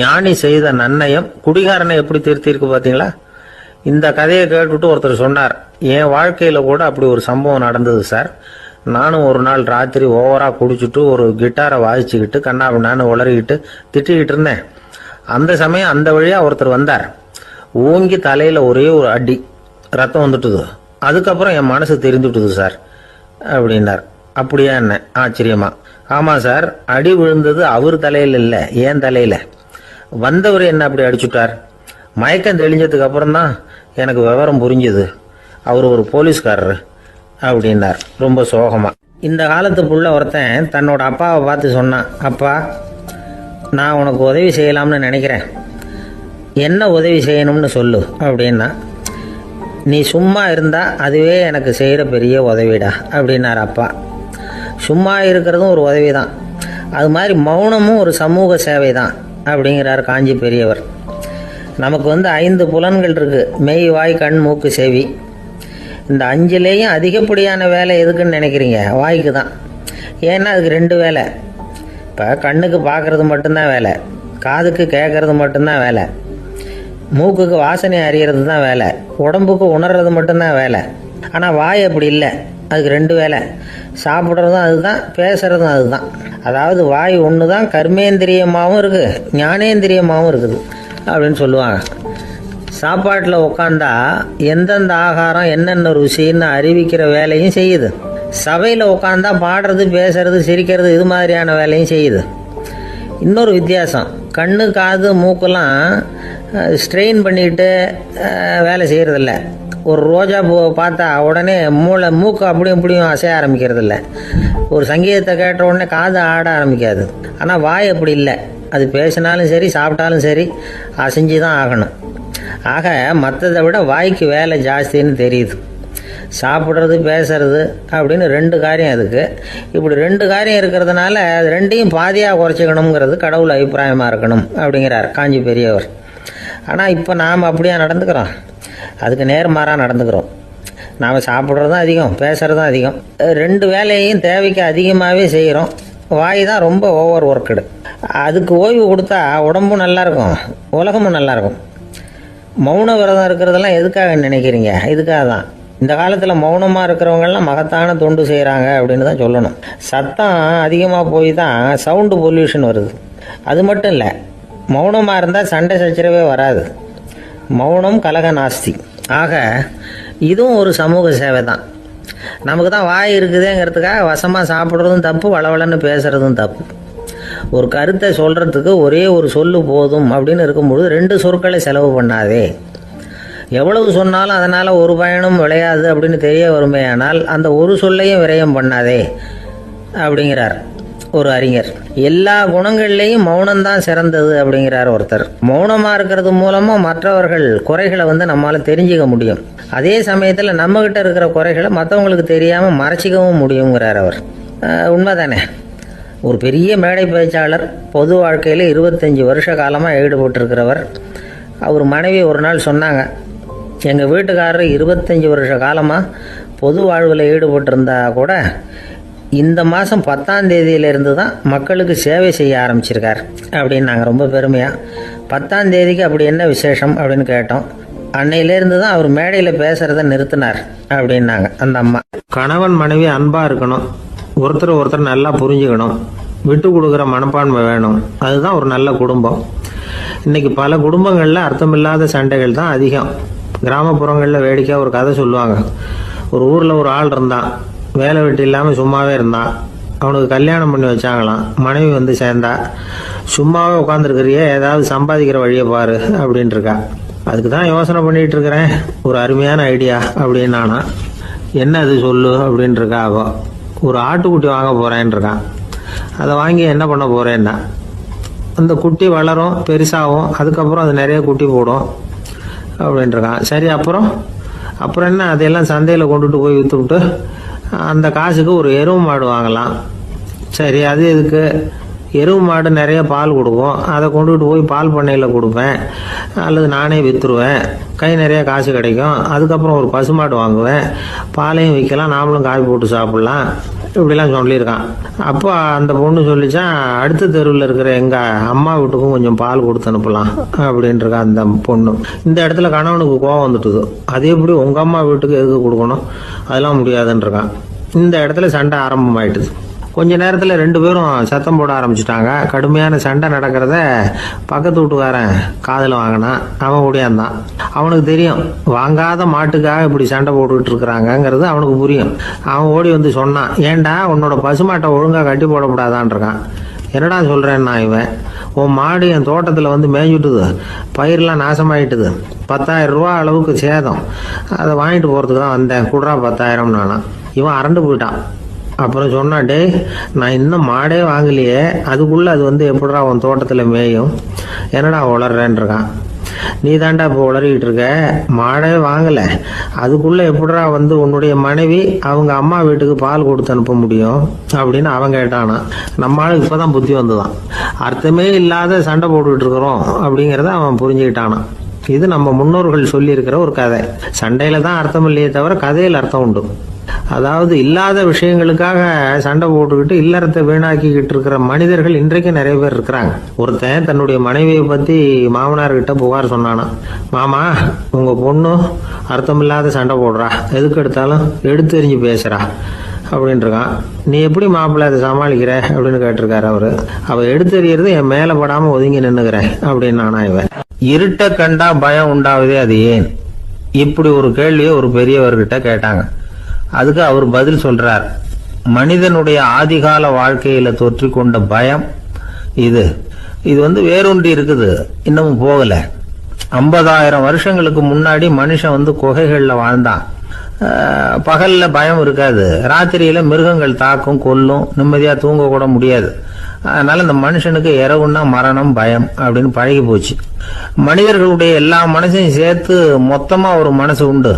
ஞானி செய்த நன்னயம் குடிகாரனை எப்படி திருத்திருக்கு பாத்தீங்களா? இந்த கதையை கேட்டுட்டு ஒருத்தர் சொன்னார், என் வாழ்க்கையில கூட அப்படி ஒரு சம்பவம் நடந்தது சார். நானும் ஒரு நாள் ராத்திரி ஓவரா குடிச்சிட்டு ஒரு கிட்டாரை வாசிச்சுக்கிட்டு கண்ணாபின்னான்னு உளறிக்கிட்டு திட்டிக்கிட்டு இருந்தேன். அந்த சமயம் அந்த வழியா ஒருத்தர் வந்தார். ஓங்கி தலையில் ஒரே ஒரு அடி, ரத்தம் வந்துட்டுது. அதுக்கப்புறம் என் மனசு தெரிந்துவிட்டுது சார் அப்படின்னார். அப்படியா என்ன ஆச்சரியமா? ஆமாம் சார், அடி விழுந்தது அவர் தலையில் இல்லை, என் தலையில். வந்தவர் என்ன அப்படி அடிச்சுட்டார். மயக்கம் தெளிஞ்சதுக்கு அப்புறம் தான் எனக்கு விவரம் புரிஞ்சுது. அவர் ஒரு போலீஸ்காரர் அப்படின்னார் ரொம்ப சோகமாக. இந்த காலத்து புள்ள ஒருத்தன் தன்னோட அப்பாவை பார்த்து சொன்னான், அப்பா நான் உனக்கு உதவி செய்யலாம்னு நினைக்கிறேன், என்ன உதவி செய்யணும்னு சொல்லு அப்படின்னா. நீ சும்மா இருந்தால் அதுவே எனக்கு செய்கிற பெரிய உதவிடா அப்படின்னார் அப்பா. சும்மா இருக்கிறதும் ஒரு உதவி தான், அது மாதிரி மௌனமும் ஒரு சமூக சேவை தான் அப்படிங்கிறார் காஞ்சி பெரியவர். நமக்கு 5 புலன்கள் இருக்குது, மெய் வாய் கண் மூக்கு செவி. இந்த 5லேயும் அதிகப்படியான வேலை எதுக்குன்னு நினைக்கிறீங்க? வாய்க்கு தான். ஏன்னா அதுக்கு 2 வேலை. இப்போ கண்ணுக்கு பார்க்குறது மட்டும்தான் வேலை, காதுக்கு கேட்குறது மட்டும்தான் வேலை, மூக்குக்கு வாசனை அறியறது தான் வேலை, உடம்புக்கு உணர்றது மட்டும்தான் வேலை. ஆனால் வாய் அப்படி இல்லை, அதுக்கு 2 வேலை. சாப்பிட்றதும் அதுதான், பேசுகிறதும் அதுதான். அதாவது வாய் ஒன்று தான் கர்மேந்திரியமாகவும் இருக்குது, ஞானேந்திரியமாகவும் இருக்குது அப்படின்னு சொல்லுவாங்க. சாப்பாட்டில் உட்காந்தா எந்தெந்த ஆகாரம் என்னென்ன ருசின்னு அறிவிக்கிற வேலையும் செய்யுது. சபையில் உட்காந்தா பாடுறது, பேசுறது, சிரிக்கிறது, இது மாதிரியான வேலையும் செய்யுது. இன்னொரு வித்தியாசம், கண்ணு காது மூக்கெல்லாம் ஸ்ட்ரெயின் பண்ணிட்டு வேலை செய்கிறதில்ல. ஒரு ரோஜா பூவை பார்த்தா உடனே மூக்கு அப்படியும் இப்படியும் அசைய ஆரம்பிக்கிறதில்ல. ஒரு சங்கீதத்தை கேட்ட உடனே காது ஆட ஆரம்பிக்காது. ஆனால் வாய் அப்படி இல்லை, அது பேசினாலும் சரி சாப்பிட்டாலும் சரி அசைஞ்சு தான் ஆகணும். ஆக மற்றதை விட வாய்க்கு வேலை ஜாஸ்தின்னு தெரியுது. சாப்பிட்றது பேசுறது அப்படின்னு 2 காரியம் அதுக்கு. இப்படி 2 காரியம் இருக்கிறதுனால அது 2ஐயும் பாதியாக குறைச்சிக்கணுங்கிறது கடவுள் அபிப்பிராயமாக இருக்கணும் அப்படிங்கிறார் காஞ்சி பெரியவர். ஆனால் இப்போ நாம் அப்படியா நடந்துக்கிறோம்? அதுக்கு நேர்மாறாக நடந்துக்கிறோம். நாம் சாப்பிட்றதும் அதிகம், பேசுகிறதும் அதிகம், 2 வேலையையும் தேவைக்கு அதிகமாகவே செய்கிறோம். வாய் தான் ரொம்ப ஓவர் ஒர்க்குடு. அதுக்கு ஓய்வு கொடுத்தா உடம்பும் நல்லாயிருக்கும், உலகமும் நல்லாயிருக்கும். மௌன விரதம் இருக்கிறதெல்லாம் எதுக்காக நினைக்கிறீங்க? இதுக்காக தான். இந்த காலத்தில் மௌனமாக இருக்கிறவங்கெல்லாம் மகத்தான தொண்டு செய்கிறாங்க அப்படின்னு தான் சொல்லணும். சத்தம் அதிகமாக போய் தான் சவுண்டு பொல்யூஷன் வருது. அது மட்டும் இல்லை, மௌனமாக இருந்தால் சண்டை சச்சரவே வராது. மௌனம் கலக நாஸ்தி. ஆக இதுவும் ஒரு சமூக சேவை தான். நமக்கு தான் வாய் இருக்குதுங்கிறதுக்காக வசமாக சாப்பிட்றதும் தப்பு, வளவளன்னு பேசுகிறதும் தப்பு. ஒரு கருத்தை சொல்கிறதுக்கு ஒரே ஒரு சொல்லு போதும் அப்படின்னு இருக்கும்பொழுது 2 சொற்களை செலவு பண்ணாதே. எவ்வளவு சொன்னாலும் அதனால் ஒரு பயனும் விளையாது அப்படின்னு தெரிய வருமேயானால் அந்த ஒரு சொல்லையும் விரயம் பண்ணாதே அப்படிங்கிறார் ஒரு அறிஞர். எல்லா குணங்கள்லேயும் மௌனம்தான் சிறந்தது அப்படிங்கிறார் ஒருத்தர். மௌனமாக இருக்கிறது மூலமாக மற்றவர்கள் குறைகளை நம்மளால் தெரிஞ்சிக்க முடியும். அதே சமயத்தில் நம்மகிட்ட இருக்கிற குறைகளை மற்றவங்களுக்கு தெரியாமல் மறைச்சிக்கவும் முடியுங்கிறார் அவர். உண்மைதானே? ஒரு பெரிய மேடை பேச்சாளர், பொது வாழ்க்கையில் 25 வருஷ காலமாக ஈடுபட்டிருக்கிறவர். அவர் மனைவி ஒரு நாள் சொன்னாங்க, எங்கள் வீட்டுக்காரர் 25 வருஷ காலமாக பொது வாழ்வில் ஈடுபட்டிருந்தா கூட இந்த மாதம் 10ஆம் தேதியிலேருந்து தான் மக்களுக்கு சேவை செய்ய ஆரம்பிச்சிருக்கார் அப்படின்னு நாங்கள் ரொம்ப பெருமையாக. 10ஆம் தேதிக்கு அப்படி என்ன விசேஷம் அப்படின்னு கேட்டோம். அன்னையிலேருந்து தான் அவர் மேடையில் பேசுகிறத நிறுத்தினார் அப்படின்னாங்க அந்த அம்மா. கணவன் மனைவி அன்பாக இருக்கணும், ஒருத்தர் நல்லா புரிஞ்சுக்கணும், விட்டு கொடுக்குற மனப்பான்மை வேணும். அதுதான் ஒரு நல்ல குடும்பம். இன்றைக்கி பல குடும்பங்களில் அர்த்தமில்லாத சண்டைகள் தான் அதிகம். கிராமப்புறங்களில் வேடிக்கையாக ஒரு கதை சொல்லுவாங்க. ஒரு ஊரில் ஒரு ஆள் இருந்தான், வேலை வெட்டி இல்லாமல் சும்மாவே இருந்தான். அவனுக்கு கல்யாணம் பண்ணி வச்சாங்களாம். மனைவி சேர்ந்தா, சும்மாவே உட்காந்துருக்கிறியே, ஏதாவது சம்பாதிக்கிற வழியை பாரு அப்படின்ட்டுருக்கா. அதுக்கு தான் யோசனை பண்ணிகிட்டு இருக்கிறேன், ஒரு அருமையான ஐடியா அப்படின்னு நானா. என்ன அது சொல்லு அப்படின்ட்டுருக்கா. அவ ஒரு ஆட்டுக்குட்டி வாங்க போகிறேன்ருக்கான். அதை வாங்கி என்ன பண்ண போகிறேன்னா, அந்த குட்டி வளரும், பெருசாகும், அதுக்கப்புறம் அது நிறைய குட்டி போடும் அப்படின்ட்டுருக்கான். சரி, அப்புறம் என்ன, அதையெல்லாம் சந்தையில் கொண்டுட்டு போய் விற்றுவிட்டு அந்த காசுக்கு ஒரு எருவு மாடு வாங்கலாம். சரி, அது எதுக்கு? எருவு மாடு நிறைய பால் கொடுக்கும், அதை கொண்டுகிட்டு போய் பால் பண்ணையில் கொடுப்பேன், அல்லது நானே விற்றுருவேன், கை நிறைய காசு கிடைக்கும். அதுக்கப்புறம் ஒரு பசுமாடு வாங்குவேன், பாலையும் விற்கலாம், நாமளும் காய் போட்டு சாப்பிட்லாம், இப்படிலாம் சொல்லியிருக்கான். அப்போ அந்த பொண்ணு சொல்லிச்சான், அடுத்த தெருவில் இருக்கிற எங்கள் அம்மா வீட்டுக்கும் கொஞ்சம் பால் கொடுத்து அனுப்பலாம் அப்படின்ட்டுருக்கா அந்த பொண்ணு. இந்த இடத்துல கணவனுக்கு கோவம் வந்துட்டுது. அது எப்படி உங்கள் அம்மா வீட்டுக்கு எதுக்கு கொடுக்கணும், அதெல்லாம் முடியாதுன்றிருக்கான். இந்த இடத்துல சண்டை ஆரம்பமாயிட்டுது. கொஞ்ச நேரத்தில் 2 பேரும் சத்தம் போட ஆரம்பிச்சிட்டாங்க. கடுமையான சண்டை நடக்கிறத பக்கத்து வீட்டுக்காரன் காதில் வாங்கினான். அவன் ஓடியாந்தான். அவனுக்கு தெரியும் வாங்காத மாட்டுக்காக இப்படி சண்டை போட்டுக்கிட்டு இருக்கிறாங்கங்கிறது அவனுக்கு புரியும். அவன் ஓடி வந்து சொன்னான், ஏண்டா உன்னோட பசுமாட்டை ஒழுங்காக கட்டி போடக்கூடாதான்னு இருக்கான். என்னடா சொல்கிறேன்னா இவன், உன் மாடு என் தோட்டத்தில் வந்து மேய்ஞ்சுட்டுது, பயிரெலாம் நாசமாயிட்டுது, 10,000 ரூபா அளவுக்கு சேதம், அதை வாங்கிட்டு போகிறதுக்கு தான் வந்தேன், குடுறா 10,000 நானா. இவன் அரண்டு போயிட்டான். அப்புறம் சொன்னான், டே நான் இன்னும் மாடே வாங்கலையே, அதுக்குள்ளே அது வந்து எப்படிடா உன் தோட்டத்தில் மேயும், என்னடா உளர்றேன்னு இருக்கான். நீ தாண்டா இப்போ உளறிக்கிட்டு இருக்க, மாடே வாங்கலை, அதுக்குள்ளே எப்படிடா வந்து உன்னுடைய மனைவி அவங்க அம்மா வீட்டுக்கு பால் கொடுத்து அனுப்ப முடியும் அப்படின்னு அவன் கேட்டானா. நம்மளால இப்போ தான் புத்தி வந்துதான். அர்த்தமே இல்லாத சண்டை போட்டுக்கிட்டு இருக்கிறோம் அப்படிங்கிறத அவன் புரிஞ்சுக்கிட்டானான். இது நம்ம முன்னோர்கள் சொல்லியிருக்கிற ஒரு கதை. சண்டையில் தான் அர்த்தம் இல்லையே தவிர கதையில் அர்த்தம் உண்டு. அதாவது இல்லாத விஷயங்களுக்காக சண்டை போட்டுக்கிட்டு இல்லறத்தை வீணாக்கிக்கிட்டு இருக்கிற மனிதர்கள் இன்றைக்கு நிறைய பேர் இருக்கிறாங்க. ஒருத்தன் தன்னுடைய மனைவியை பற்றி மாமனார்கிட்ட புகார் சொன்னானா, மாமா உங்க பொண்ணு அர்த்தமில்லாத சண்டை போடுறா, எதுக்கு எடுத்தாலும் எடுத்தெறிஞ்சு பேசுறா அப்படின்ட்டுருக்கான். நீ எப்படி மாப்பிள்ளை அதை சமாளிக்கிற அப்படின்னு கேட்டிருக்காரு அவரு. அவ எடுத்தெறியறது என் மேலே படாமல் ஒதுங்கி நின்னுக்கிறேன் அப்படின்னு நானா. இவன் இருட்ட கண்டா பயம் உண்டாவதே அது ஏன், இப்படி ஒரு கேள்வியை ஒரு பெரியவர்கிட்ட கேட்டாங்க. அதுக்கு அவர் பதில் சொல்றார், மனிதனுடைய ஆதிகால வாழ்க்கையில தொற்றி கொண்ட பயம் இது வந்து வேரூன்றி இருக்குது, இன்னமும் போகல. 50,000 வருஷங்களுக்கு முன்னாடி மனுஷன் வந்து குகைகள்ல வாழ்ந்தான். பகல்ல பயம் இருக்காது, ராத்திரியில மிருகங்கள் தாக்கும் கொல்லும், நிம்மதியா தூங்க கூட முடியாது. அதனால இந்த மனுஷனுக்கு இரவுன்னா மரணம் பயம் அப்படின்னு பழகி போச்சு. மனிதர்களுடைய எல்லா மனசையும் சேர்த்து மொத்தமா ஒரு மனசு உண்டு.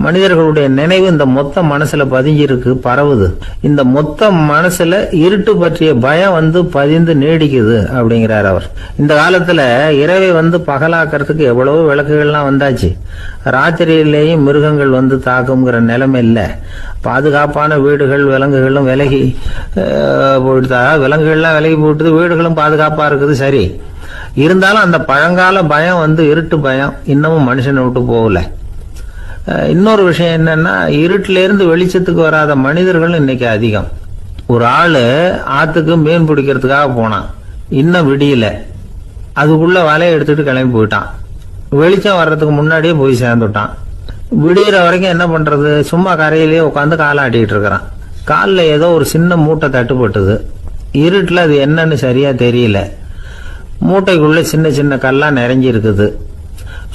மனிதர்களுடைய நினைவு இந்த மொத்த மனசுல பதிஞ்சிருக்கு, பரவுது. இந்த மொத்த மனசுல இருட்டு பற்றிய பயம் வந்து பதிந்து நீடிக்குது அப்படிங்கிறார் அவர். இந்த காலத்துல இரவை வந்து பகலாக்கிறதுக்கு எவ்வளவோ விளக்குகள்லாம் வந்தாச்சு. ராத்திரியிலேயும் மிருகங்கள் வந்து தாக்குங்கிற நிலைமை இல்லை. பாதுகாப்பான வீடுகள் விலங்குகளும் விலகி போயிட்டு, விலங்குகள்லாம் விலகி போயிட்டு, வீடுகளும் பாதுகாப்பா இருக்குது. சரி, இருந்தாலும் அந்த பழங்கால பயம் வந்து இருட்டு பயம் இன்னமும் மனுஷனை விட்டு போகல. இன்னொரு விஷயம் என்னன்னா, இருட்டில இருந்து வெளிச்சத்துக்கு வராத மனிதர்கள் இன்னைக்கு அதிகம். ஒரு ஆளு ஆத்துக்கு மீன் பிடிக்கிறதுக்காக போனான், இன்னும் விடியல, அதுக்குள்ள வலையை எடுத்துட்டு கிளம்பி போயிட்டான். வெளிச்சம் வர்றதுக்கு முன்னாடியே போய் சேர்ந்துட்டான். விடிகிற வரைக்கும் என்ன பண்றது, சும்மா கரையிலேயே உட்காந்து காலாட்டிக்கிட்டு இருக்கிறான். காலில் ஏதோ ஒரு சின்ன மூட்டை தட்டுப்பட்டுது. இருட்டில் அது என்னன்னு சரியா தெரியல. மூட்டைக்குள்ள சின்ன சின்ன கல்லா நிறைஞ்சி இருக்குது.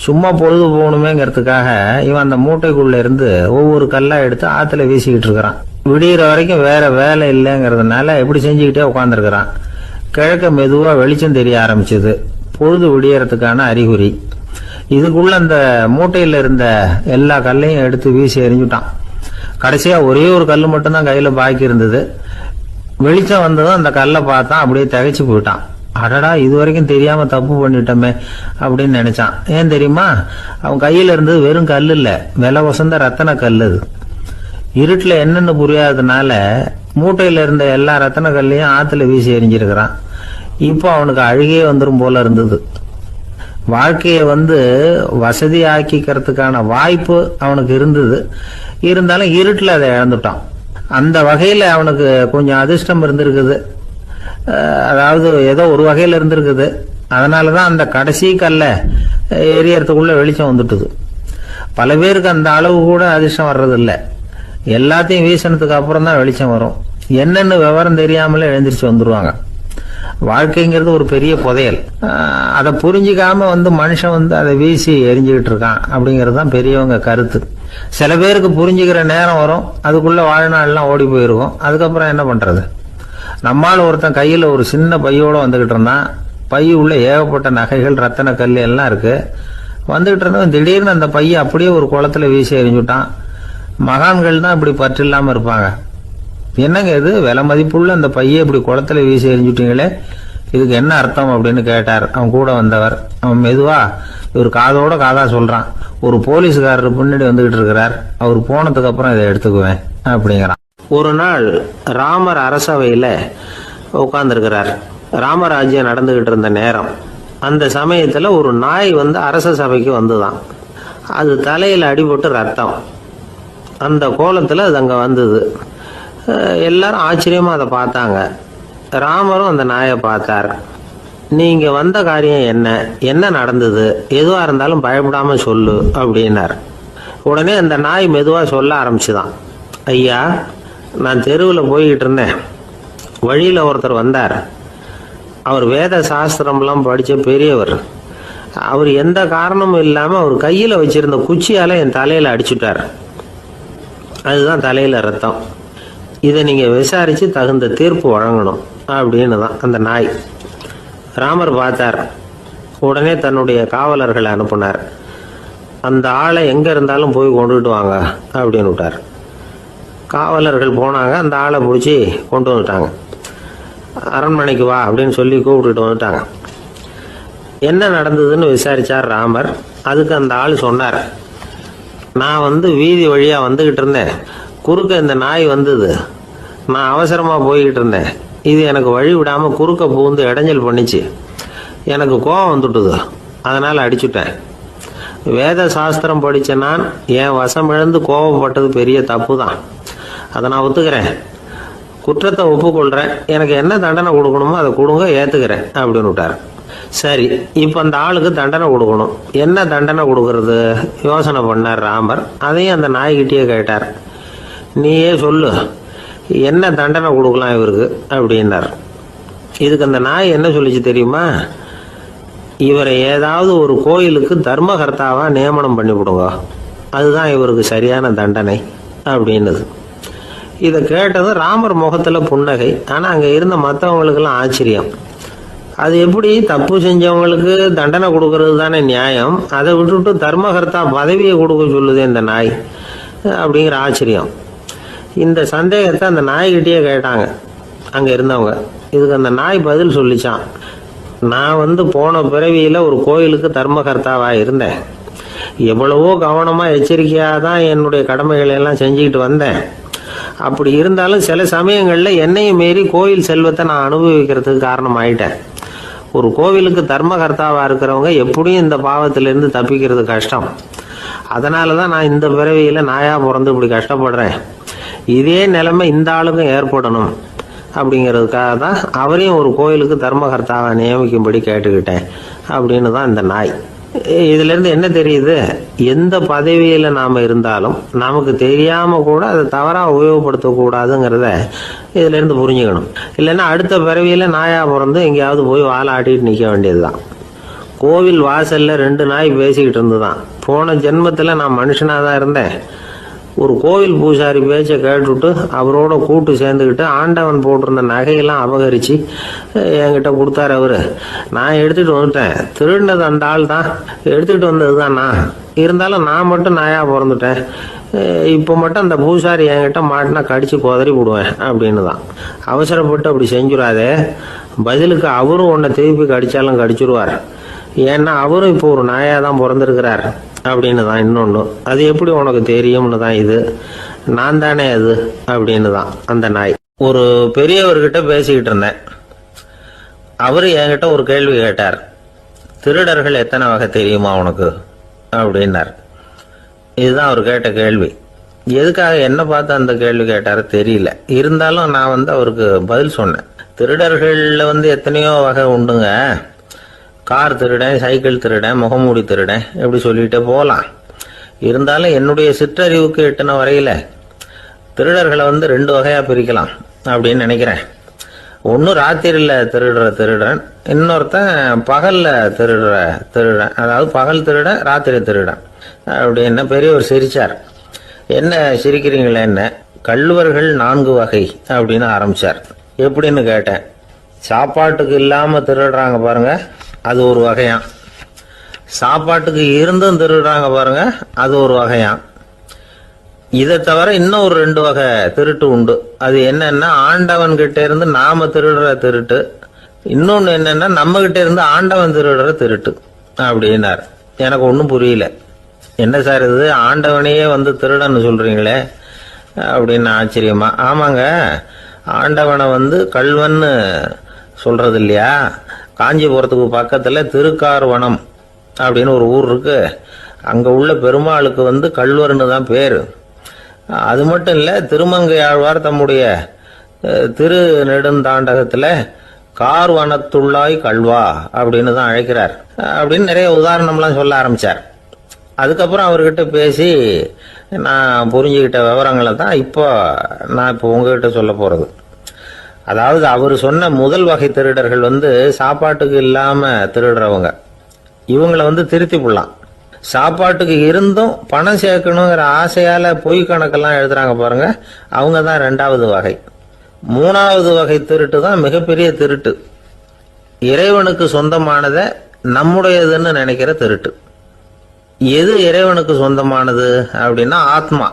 சும்மா பொழுது போகணுமேங்கிறதுக்காக இவன் அந்த மூட்டைக்குள்ள இருந்து ஒவ்வொரு கல்லா எடுத்து ஆத்துல வீசிக்கிட்டு இருக்கிறான். விடிகிற வரைக்கும் வேற வேலை இல்லைங்கிறதுனால இப்படி செஞ்சுக்கிட்டே உட்காந்துருக்கிறான். கிழக்க மெதுவா வெளிச்சம் தெரிய ஆரம்பிச்சது, பொழுது விடியறதுக்கான அறிகுறி. இதுக்குள்ள அந்த மூட்டையில இருந்த எல்லா கல்லையும் எடுத்து வீசி எறிஞ்சுட்டான். கடைசியா ஒரே ஒரு கல் மட்டும்தான் கையில பாக்கி இருந்தது. வெளிச்சம் வந்ததும் அந்த கல்லை பார்த்தான், அப்படியே திகைச்சு போயிட்டான். அடடா, இது வரைக்கும் தெரியாம தப்பு பண்ணிட்டோமே அப்படின்னு நினைச்சான். ஏன் தெரியுமா, அவன் கையில இருந்தது வெறும் கல் இல்ல, விலை வசந்த ரத்தன கல். அது இருட்டுல என்னன்னு புரியாததுனால மூட்டையில இருந்த எல்லா ரத்தன கல்லையும் ஆத்துல வீசி எறிஞ்சிருக்கிறான். இப்போ அவனுக்கு அழுகே வந்துடும் போல இருந்தது. வாழ்க்கையை வந்து வசதி ஆக்கிக்கிறதுக்கான வாய்ப்பு அவனுக்கு இருந்தது, இருந்தாலும் இருட்டுல அதை இழந்துட்டான். அந்த வகையில அவனுக்கு கொஞ்சம் அதிர்ஷ்டம் இருந்திருக்குது. அதாவது ஏதோ ஒரு வகையில இருந்திருக்குது. அதனாலதான் அந்த கடைசி கல்ல எரியறதுக்குள்ள வெளிச்சம் வந்துட்டுது. பல பேருக்கு அந்த அளவு கூட அதிர்ஷ்டம் வர்றது இல்லை. எல்லாத்தையும் வீசினதுக்கு அப்புறம் தான் வெளிச்சம் வரும். என்னன்னு விவரம் தெரியாமலே எழுந்திரிச்சு வந்துருவாங்க. வாழ்க்கைங்கிறது ஒரு பெரிய புதையல். அதை புரிஞ்சிக்காம வந்து மனுஷன் வந்து அதை வீசி எரிஞ்சுக்கிட்டு இருக்கான் அப்படிங்கிறது தான் பெரியவங்க கருத்து. சில பேருக்கு புரிஞ்சுக்கிற நேரம் வரும், அதுக்குள்ள வாழ்நாள்லாம் ஓடி போயிருக்கும். அதுக்கப்புறம் என்ன பண்றது? நம்மால் ஒருத்தன் கையில ஒரு சின்ன பையோட வந்துகிட்டு இருந்தான். பை உள்ள ஏகப்பட்ட நகைகள், ரத்தன கல் எல்லாம் இருக்கு. வந்துகிட்டு இருந்தவன் திடீர்னு அந்த பையை அப்படியே ஒரு குளத்துல வீசி எறிஞ்சுட்டான். மகான்கள் தான் இப்படி பற்று இல்லாம இருப்பாங்க. என்னங்க இது, விலை மதிப்புள்ள அந்த பையை இப்படி குளத்துல வீசி எறிஞ்சுட்டீங்களே, இதுக்கு என்ன அர்த்தம் அப்படின்னு கேட்டார் அவன் கூட வந்தவர். அவன் மெதுவா இவர் காதோட காதா சொல்றான், ஒரு போலீஸ்காரர் பின்னாடி வந்துகிட்டு இருக்கிறார், அவர் போனதுக்கு அப்புறம் இதை எடுத்துக்குவேன் அப்படிங்கிறான். ஒரு நாள் ராமர் அரசவையில் உட்கார்ந்துருக்கிறார். ராமராஜ்யம் நடந்துகிட்டு இருந்த நேரம். அந்த சமயத்தில் ஒரு நாய் வந்து அரச சபைக்கு வந்துதான். அது தலையில் அடிபட்டு ரத்தம். அந்த கோலத்தில் அது அங்கே வந்தது. எல்லாரும் ஆச்சரியமாக அதை பார்த்தாங்க. ராமரும் அந்த நாயை பார்த்தார். நீங்கள் வந்த காரியம் என்ன, என்ன நடந்தது, எதுவாக இருந்தாலும் பயப்படாமல் சொல்லு அப்படின்னார். உடனே அந்த நாய் மெதுவாக சொல்ல ஆரம்பிச்சுதான். ஐயா, நான் தெருவில் போய்கிட்டு இருந்தேன். வழியில் ஒருத்தர் வந்தார். அவர் வேத சாஸ்திரம்லாம் படித்த பெரியவர். அவர் எந்த காரணமும் இல்லாமல் அவர் கையில் வச்சிருந்த குச்சியால் என் தலையில் அடிச்சுட்டார். அதுதான் தலையில் ரத்தம். இதை நீங்கள் விசாரித்து தகுந்த தீர்ப்பு வழங்கணும் அப்படின்னு தான் அந்த நாய். ராமர் பார்த்தார். உடனே தன்னுடைய காவலர்களை அனுப்புனார். அந்த ஆளை எங்கே இருந்தாலும் போய் கொண்டுகிட்டு வாங்க அப்படின்னு விட்டார். காவலர்கள் போனாங்க. அந்த ஆளை பிடிச்சி கொண்டு வந்துட்டாங்க. அரண்மனைக்கு வா அப்படின்னு சொல்லி கூப்பிட்டுட்டு வந்துட்டாங்க. என்ன நடந்ததுன்னு விசாரித்தார் ராமர். அதுக்கு அந்த ஆள் சொன்னார், நான் வீதி வழியாக வந்துக்கிட்டு இருந்தேன். குறுக்க இந்த நாய் வந்தது. நான் அவசரமாக போய்கிட்டு இருந்தேன். இது எனக்கு வழி விடாமல் குறுக்க பூந்து இடைஞ்சல் பண்ணிச்சு. எனக்கு கோபம் வந்துட்டுது. அதனால் அடிச்சுட்டேன். வேத சாஸ்திரம் படித்த நான் என் வசம் இழந்து கோபப்பட்டது பெரிய தப்பு தான். அதை நான் ஒத்துக்கிறேன். குற்றத்தை ஒப்புக்கொள்கிறேன். எனக்கு என்ன தண்டனை கொடுக்கணுமோ அதை கொடுங்க, ஏற்றுக்கிறேன் அப்படின்னு விட்டார். சரி, இப்போ அந்த ஆளுக்கு தண்டனை கொடுக்கணும். என்ன தண்டனை கொடுக்கறது யோசனை பண்ணார் ராமர். அதையும் அந்த நாய்கிட்டே கேட்டார். நீயே சொல்லு, என்ன தண்டனை கொடுக்கலாம் இவருக்கு அப்படின்னார். இதுக்கு அந்த நாய் என்ன சொல்லிச்சு தெரியுமா? இவரை ஏதாவது ஒரு கோயிலுக்கு தர்மகர்த்தாவாக நியமனம் பண்ணி விடுங்க, அதுதான் இவருக்கு சரியான தண்டனை அப்படின்னுது. இதை கேட்டதும் ராமர் முகத்தில் புன்னகை. ஆனால் அங்கே இருந்த மற்றவங்களுக்கெல்லாம் ஆச்சரியம். அது எப்படி, தப்பு செஞ்சவங்களுக்கு தண்டனை கொடுக்கறது தானே நியாயம், அதை விட்டுவிட்டு தர்மகர்த்தா பதவியை கொடுக்க சொல்லுது இந்த நாய் அப்படிங்கிற ஆச்சரியம். இந்த சந்தேகத்தை அந்த நாய்கிட்டே கேட்டாங்க அங்கே இருந்தவங்க. இதுக்கு அந்த நாய் பதில் சொல்லிச்சான். நான் போன பிறவியில் ஒரு கோயிலுக்கு தர்மகர்த்தாவாக இருந்தேன். எவ்வளவோ கவனமாக எச்சரிக்கையாக தான் என்னுடைய கடமைகளை எல்லாம் செஞ்சுக்கிட்டு வந்தேன். அப்படி இருந்தாலும் சில சமயங்களில் என்னையும் மீறி கோயில் செல்வத்தை நான் அனுபவிக்கிறதுக்கு காரணமாயிட்டேன். ஒரு கோவிலுக்கு தர்மகர்த்தாவாக இருக்கிறவங்க எப்படியும் இந்த பாவத்திலேருந்து தப்பிக்கிறது கஷ்டம். அதனால தான் நான் இந்த பிறவியில் நாயாக பிறந்து இப்படி கஷ்டப்படுறேன். இதே நிலைமை இந்த ஆளுக்கும் ஏற்படணும் அப்படிங்கிறதுக்காக தான் அவரையும் ஒரு கோயிலுக்கு தர்மகர்த்தாவை நியமிக்கும்படி கேட்டுக்கிட்டேன் அப்படின்னு தான் இந்த நாய். இதிலேருந்து என்ன தெரியுது? எந்த பதவியில் நாம் இருந்தாலும் நமக்கு தெரியாமல் கூட அதை தவறாக உபயோகப்படுத்தக்கூடாதுங்கிறத இதிலேருந்து புரிஞ்சுக்கணும். இல்லைன்னா அடுத்த பிறவியில் நாயாக பிறந்து எங்கேயாவது போய் வாலாட்டிட்டு நிற்க வேண்டியது தான். கோவில் வாசலில் 2 நாய் பேசிக்கிட்டு இருந்துதான். போன ஜென்மத்தில் நான் மனுஷனாக தான் இருந்தேன். ஒரு கோவில் பூசாரி பேச்சை கேட்டுவிட்டு அவரோட கூட்டு சேர்ந்துக்கிட்டு ஆண்டவன் போட்டிருந்த நகையெல்லாம் அபகரித்து என்கிட்ட கொடுத்தாரு அவர். நான் எடுத்துகிட்டு வந்துட்டேன். திருடினது அந்த ஆள் தான், எடுத்துக்கிட்டு வந்தது தான் நான். இருந்தாலும் நான் மட்டும் நாயாக பிறந்துட்டேன். இப்போ மட்டும் அந்த பூசாரி என்கிட்ட மாட்டினா கடித்து குதறி விடுவேன் அப்படின்னு தான். அவசரப்பட்டு அப்படி செஞ்சுடாதே. பதிலுக்கு அவரும் உன்னை திருப்பி கடித்தாலும் கடிச்சிருவார். ஏன்னா அவரும் இப்போ ஒரு நாயாக தான் பிறந்திருக்கிறார் அப்படின்னு தான் இன்னொன்று. அது எப்படி உனக்கு தெரியும்னு தான் இது. நான் தானே அது அப்படின்னு தான் அந்த நாய். ஒரு பெரியவர்கிட்ட பேசிக்கிட்டு இருந்தேன். அவர் என்கிட்ட ஒரு கேள்வி கேட்டார். திருடர்கள் எத்தனை வகை தெரியுமா உனக்கு அப்படின்னார். இதுதான் அவர் கேட்ட கேள்வி. எதுக்காக என்ன பார்த்து அந்த கேள்வி கேட்டாரு தெரியல. இருந்தாலும் நான் அவருக்கு பதில் சொன்னேன். திருடர்களில் எத்தனையோ வகை உண்டுங்க. கார் திருடன், சைக்கிள் திருடன், முகமூடி திருடன், எப்படி சொல்லிகிட்டே போகலாம். இருந்தாலும் என்னுடைய சிற்றறிவுக்கு எட்டின வரையில் திருடர்களை 2 வகையாக பிரிக்கலாம் அப்படின்னு நினைக்கிறேன். ஒன்று ராத்திரியில் திருடுற திருடன், இன்னொருத்தன் பகலில் திருடுற திருடன். அதாவது பகல் திருடன், ராத்திரி திருடன் அப்படின்னு பெரியவர் சிரிச்சார். என்ன சிரிக்கிறீங்களே? என்ன கள்வர்கள் 4 வகை அப்படின்னு ஆரம்பித்தார். எப்படின்னு கேட்டேன். சாப்பாட்டுக்கு இல்லாமல் திருடுறாங்க பாருங்க, அது ஒரு வகையான். சாப்பாட்டுக்கு இருந்தும் திருடுறாங்க பாருங்க, அது ஒரு வகையான். இதை தவிர இன்னும் ஒரு 2 வகை திருட்டு உண்டு. அது என்னன்னா, ஆண்டவன் கிட்ட இருந்து நாம திருடுற திருட்டு. இன்னொன்னு என்னன்னா, நம்ம கிட்ட இருந்து ஆண்டவன் திருடுற திருட்டு அப்படின்னார். எனக்கு ஒன்றும் புரியல. என்ன சார் இது, ஆண்டவனையே திருடன்னு சொல்றீங்களே அப்படின்னு ஆச்சரியமா. ஆமாங்க, ஆண்டவனை கள்வன்னு சொல்றது இல்லையா? காஞ்சிபுரத்துக்கு பக்கத்தில் திருக்கார்வனம் அப்படின்னு ஒரு ஊர் இருக்கு. அங்கே உள்ள பெருமாளுக்கு கள்வர்னு தான் பேர். அது மட்டும் இல்லை, திருமங்கை ஆழ்வார் தம்முடைய திரு நெடுந்தாண்டகத்தில் கார் வனத்துள்ளாய் கல்வா அப்படின்னு தான் அழைக்கிறார். அப்படின்னு நிறைய உதாரணம்லாம் சொல்ல ஆரம்பித்தார். அதுக்கப்புறம் அவர்கிட்ட பேசி நான் புரிஞ்சுக்கிட்ட விவரங்களை தான் நான் இப்போ உங்ககிட்ட சொல்ல போகிறது. அதாவது அவர் சொன்ன முதல் வகை திருடர்கள் சாப்பாட்டுக்கு இல்லாமல் திருடுறவங்க. இவங்களை திருத்தி விடலாம். சாப்பாட்டுக்கு இருந்தும் பணம் சேர்க்கணுங்கிற ஆசையால் பொய் கணக்கெல்லாம் எழுதுறாங்க பாருங்க, அவங்க தான் ரெண்டாவது வகை. மூணாவது வகை திருட்டு தான் மிகப்பெரிய திருட்டு. இறைவனுக்கு சொந்தமானதை நம்முடையதுன்னு நினைக்கிற திருட்டு. எது இறைவனுக்கு சொந்தமானது அப்படின்னா ஆத்மா.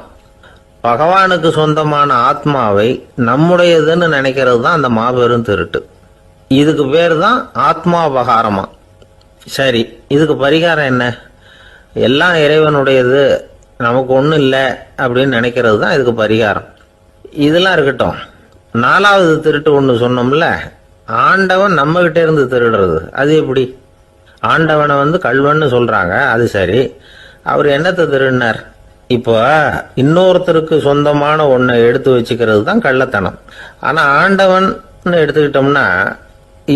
பகவானுக்கு சொந்தமான ஆத்மாவை நம்முடையதுன்னு நினைக்கிறது தான் அந்த மாபெரும் திருட்டு. இதுக்கு பேர் தான் ஆத்மாபகாரமா. சரி, இதுக்கு பரிகாரம் என்ன? எல்லாம் இறைவனுடையது, நமக்கு ஒன்றும் இல்லை அப்படின்னு நினைக்கிறது தான் இதுக்கு பரிகாரம். இதெல்லாம் இருக்கட்டும். நாலாவது திருட்டு ஒன்று சொன்னோம்ல, ஆண்டவன் நம்மகிட்ட இருந்து திருடுறது. அது எப்படி? ஆண்டவனை கல்வன்னு சொல்றாங்க, அது சரி. அவர் என்னத்தை திருடினார்? இப்போ இன்னொருத்தருக்கு சொந்தமான ஒன்றை எடுத்து வச்சுக்கிறது தான் கள்ளத்தனம். ஆனா ஆண்டவன் எடுத்துக்கிட்டோம்னா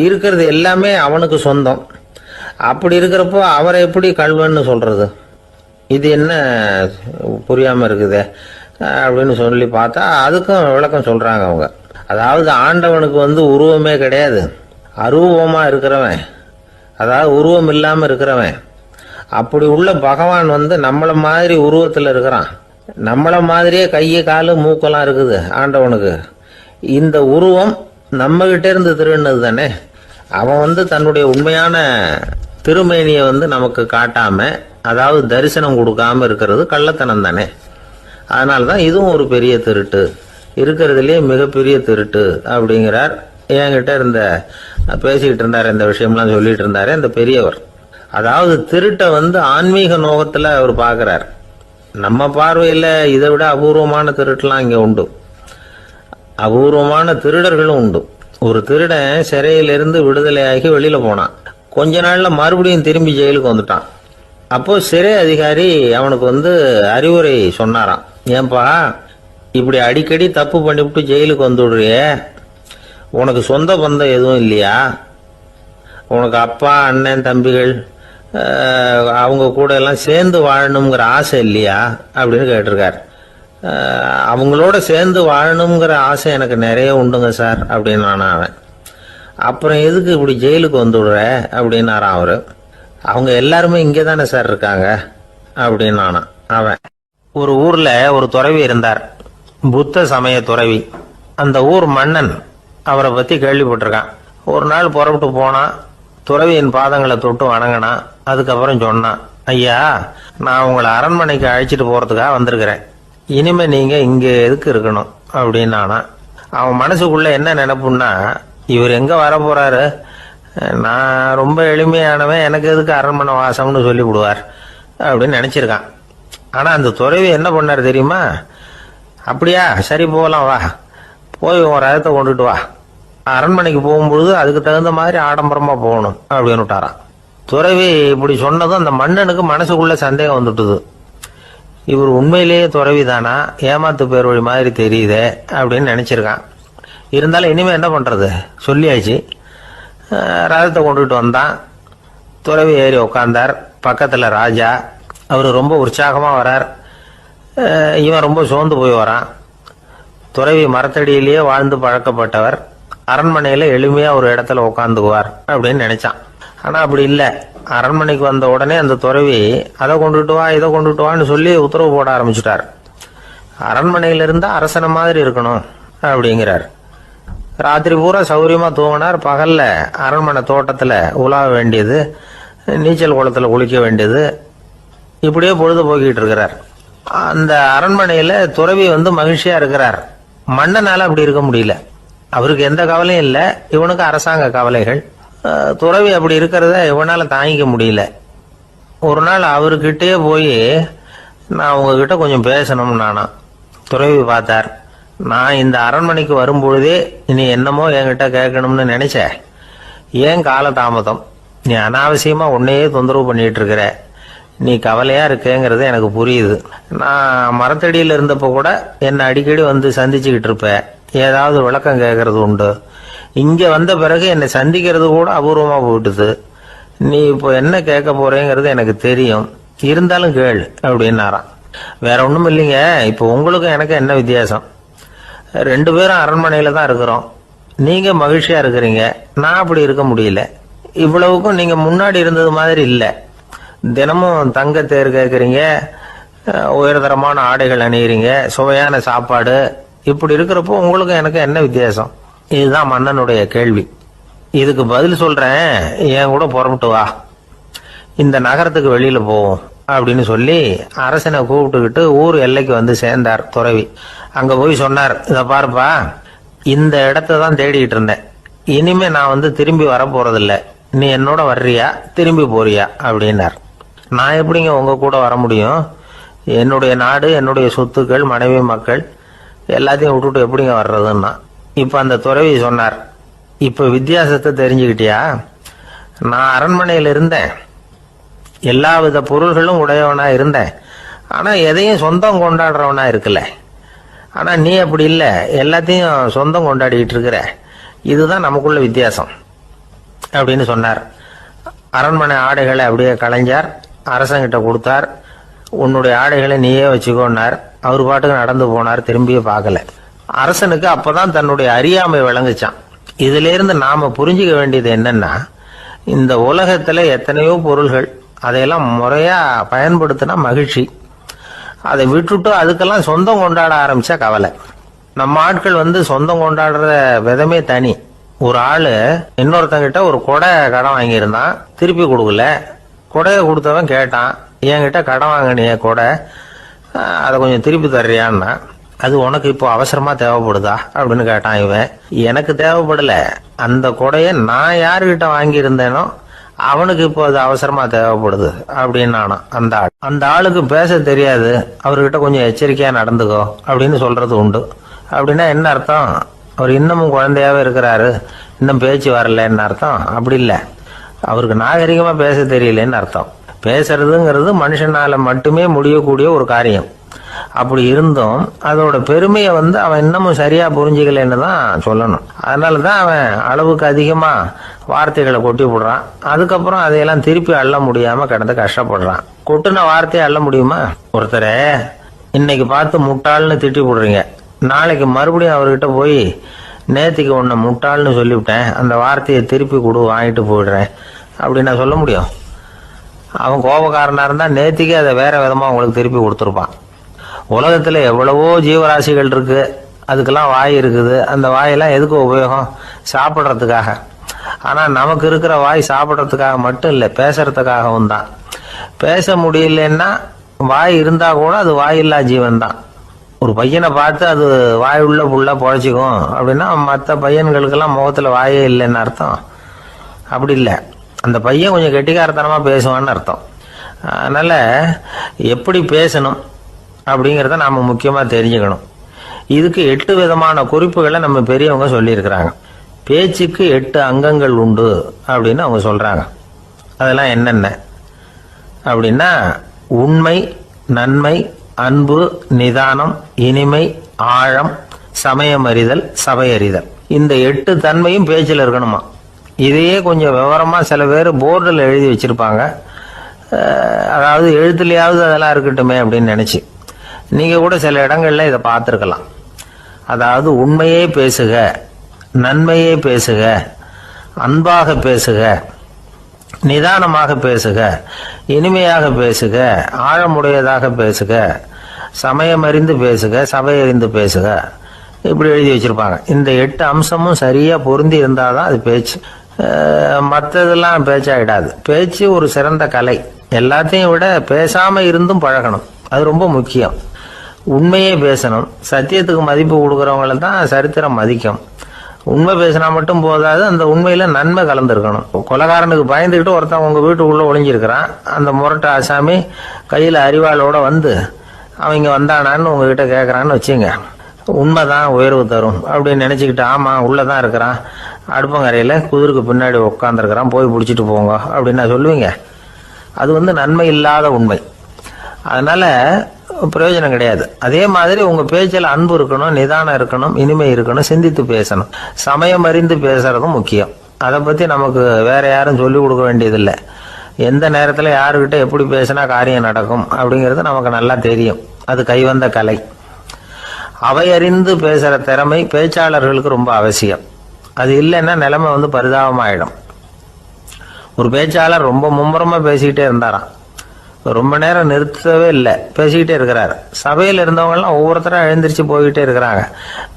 இருக்கிறது எல்லாமே அவனுக்கு சொந்தம். அப்படி இருக்கிறப்போ அவரை எப்படி கல்வன்னு சொல்றது? இது என்ன புரியாம இருக்குதே அப்படின்னு சொல்லி பார்த்தா அதுக்கும் விளக்கம் சொல்றாங்க அவங்க. அதாவது ஆண்டவனுக்கு உருவமே கிடையாது, அரூபமா இருக்கிறவன், அதாவது உருவம் இல்லாம இருக்கிறவன். அப்படி உள்ள பகவான் நம்மள மாதிரி உருவத்தில் இருக்கிறான். நம்மள மாதிரியே கையை காலு மூக்கெல்லாம் இருக்குது ஆண்டவனுக்கு. இந்த உருவம் நம்ம கிட்ட இருந்து திருடினது தானே. அவன் தன்னுடைய உண்மையான திருமேனியை நமக்கு காட்டாம, அதாவது தரிசனம் கொடுக்காம இருக்கிறது கள்ளத்தனம் தானே. அதனால்தான் இதுவும் ஒரு பெரிய திருட்டு, இருக்கிறதுலேயே மிகப்பெரிய திருட்டு அப்படிங்கிறார். என்கிட்ட பேசிக்கிட்டு இருந்தார், இந்த விஷயம்லாம் சொல்லிட்டு இருந்தாரு இந்த பெரியவர். அதாவது திருட்டை ஆன்மீக நோகத்துல அவர் பார்க்கிறார். நம்ம பார்வையில இதை விட அபூர்வமான திருட்டுலாம் இங்க உண்டு, அபூர்வமான திருடர்களும் உண்டு. ஒரு திருடன் சிறையிலிருந்து விடுதலையாகி வெளியில போனான். கொஞ்ச நாள்ல மறுபடியும் திரும்பி ஜெயிலுக்கு வந்துட்டான். அப்போ சிறை அதிகாரி அவனுக்கு அறிவுரை சொன்னாராம். ஏன்பா இப்படி அடிக்கடி தப்பு பண்ணிவிட்டு ஜெயிலுக்கு வந்துடுறிய, உனக்கு சொந்த பந்தம் எதுவும் இல்லையா? உனக்கு அப்பா அண்ணன் தம்பிகள் அவங்க கூட எல்லாம் சேர்ந்து வாழணுங்கிற ஆசை இல்லையா அப்படின்னு கேட்டிருக்கார். அவங்களோட சேர்ந்து வாழணுங்கிற ஆசை எனக்கு நிறைய உண்டுங்க சார் அப்படின்னு அவன். அப்புறம் எதுக்கு இப்படி ஜெயிலுக்கு வந்துடுற அப்படின்னாரான் அவரு. அவங்க எல்லாருமே இங்கே தானே சார் இருக்காங்க அப்படின்னு அவன். ஒரு ஊர்ல ஒரு துறவி இருந்தார், புத்த சமய துறவி. அந்த ஊர் மன்னன் அவரை பத்தி கேள்விப்பட்டிருக்கான். ஒரு நாள் புறப்பட்டு போனான், துறவியின் பாதங்களை தொட்டு வணங்கினான். அதுக்கப்புறம் சொன்னான், ஐயா நான் உங்களை அரண்மனைக்கு அழைச்சிட்டு போறதுக்காக வந்திருக்கிறேன், இனிமே நீங்க இங்க எதுக்கு இருக்கணும் அப்படின்னானா. அவன் மனசுக்குள்ள என்ன நினைப்புன்னா, இவர் எங்க வர போறாரு, நான் ரொம்ப எளிமையானவன், எனக்கு எதுக்கு அரண்மனை வாசம்னு சொல்லி விடுவார் அப்படின்னு நினைச்சிருக்கான். ஆனா அந்த துறவி என்ன பண்ணார் தெரியுமா? அப்படியா, சரி போகலாம், வா போய் உன் ரதத்தை கொண்டுட்டு வா, அரண்மனைக்கு போகும்பொழுது அதுக்கு தகுந்த மாதிரி ஆடம்பரமா போகணும் அப்படின்னு விட்டாரான். துறவி இப்படி சொன்னதும் அந்த மன்னனுக்கு மனசுக்குள்ள சந்தேகம் வந்துட்டுது. இவர் உண்மையிலேயே துறவி தானா, ஏமாத்து பேர் வழி மாதிரி தெரியுதே அப்படின்னு நினைச்சிருக்கான். இருந்தாலும் இனிமே என்ன பண்றது, சொல்லியாச்சு. ரதத்தை கொண்டுட்டு வந்தான். துறவி ஏறி உட்கார்ந்தார். பக்கத்துல ராஜா, அவரு ரொம்ப உற்சாகமா வரார். இவன் ரொம்ப சோர்ந்து போய் வரான். துறவி மரத்தடியிலேயே வாழ்ந்து பழக்கப்பட்டவர், அரண்மனையில எளிமையா ஒரு இடத்துல உட்காந்துக்குவார் அப்படின்னு நினைச்சான். ஆனா அப்படி இல்லை. அரண்மனைக்கு வந்த உடனே அந்த துறவி அதை கொண்டுட்டு வா இதை கொண்டுட்டு வான்னு சொல்லி உத்தரவு போட ஆரம்பிச்சுட்டார். அரண்மனையில இருந்தா அரசனை மாதிரி இருக்கணும் அப்படிங்கிறார். ராத்திரி பூரா சௌரியமா தூங்கினார். பகல்ல அரண்மனை தோட்டத்துல உலாவ வேண்டியது, நீச்சல் குளத்துல குளிக்க வேண்டியது, இப்படியே பொழுது போக்கிட்டு இருக்கிறார். அந்த அரண்மனையில துறவி மகிழ்ச்சியா இருக்கிறார். மன்னனால அப்படி இருக்க முடியல. அவருக்கு எந்த கவலையும் இல்லை, இவனுக்கு அரசாங்க கவலைகள். துறவி அப்படி இருக்கிறத இவனால தாங்கிக்க முடியல. ஒரு நாள் அவர்கிட்டே போய், நான் உங்ககிட்ட கொஞ்சம் பேசணும் நானா. துறவி பார்த்தார். நான் இந்த அரண்மனைக்கு வரும்பொழுதே நீ என்னமோ என்கிட்ட கேட்கணும்னு நினைச்ச, ஏன் கால தாமதம், நீ அனாவசியமா உன்னையே தொந்தரவு பண்ணிட்டு இருக்கிற, நீ கவலையாக இருக்கேங்கிறது எனக்கு புரியுது. நான் மரத்தடியில் இருந்தப்போ கூட என்னை அடிக்கடி வந்து சந்திச்சுக்கிட்டு இருப்பேன், ஏதாவது விளக்கம் கேட்கறது உண்டு. இங்கே வந்த பிறகு என்னை சந்திக்கிறது கூட அபூர்வமாக போயிட்டுது. நீ இப்போ என்ன கேட்க போறேங்கிறது எனக்கு தெரியும், இருந்தாலும் கேளு அப்படின்னாராம். வேற ஒன்றும் இல்லைங்க, இப்போ உங்களுக்கும் எனக்கு என்ன வித்தியாசம்? 2 பேரும் அரண்மனையில் தான் இருக்கிறோம். நீங்கள் மகிழ்ச்சியாக இருக்கிறீங்க, நான் அப்படி இருக்க முடியல. இவ்வளவுக்கும் நீங்கள் முன்னாடி இருந்தது மாதிரி இல்லை. தினமும் தங்க தேர் கேட்குறீங்க, உயர்தரமான ஆடைகள் அணியிறீங்க, சுவையான சாப்பாடு. இப்படி இருக்கிறப்போ உங்களுக்கும் எனக்கு என்ன வித்தியாசம்? இதுதான் மன்னனுடைய கேள்வி. இதுக்கு பதில் சொல்றேன், என் கூட புறப்பட்டு வா, இந்த நகரத்துக்கு வெளியில போவோம் அப்படின்னு சொல்லி அரசனை கூப்பிட்டுக்கிட்டு ஊர் எல்லைக்கு வந்து சேர்ந்தார் துறவி. அங்க போய் சொன்னார், இதை பாருப்பா, இந்த இடத்த தான் தேடிட்டு இருந்தேன். இனிமே நான் வந்து திரும்பி வர போறதில்ல. நீ என்னோட வர்றியா திரும்பி போறியா அப்படின்னார். நான் எப்படிங்க உங்க கூட வர முடியும்? என்னுடைய நாடு, என்னுடைய சொத்துக்கள், மனைவி, மக்கள் எல்லாத்தையும் விட்டுட்டு எப்படிங்க வர்றதுன்னா. இப்ப அந்த துறவி சொன்னார், இப்ப வித்தியாசத்தை தெரிஞ்சுக்கிட்டியா? நான் அரண்மனையில் இருந்தேன், எல்லா வித பொருள்களும் உடையவனா இருந்தேன், ஆனா எதையும் சொந்தம் கொண்டாடுறவனா இருக்கல. ஆனா நீ அப்படி இல்லை, எல்லாத்தையும் சொந்தம் கொண்டாடிட்டு இருக்கிற. இதுதான் நமக்குள்ள வித்தியாசம் அப்படின்னு சொன்னார். அரண்மனை ஆடைகளை அப்படியே களைஞ்சார், அரசங்கிட்ட கொடுத்தார். உன்னுடைய ஆடைகளை நீயே வச்சுக்கோன்னார். அவர் பாட்டுக்கு நடந்து போனார், திரும்பியே பார்க்கல. அரசனுக்கு அப்பதான் தன்னுடைய அறியாமை விளங்குச்சான். இதுல இருந்து நாம புரிஞ்சுக்க வேண்டியது என்னன்னா, இந்த உலகத்துல எத்தனையோ பொருள்கள், அதையெல்லாம் முறையா பயன்படுத்தினா மகிழ்ச்சி. அதை விட்டுட்டு அதுக்கெல்லாம் சொந்தம் கொண்டாட ஆரம்பிச்சா கவலை. நம்ம ஆட்கள் வந்து சொந்தம் கொண்டாடுற விதமே தனி. ஒரு ஆளு இன்னொருத்தங்கிட்ட ஒரு கொடை கடன் வாங்கியிருந்தான், திருப்பி கொடுக்கல. கொடையை கொடுத்தவன் கேட்டான், என்கிட்ட கடன் வாங்கினிய கொடை, அதை கொஞ்சம் திருப்பி தர்றியான்னா. அது உனக்கு இப்போ அவசரமா தேவைப்படுதா அப்படின்னு கேட்டான் இவன். எனக்கு தேவைப்படல, அந்த கொடையை நான் யாருகிட்ட வாங்கியிருந்தேனோ அவனுக்கு இப்போ அது அவசரமா தேவைப்படுது அப்படின்னு அந்த ஆளுக்கு பேச தெரியாது, அவர்கிட்ட கொஞ்சம் எச்சரிக்கையா நடந்துக்கோ அப்படின்னு சொல்றது உண்டு. அப்படின்னா என்ன அர்த்தம்? அவர் இன்னமும் குழந்தையாவே இருக்கிறாரு, இன்னும் பேச்சு வரலன்னு அர்த்தம்? அப்படி இல்லை, அவருக்கு நாகரிகமா பேச தெரியலன்னு அர்த்தம். பேசுறதுங்கிறது மனுஷனால மட்டுமே முடியக்கூடிய ஒரு காரியம். அப்படி இருந்தும் அதோட பெருமையை வந்து அவன் இன்னமும் சரியா புரிஞ்சுக்கலன்னு தான் சொல்லணும். அதனாலதான் அவன் அளவுக்கு அதிகமா வார்த்தைகளை கொட்டி விடுறான். அதுக்கப்புறம் அதையெல்லாம் திருப்பி அள்ள முடியாம கிடந்து கஷ்டப்படுறான். கொட்டுன வார்த்தையை அள்ள முடியுமா? ஒருத்தரை இன்னைக்கு பார்த்து முட்டாள்னு திட்டி விடுறீங்க, நாளைக்கு மறுபடியும் அவர்கிட்ட போய் நேத்திக்கு உன்னை முட்டாள்னு சொல்லிவிட்டேன், அந்த வார்த்தையை திருப்பி கொடு, வாங்கிட்டு போயிடுறேன் அப்படின்னு நான் சொல்ல முடியும்? அவன் கோபக்காரனா இருந்தா நேத்திக்கு அதை வேற விதமா உங்களுக்கு திருப்பி கொடுத்துருப்பான். உலகத்துல எவ்வளவோ ஜீவராசிகள் இருக்கு, அதுக்கெல்லாம் வாய் இருக்குது. அந்த வாயெல்லாம் எதுக்கு உபயோகம்? சாப்பிட்றதுக்காக. ஆனா நமக்கு இருக்கிற வாய் சாப்பிட்றதுக்காக மட்டும் இல்லை, பேசுறதுக்காகவும் தான். பேச முடியலன்னா வாய் இருந்தா கூட அது வாயில்லா ஜீவன் தான். ஒரு பையனை பார்த்து அது வாய் உள்ள புள்ள பொழைச்சிக்கும் அப்படின்னா மற்ற பையன்களுக்கெல்லாம் முகத்துல வாயே இல்லைன்னு அர்த்தம்? அப்படி இல்லை, அந்த பையன் கொஞ்சம் கெட்டிக்காரத்தனமா பேசுவான்னு அர்த்தம். அதனால எப்படி பேசணும் அப்படிங்கிறத நாம முக்கியமா தெரிஞ்சுக்கணும். இதுக்கு 8 விதமான குறிப்புகளை நம்ம பெரியவங்க சொல்லியிருக்கிறாங்க. பேச்சுக்கு 8 அங்கங்கள் உண்டு அப்படின்னு அவங்க சொல்றாங்க. அதெல்லாம் என்னென்ன அப்படின்னா, உண்மை, நன்மை, அன்பு, நிதானம், இனிமை, ஆழம், சமயம் அறிதல், சபையறிதல். இந்த 8 தன்மையும் பேச்சில் இருக்கணுமா. இதையே கொஞ்சம் விவரமா சில பேர் போர்டில் எழுதி வச்சிருப்பாங்க. அதாவது எழுத்துலையாவது அதெல்லாம் இருக்கட்டுமே அப்படின்னு நினைச்சு நீங்க கூட சில இடங்கள்ல இதை பார்த்துருக்கலாம். அதாவது உண்மையே பேசுக, நன்மையே பேசுக, அன்பாக பேசுக, நிதானமாக பேசுக, இனிமையாக பேசுக, ஆழமுடையதாக பேசுக, சமயம் அறிந்து பேசுக, சபை அறிந்து பேசுக, இப்படி எழுதி வச்சிருப்பாங்க. இந்த 8 அம்சமும் சரியா பொருந்தி இருந்தாதான் அது பேச்சு. மற்றதெல்லாம் பேச்சாயிடாது. பேச்சு ஒரு சிறந்த கலை. எல்லாத்தையும் விட பேசாம இருந்தும் பழகணும், அது ரொம்ப முக்கியம். உண்மையே பேசணும். சத்தியத்துக்கு மதிப்பு கொடுக்கறவங்கள தான் சரித்திரம் மதிக்கும். உண்மை பேசினா மட்டும் போதாது, அந்த உண்மையில நன்மை கலந்துருக்கணும். கொலைகாரனுக்கு பயந்துக்கிட்டு ஒருத்தன் உங்க வீட்டுக்குள்ள ஒளிஞ்சிருக்கிறான். அந்த முரட்டு ஆசாமி கையில அறிவாளோட வந்து அவங்க வந்தானான்னு உங்ககிட்ட கேட்கறான்னு வச்சுங்க. உண்மைதான் உயர்வு தரும் அப்படின்னு நினைச்சுக்கிட்டு, ஆமா உள்ளதான் இருக்கிறான், அடுப்பங்கரையில குதிருக்கு பின்னாடி உட்காந்துருக்கிறான், போய் பிடிச்சிட்டு போங்க அப்படின்னு சொல்லுவீங்க? அது நன்மை இல்லாத உண்மை. அதனால பிரயோஜனம் கிடையாது. அதே மாதிரி உங்க பேச்சில் அன்பு இருக்கணும், நிதானம் இருக்கணும், இனிமை இருக்கணும், சிந்தித்து பேசணும், சமயம் அறிந்து பேசுறதும் முக்கியம். அதை பத்தி நமக்கு வேற யாரும் சொல்லிக் கொடுக்க வேண்டியதில்லை. எந்த நேரத்தில் யாருக்கிட்ட எப்படி பேசினா காரியம் நடக்கும் அப்படிங்கிறது நமக்கு நல்லா தெரியும். அது கைவந்த கலை. அவையறிந்து பேசுற திறமை பேச்சாளர்களுக்கு ரொம்ப அவசியம். அது இல்லைன்னா நிலைமை பரிதாபமாயிடும். ஒரு பேச்சாளர் ரொம்ப மும்முரமா பேசிக்கிட்டே இருந்தாராம். ரொம்ப நேரம் நிறுத்தவே இல்லை, பேசிக்கிட்டே இருக்கிறாரு. சபையில் இருந்தவங்கலாம் ஒவ்வொருத்தரும் எழுந்திரிச்சு போய்கிட்டே இருக்கிறாங்க.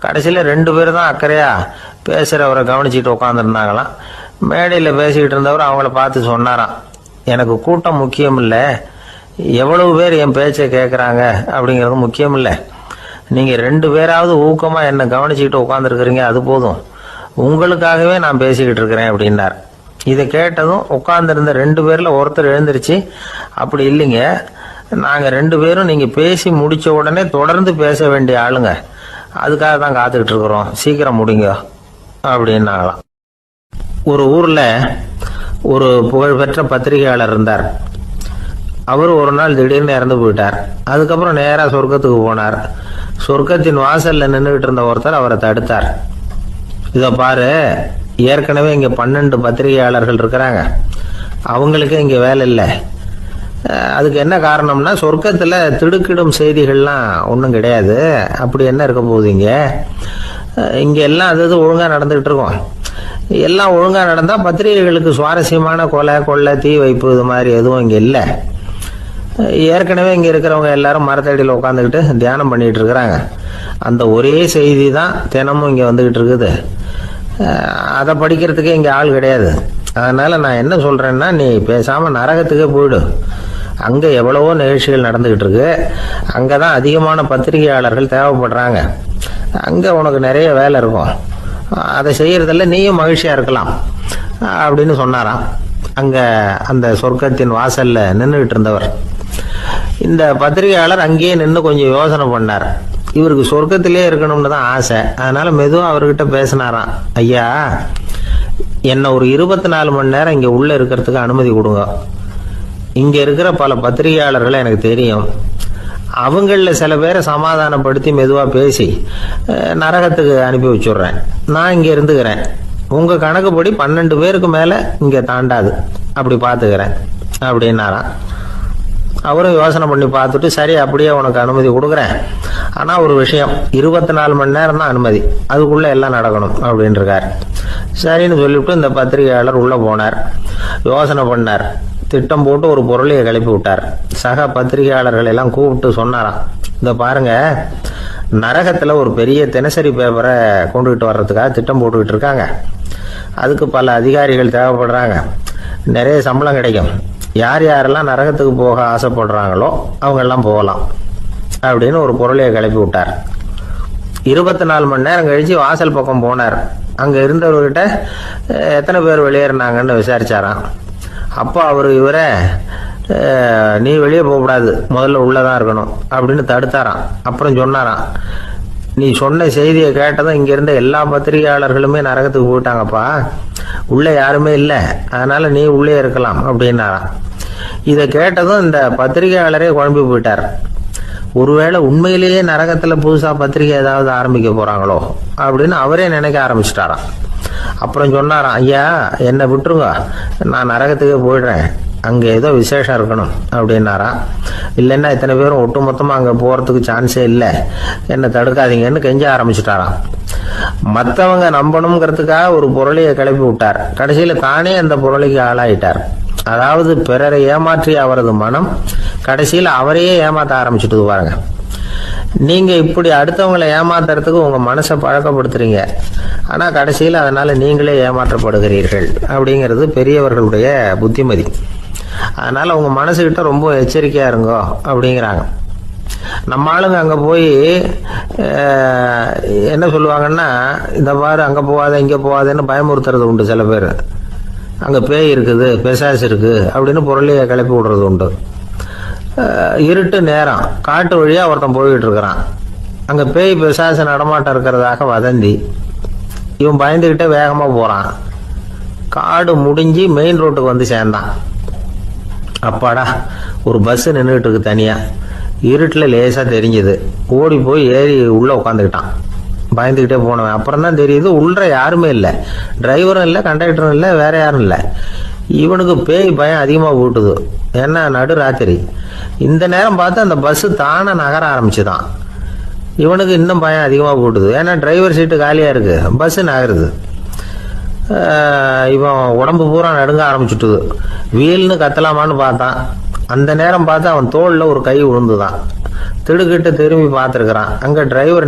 கடைசியில் 2 பேர் தான் அக்கறையா பேசுகிறவரை கவனிச்சுட்டு உட்காந்துருந்தாங்களாம். மேடையில் பேசிக்கிட்டு இருந்தவர் அவங்கள பார்த்து சொன்னாராம், எனக்கு கூட்டம் முக்கியம் இல்லை, எவ்வளவு பேர் என் பேச்சை கேட்குறாங்க அப்படிங்கிறது முக்கியம் இல்லை. நீங்கள் 2 பேராவது ஊக்கமாக என்னை கவனிச்சுக்கிட்டு உட்காந்துருக்குறீங்க, அது போதும். உங்களுக்காகவே நான் பேசிக்கிட்டு இருக்கிறேன் அப்படின்னார். இதை கேட்டதும் உட்கார்ந்துருந்த 2 பேர்ல ஒருத்தர் எழுந்திருச்சு, அப்படி இல்லைங்க, நாங்கள் 2 பேரும் நீங்கள் பேசி முடிச்ச உடனே தொடர்ந்து பேச வேண்டிய ஆளுங்க, அதுக்காக தான் காத்துக்கிட்டு இருக்கிறோம், சீக்கிரம் முடிங்க அப்படின்னாங்களாம். ஒரு ஊர்ல ஒரு புகழ்பெற்ற பத்திரிகையாளர் இருந்தார். அவர் ஒரு நாள் திடீர்னு இறந்து போயிட்டார். அதுக்கப்புறம் நேராக சொர்க்கத்துக்கு போனார். சொர்க்கத்தின் வாசல்ல நின்றுகிட்டு இருந்த ஒருத்தர் அவரை தடுத்தார். இதை பாரு, ஏற்கனவே இங்கே 12 பத்திரிகையாளர்கள் இருக்கிறாங்க, அவங்களுக்கே இங்கே வேலை இல்லை. அதுக்கு என்ன காரணம்னா, சொர்க்கத்தில் திடுக்கிடும் செய்திகள்லாம் ஒன்றும் கிடையாது. அப்படி என்ன இருக்க போகுது இங்கே எல்லாம் அது ஒழுங்காக நடந்துகிட்டு இருக்கோம். எல்லாம் ஒழுங்காக நடந்தால் பத்திரிகைகளுக்கு சுவாரஸ்யமான கொலை கொள்ளை தீ வைப்பு இது மாதிரி எதுவும் இங்கே இல்லை. ஏற்கனவே இங்கே இருக்கிறவங்க எல்லாரும் மரத்தடியில் உட்காந்துக்கிட்டு தியானம் பண்ணிகிட்டு இருக்கிறாங்க. அந்த ஒரே செய்தி தான் தினமும் இங்கே வந்துக்கிட்டு இருக்குது. அதை படிக்கிறதுக்கே இங்கே ஆள் கிடையாது. அதனால் நான் என்ன சொல்கிறேன்னா, நீ பேசாமல் நரகத்துக்கே போயிடு. அங்கே எவ்வளவோ நிகழ்ச்சிகள் நடந்துக்கிட்டு இருக்கு. அங்கே தான் அதிகமான பத்திரிகையாளர்கள் தேவைப்படுறாங்க. அங்கே உனக்கு நிறைய வேலை இருக்கும், அதை செய்கிறதில்ல நீயும் மகிழ்ச்சியாக இருக்கலாம் அப்படின்னு சொன்னாராம். அங்கே அந்த சொர்க்கத்தின் வாசலில் நின்றுக்கிட்டு இருந்தவர். இந்த பத்திரிகையாளர் அங்கேயே நின்று கொஞ்சம் யோசனை பண்ணார். இவருக்கு சொர்க்கத்திலே இருக்கணும்னு தான் ஆசை. அதனால மெதுவாக அவர்கிட்ட பேசினாராம், ஐயா, என்னை ஒரு 24 மணி நேரம் இங்கே உள்ளே இருக்கிறதுக்கு அனுமதி கொடுங்க. இங்கே இருக்கிற பல பத்திரிகையாளர்களை எனக்கு தெரியும். அவங்களில் சில பேரை சமாதானப்படுத்தி மெதுவாக பேசி நரகத்துக்கு அனுப்பி வச்சுட்றேன். நான் இங்கே இருந்துக்கிறேன். உங்கள் கணக்குப்படி 12 பேருக்கு மேலே இங்கே தாண்டாது, அப்படி பார்த்துக்கிறேன் அப்படின்னாராம். அவரும் யோசனை பண்ணி பார்த்துட்டு, சரி அப்படியே உனக்கு அனுமதி கொடுக்குறேன், ஆனால் ஒரு விஷயம், 24 மணி நேரம் தான் அனுமதி, அதுக்குள்ளே எல்லாம் நடக்கணும் அப்படின்னு இருக்கார். சரின்னு சொல்லிவிட்டு இந்த பத்திரிகையாளர் உள்ளே போனார். யோசனை பண்ணார், திட்டம் போட்டு ஒரு பொருளையை கிளப்பி விட்டார். சக பத்திரிகையாளர்கள் எல்லாம் கூப்பிட்டு சொன்னாராம், இந்த பாருங்க, நரகத்தில் ஒரு பெரிய தினசரி பேப்பரை கொண்டுகிட்டு வர்றதுக்காக திட்டம் போட்டுக்கிட்டு இருக்காங்க. அதுக்கு பல அதிகாரிகள் தேவைப்படுறாங்க, நிறைய சம்பளம் கிடைக்கும். யார் யாரெல்லாம் நரகத்துக்கு போக ஆசைப்படுறாங்களோ அவங்கெல்லாம் போகலாம் அப்படின்னு ஒரு பொருளையை கிளப்பி விட்டார். 24 மணி நேரம் கழிச்சு வாசல் பக்கம் போனார். அங்கே இருந்தவர்கிட்ட எத்தனை பேர் வெளியேறினாங்கன்னு விசாரிச்சாராம். அப்போ அவர் இவரை, நீ வெளியே போகக்கூடாது, முதல்ல உள்ளதான் இருக்கணும் அப்படின்னு தடுத்தாராம். அப்புறம் சொன்னாராம், நீ சொன்ன செய்தியை கேட்டதும் இங்க இருந்த எல்லா பத்திரிகையாளர்களுமே நரகத்துக்கு போயிட்டாங்கப்பா, உள்ள யாருமே இல்லை, அதனால நீ உள்ளே இருக்கலாம் அப்படின்னாராம். இதை கேட்டதும் இந்த பத்திரிகையாளரே குழம்பி போயிட்டார். ஒருவேளை உண்மையிலேயே நரகத்துல புதுசா பத்திரிகை ஏதாவது ஆரம்பிக்க போறாங்களோ அப்படின்னு அவரே நினைக்க ஆரம்பிச்சிட்டாராம். அப்புறம் சொன்னாராம், ஐயா என்னை விட்டுருங்க, நான் நரகத்துக்கே போயிடுறேன், அங்கே ஏதோ விசேஷம் இருக்கணும் அப்படின்னாராம். இல்லைன்னா இத்தனை பேரும் ஒட்டு மொத்தமாக அங்கே போகிறதுக்கு சான்ஸே இல்லை, என்னை தடுக்காதீங்கன்னு கெஞ்ச ஆரம்பிச்சுட்டாராம். மற்றவங்க நம்பணுங்கிறதுக்காக ஒரு பொருளையை கிளப்பி விட்டார். கடைசியில் தானே அந்த பொருளைக்கு ஆளாயிட்டார். அதாவது பிறரை ஏமாற்றிய அவரது மனம் கடைசியில் அவரையே ஏமாற்ற ஆரம்பிச்சுட்டு பாருங்க. நீங்க இப்படி அடுத்தவங்களை ஏமாத்துறதுக்கு உங்க மனசை பழக்கப்படுத்துறீங்க, ஆனா கடைசியில் அதனால நீங்களே ஏமாற்றப்படுகிறீர்கள் அப்படிங்கிறது பெரியவர்களுடைய புத்திமதி. அதனால உங்க மனசுகிட்ட ரொம்ப எச்சரிக்கையா இருங்கோ அப்படிங்கிறாங்க. நம்ம ஆளுங்க அங்க போய் என்ன சொல்லுவாங்கன்னா, இந்த பாரு அங்க போகாத இங்க போகாதன்னு பயமுறுத்துறது உண்டு. சில பேர் அங்க பேய் இருக்குது, பிசாசு இருக்கு அப்படின்னு பொருளையை கிளப்பி விடுறது உண்டு. இருட்டு நேரம் காட்டு வழியா ஒருத்தன் போய்கிட்டு இருக்கிறான். அங்க பேய் பிசாசு நடமாட்டம் இருக்கிறதாக வதந்தி. இவன் பயந்துகிட்டே வேகமா போறான். காடு முடிஞ்சு மெயின் ரோட்டுக்கு வந்து சேர்ந்தான். அப்பாடா, ஒரு பஸ் நின்றுட்டு இருக்கு தனியா. இருட்டில் லேசா தெரிஞ்சது. ஓடி போய் ஏறி உள்ள உட்காந்துக்கிட்டான். பயந்துக்கிட்டே போனவன் அப்புறம் தான் தெரியுது உள்ள யாருமே இல்லை. டிரைவரும் இல்லை, கண்டக்டரும் இல்லை, வேற யாரும் இல்லை. இவனுக்கு பேய் பயம் அதிகமாக ஊட்டுது. ஏன்னா நடு ராத்திரி. இந்த நேரம் பார்த்து அந்த பஸ் தானே நகர ஆரம்பிச்சுதான். இவனுக்கு இன்னும் பயம் அதிகமாக போட்டுது. ஏன்னா டிரைவர் சீட்டு காலியாக இருக்கு, பஸ் நகருது. இவன் உடம்பு பூரா நடுங்க ஆரம்பிச்சுட்டுது. வீல்னு கத்தலாமான்னு பார்த்தான். அந்த நேரம் பார்த்து அவன் தோளில் ஒரு கை விழுந்துதான். திடுக்கிட்டு திரும்பி பார்த்துருக்குறான். அங்கே டிரைவர்